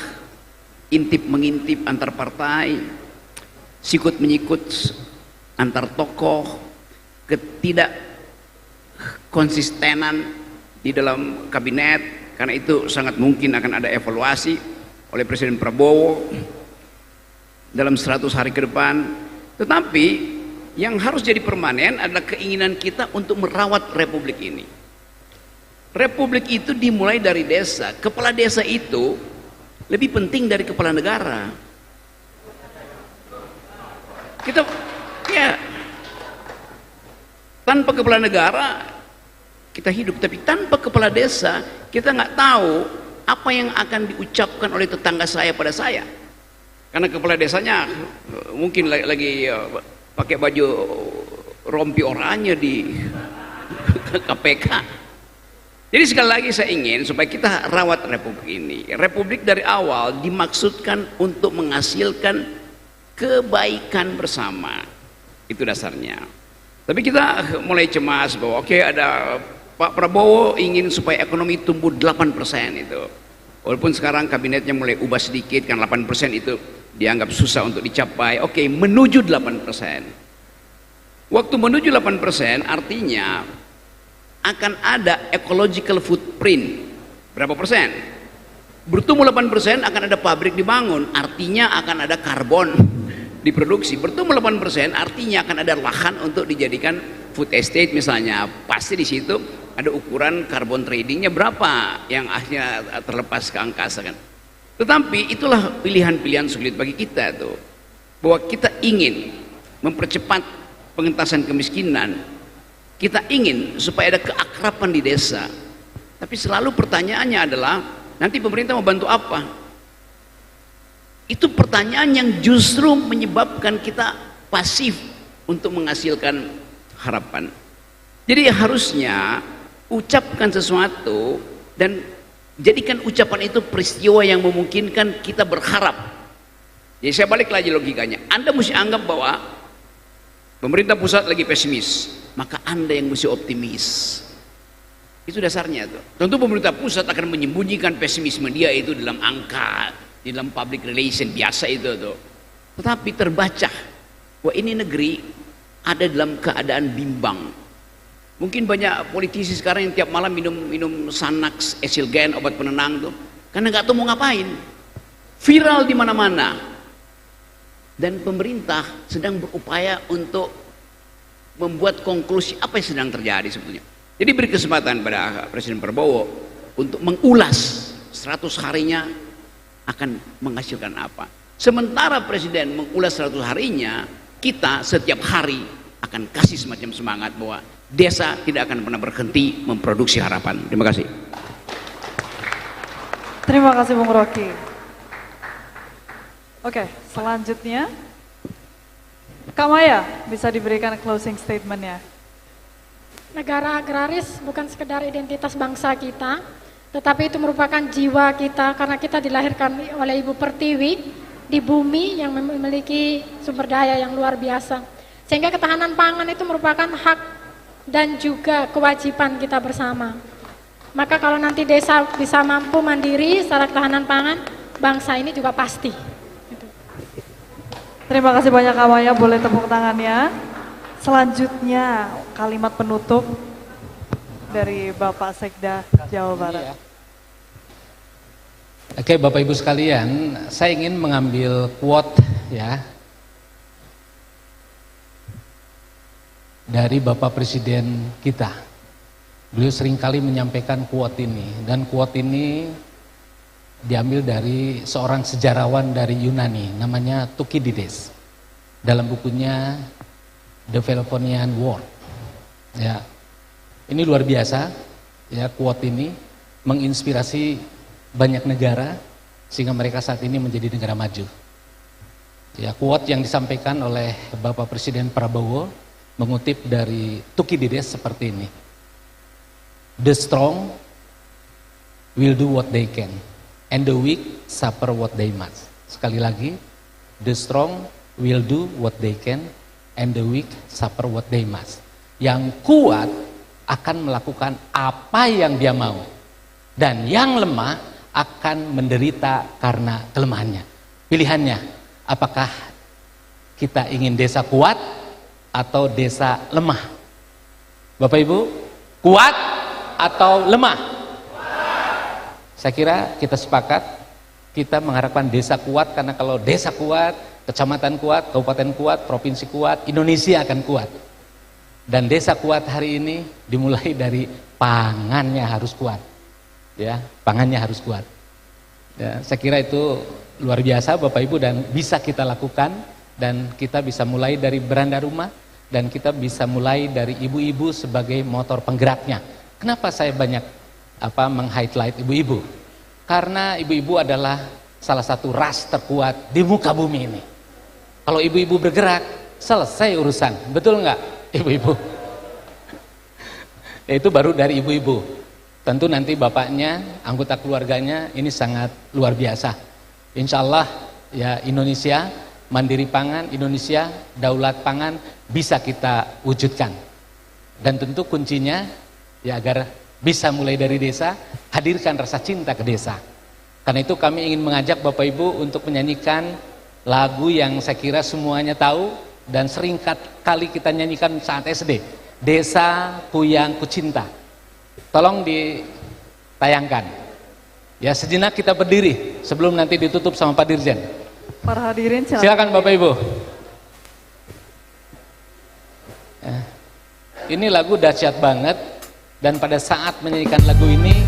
intip mengintip antar partai, sikut menyikut antar tokoh, ketidak konsistenan di dalam kabinet, karena itu sangat mungkin akan ada evaluasi oleh Presiden Prabowo dalam 100 hari ke depan. Tetapi yang harus jadi permanen adalah keinginan kita untuk merawat republik ini. Republik itu dimulai dari desa. Kepala desa itu lebih penting dari kepala negara. Kita ya tanpa kepala negara kita hidup, tapi tanpa kepala desa kita nggak tahu apa yang akan diucapkan oleh tetangga saya pada saya. Karena kepala desanya mungkin lagi pakai baju rompi oranye di KPK. Jadi sekali lagi saya ingin supaya kita rawat republik ini. Republik dari awal dimaksudkan untuk menghasilkan kebaikan bersama. Itu dasarnya. Tapi kita mulai cemas bahwa oke, ada Pak Prabowo ingin supaya ekonomi tumbuh 8% itu. Walaupun sekarang kabinetnya mulai ubah sedikit, kan 8% itu dianggap susah untuk dicapai. Oke, menuju 8%. Waktu menuju 8% artinya akan ada ecological footprint. Berapa persen? Bertumbuh 8% akan ada pabrik dibangun, artinya akan ada karbon diproduksi. Bertumbuh 8% artinya akan ada lahan untuk dijadikan food estate misalnya. Pasti di situ ada ukuran carbon tradingnya berapa yang akhirnya terlepas ke angkasa kan. Tetapi itulah pilihan-pilihan sulit bagi kita tuh, bahwa kita ingin mempercepat pengentasan kemiskinan, kita ingin supaya ada keakraban di desa. Tapi selalu pertanyaannya adalah, nanti pemerintah mau bantu apa? Itu pertanyaan yang justru menyebabkan kita pasif untuk menghasilkan harapan. Jadi harusnya ucapkan sesuatu dan jadikan ucapan itu peristiwa yang memungkinkan kita berharap. Jadi saya balik lagi logikanya, Anda mesti anggap bahwa pemerintah pusat lagi pesimis, maka Anda yang mesti optimis. Itu dasarnya tuh. Tentu pemerintah pusat akan menyembunyikan pesimisme dia itu dalam angka, di dalam public relation biasa itu tuh. Tetapi terbaca bahwa ini negeri ada dalam keadaan bimbang. Mungkin banyak politisi sekarang yang tiap malam minum Xanax, Esilgen, obat penenang tuh, karena nggak tahu mau ngapain. Viral di mana-mana. Dan pemerintah sedang berupaya untuk membuat konklusi apa yang sedang terjadi sebetulnya. Jadi beri kesempatan pada Presiden Prabowo untuk mengulas 100 harinya akan menghasilkan apa. Sementara Presiden mengulas 100 harinya, kita setiap hari akan kasih semacam semangat bahwa desa tidak akan pernah berhenti memproduksi harapan. Terima kasih. Terima kasih Bung Rocky. Oke, selanjutnya Kak Maya bisa diberikan closing statement-nya. Negara agraris bukan sekedar identitas bangsa kita, tetapi itu merupakan jiwa kita karena kita dilahirkan oleh Ibu Pertiwi di bumi yang memiliki sumber daya yang luar biasa. Sehingga ketahanan pangan itu merupakan hak dan juga kewajiban kita bersama. Maka kalau nanti desa bisa mampu mandiri secara ketahanan pangan, bangsa ini juga pasti. Terima kasih banyak Kak Maya, boleh tepuk tangannya. Selanjutnya kalimat penutup dari Bapak Sekda Jawa Barat. Oke, Bapak Ibu sekalian, saya ingin mengambil quote ya dari Bapak Presiden kita. Beliau seringkali menyampaikan quote ini, dan quote ini diambil dari seorang sejarawan dari Yunani, namanya Thukydides, dalam bukunya The Peloponnesian War. Ya, ini luar biasa. Ya, quote ini menginspirasi banyak negara sehingga mereka saat ini menjadi negara maju. Ya, quote yang disampaikan oleh Bapak Presiden Prabowo mengutip dari Thukydides seperti ini. The strong will do what they can, and the weak suffer what they must. Sekali lagi, the strong will do what they can, and the weak suffer what they must. Yang kuat akan melakukan apa yang dia mau, dan yang lemah akan menderita karena kelemahannya. Pilihannya, apakah kita ingin desa kuat atau desa lemah? Bapak Ibu, kuat atau lemah? Saya kira kita sepakat, kita mengharapkan desa kuat, karena kalau desa kuat, kecamatan kuat, kabupaten kuat, provinsi kuat, Indonesia akan kuat. Dan desa kuat hari ini dimulai dari pangannya harus kuat. Ya, pangannya harus kuat. Ya, saya kira itu luar biasa Bapak Ibu, dan bisa kita lakukan, dan kita bisa mulai dari beranda rumah, dan kita bisa mulai dari ibu-ibu sebagai motor penggeraknya. Kenapa saya banyak meng-highlight ibu-ibu? Karena ibu-ibu adalah salah satu ras terkuat di muka bumi ini. Kalau ibu-ibu bergerak, selesai urusan. Betul nggak ibu-ibu? Itu baru dari ibu-ibu. Tentu nanti bapaknya, anggota keluarganya ini sangat luar biasa. Insya Allah ya, Indonesia mandiri pangan, Indonesia daulat pangan bisa kita wujudkan. Dan tentu kuncinya ya, agar bisa mulai dari desa, hadirkan rasa cinta ke desa. Karena itu kami ingin mengajak Bapak Ibu untuk menyanyikan lagu yang saya kira semuanya tahu, dan sering kali kita nyanyikan saat SD. Desaku yang kucinta. Tolong ditayangkan. Ya, sejenak kita berdiri sebelum nanti ditutup sama Pak Dirjen. Para hadirin silakan Bapak Ibu. Ini lagu dahsyat banget, dan pada saat menyanyikan lagu ini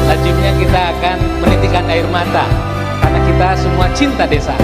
lazimnya kita akan menitikkan air mata karena kita semua cinta desa.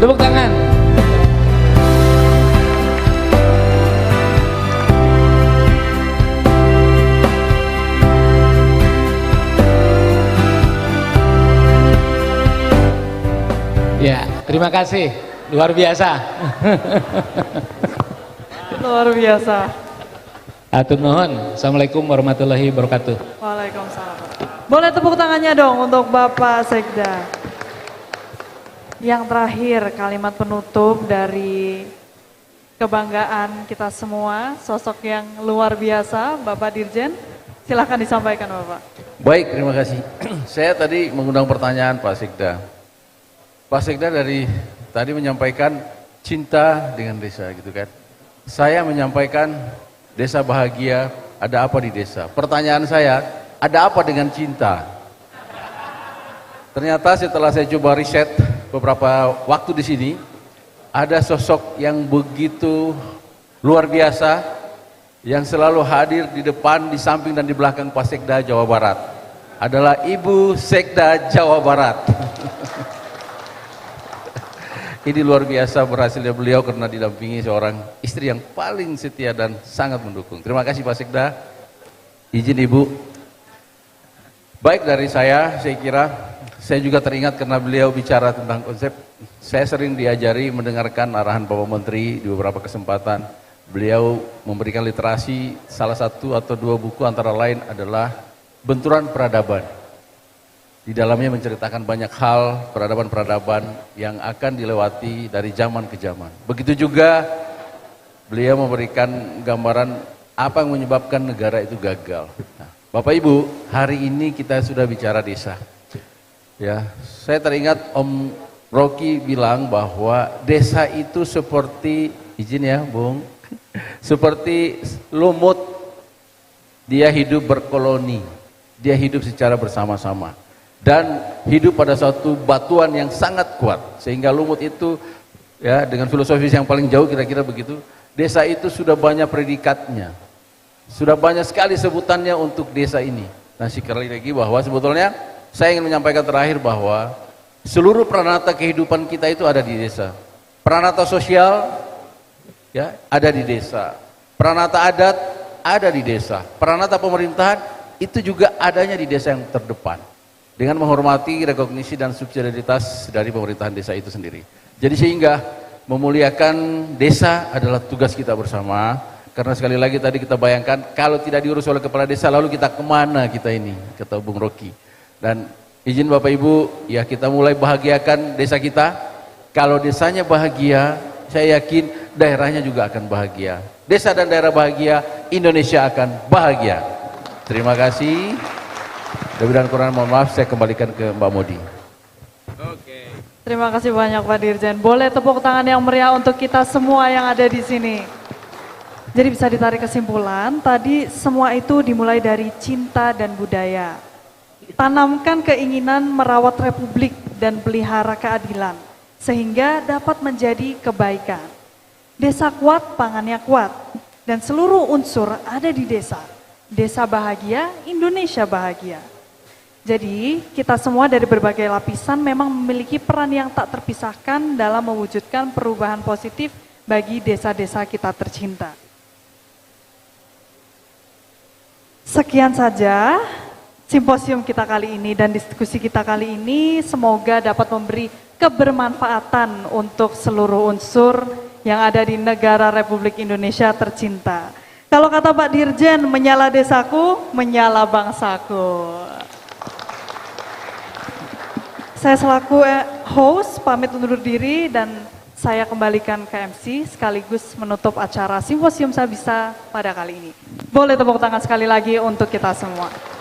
Tepuk tangan. Ya, terima kasih. Luar biasa. Luar biasa. Atur nuhun. Assalamualaikum warahmatullahi wabarakatuh. Waalaikumsalam. Boleh tepuk tangannya dong untuk Bapak Sekda. Yang terakhir, kalimat penutup dari kebanggaan kita semua, sosok yang luar biasa, Bapak Dirjen. Silahkan disampaikan Bapak. Baik, terima kasih. Saya tadi mengundang pertanyaan Pak Sekda. Pak Sekda dari tadi menyampaikan cinta dengan desa gitu kan. Saya menyampaikan desa bahagia, ada apa di desa? Pertanyaan saya, ada apa dengan cinta? Ternyata setelah saya coba riset beberapa waktu di sini, ada sosok yang begitu luar biasa yang selalu hadir di depan, di samping dan di belakang Pak Sekda Jawa Barat. Adalah Ibu Sekda Jawa Barat. Ini luar biasa berhasilnya beliau karena didampingi seorang istri yang paling setia dan sangat mendukung. Terima kasih Pak Sekda. Izin Ibu. Baik dari saya kira saya juga teringat karena beliau bicara tentang konsep. Saya sering diajari mendengarkan arahan Bapak Menteri di beberapa kesempatan. Beliau memberikan literasi, salah satu atau dua buku antara lain adalah Benturan Peradaban. Di dalamnya menceritakan banyak hal peradaban-peradaban yang akan dilewati dari zaman ke zaman. Begitu juga beliau memberikan gambaran apa yang menyebabkan negara itu gagal. Nah, Bapak Ibu, hari ini kita sudah bicara desa. Ya, saya teringat Om Rocky bilang bahwa desa itu seperti, izin ya Bung, seperti lumut, dia hidup berkoloni, dia hidup secara bersama-sama dan hidup pada suatu batuan yang sangat kuat, sehingga lumut itu ya dengan filosofis yang paling jauh kira-kira begitu, desa itu sudah banyak predikatnya, sudah banyak sekali sebutannya untuk desa ini. Nah sekali lagi bahwa sebetulnya saya ingin menyampaikan terakhir bahwa seluruh peranata kehidupan kita itu ada di desa. Peranata sosial ya ada di desa. Peranata adat ada di desa. Peranata pemerintahan itu juga adanya di desa yang terdepan. Dengan menghormati rekognisi dan subsidiaritas dari pemerintahan desa itu sendiri. Jadi sehingga memuliakan desa adalah tugas kita bersama. Karena sekali lagi tadi kita bayangkan kalau tidak diurus oleh kepala desa lalu kita kemana kita ini, kata Bung Rocky. Dan izin Bapak Ibu, ya kita mulai bahagiakan desa kita. Kalau desanya bahagia, saya yakin daerahnya juga akan bahagia. Desa dan daerah bahagia, Indonesia akan bahagia. Terima kasih. Lebih dan kurang mohon maaf, saya kembalikan ke Mbak Modi. Oke. Terima kasih banyak Pak Dirjen. Boleh tepuk tangan yang meriah untuk kita semua yang ada di sini. Jadi bisa ditarik kesimpulan, tadi semua itu dimulai dari cinta dan budaya. Tanamkan keinginan merawat republik dan pelihara keadilan, sehingga dapat menjadi kebaikan. Desa kuat, pangannya kuat, dan seluruh unsur ada di desa. Desa bahagia, Indonesia bahagia. Jadi kita semua dari berbagai lapisan memang memiliki peran yang tak terpisahkan dalam mewujudkan perubahan positif bagi desa-desa kita tercinta. Sekian saja simposium kita kali ini dan diskusi kita kali ini, semoga dapat memberi kebermanfaatan untuk seluruh unsur yang ada di negara Republik Indonesia tercinta. Kalau kata Pak Dirjen, menyala desaku, menyala bangsaku. Saya selaku host pamit undur diri dan saya kembalikan ke MC sekaligus menutup acara Simposium Sabisa pada kali ini. Boleh tepuk tangan sekali lagi untuk kita semua.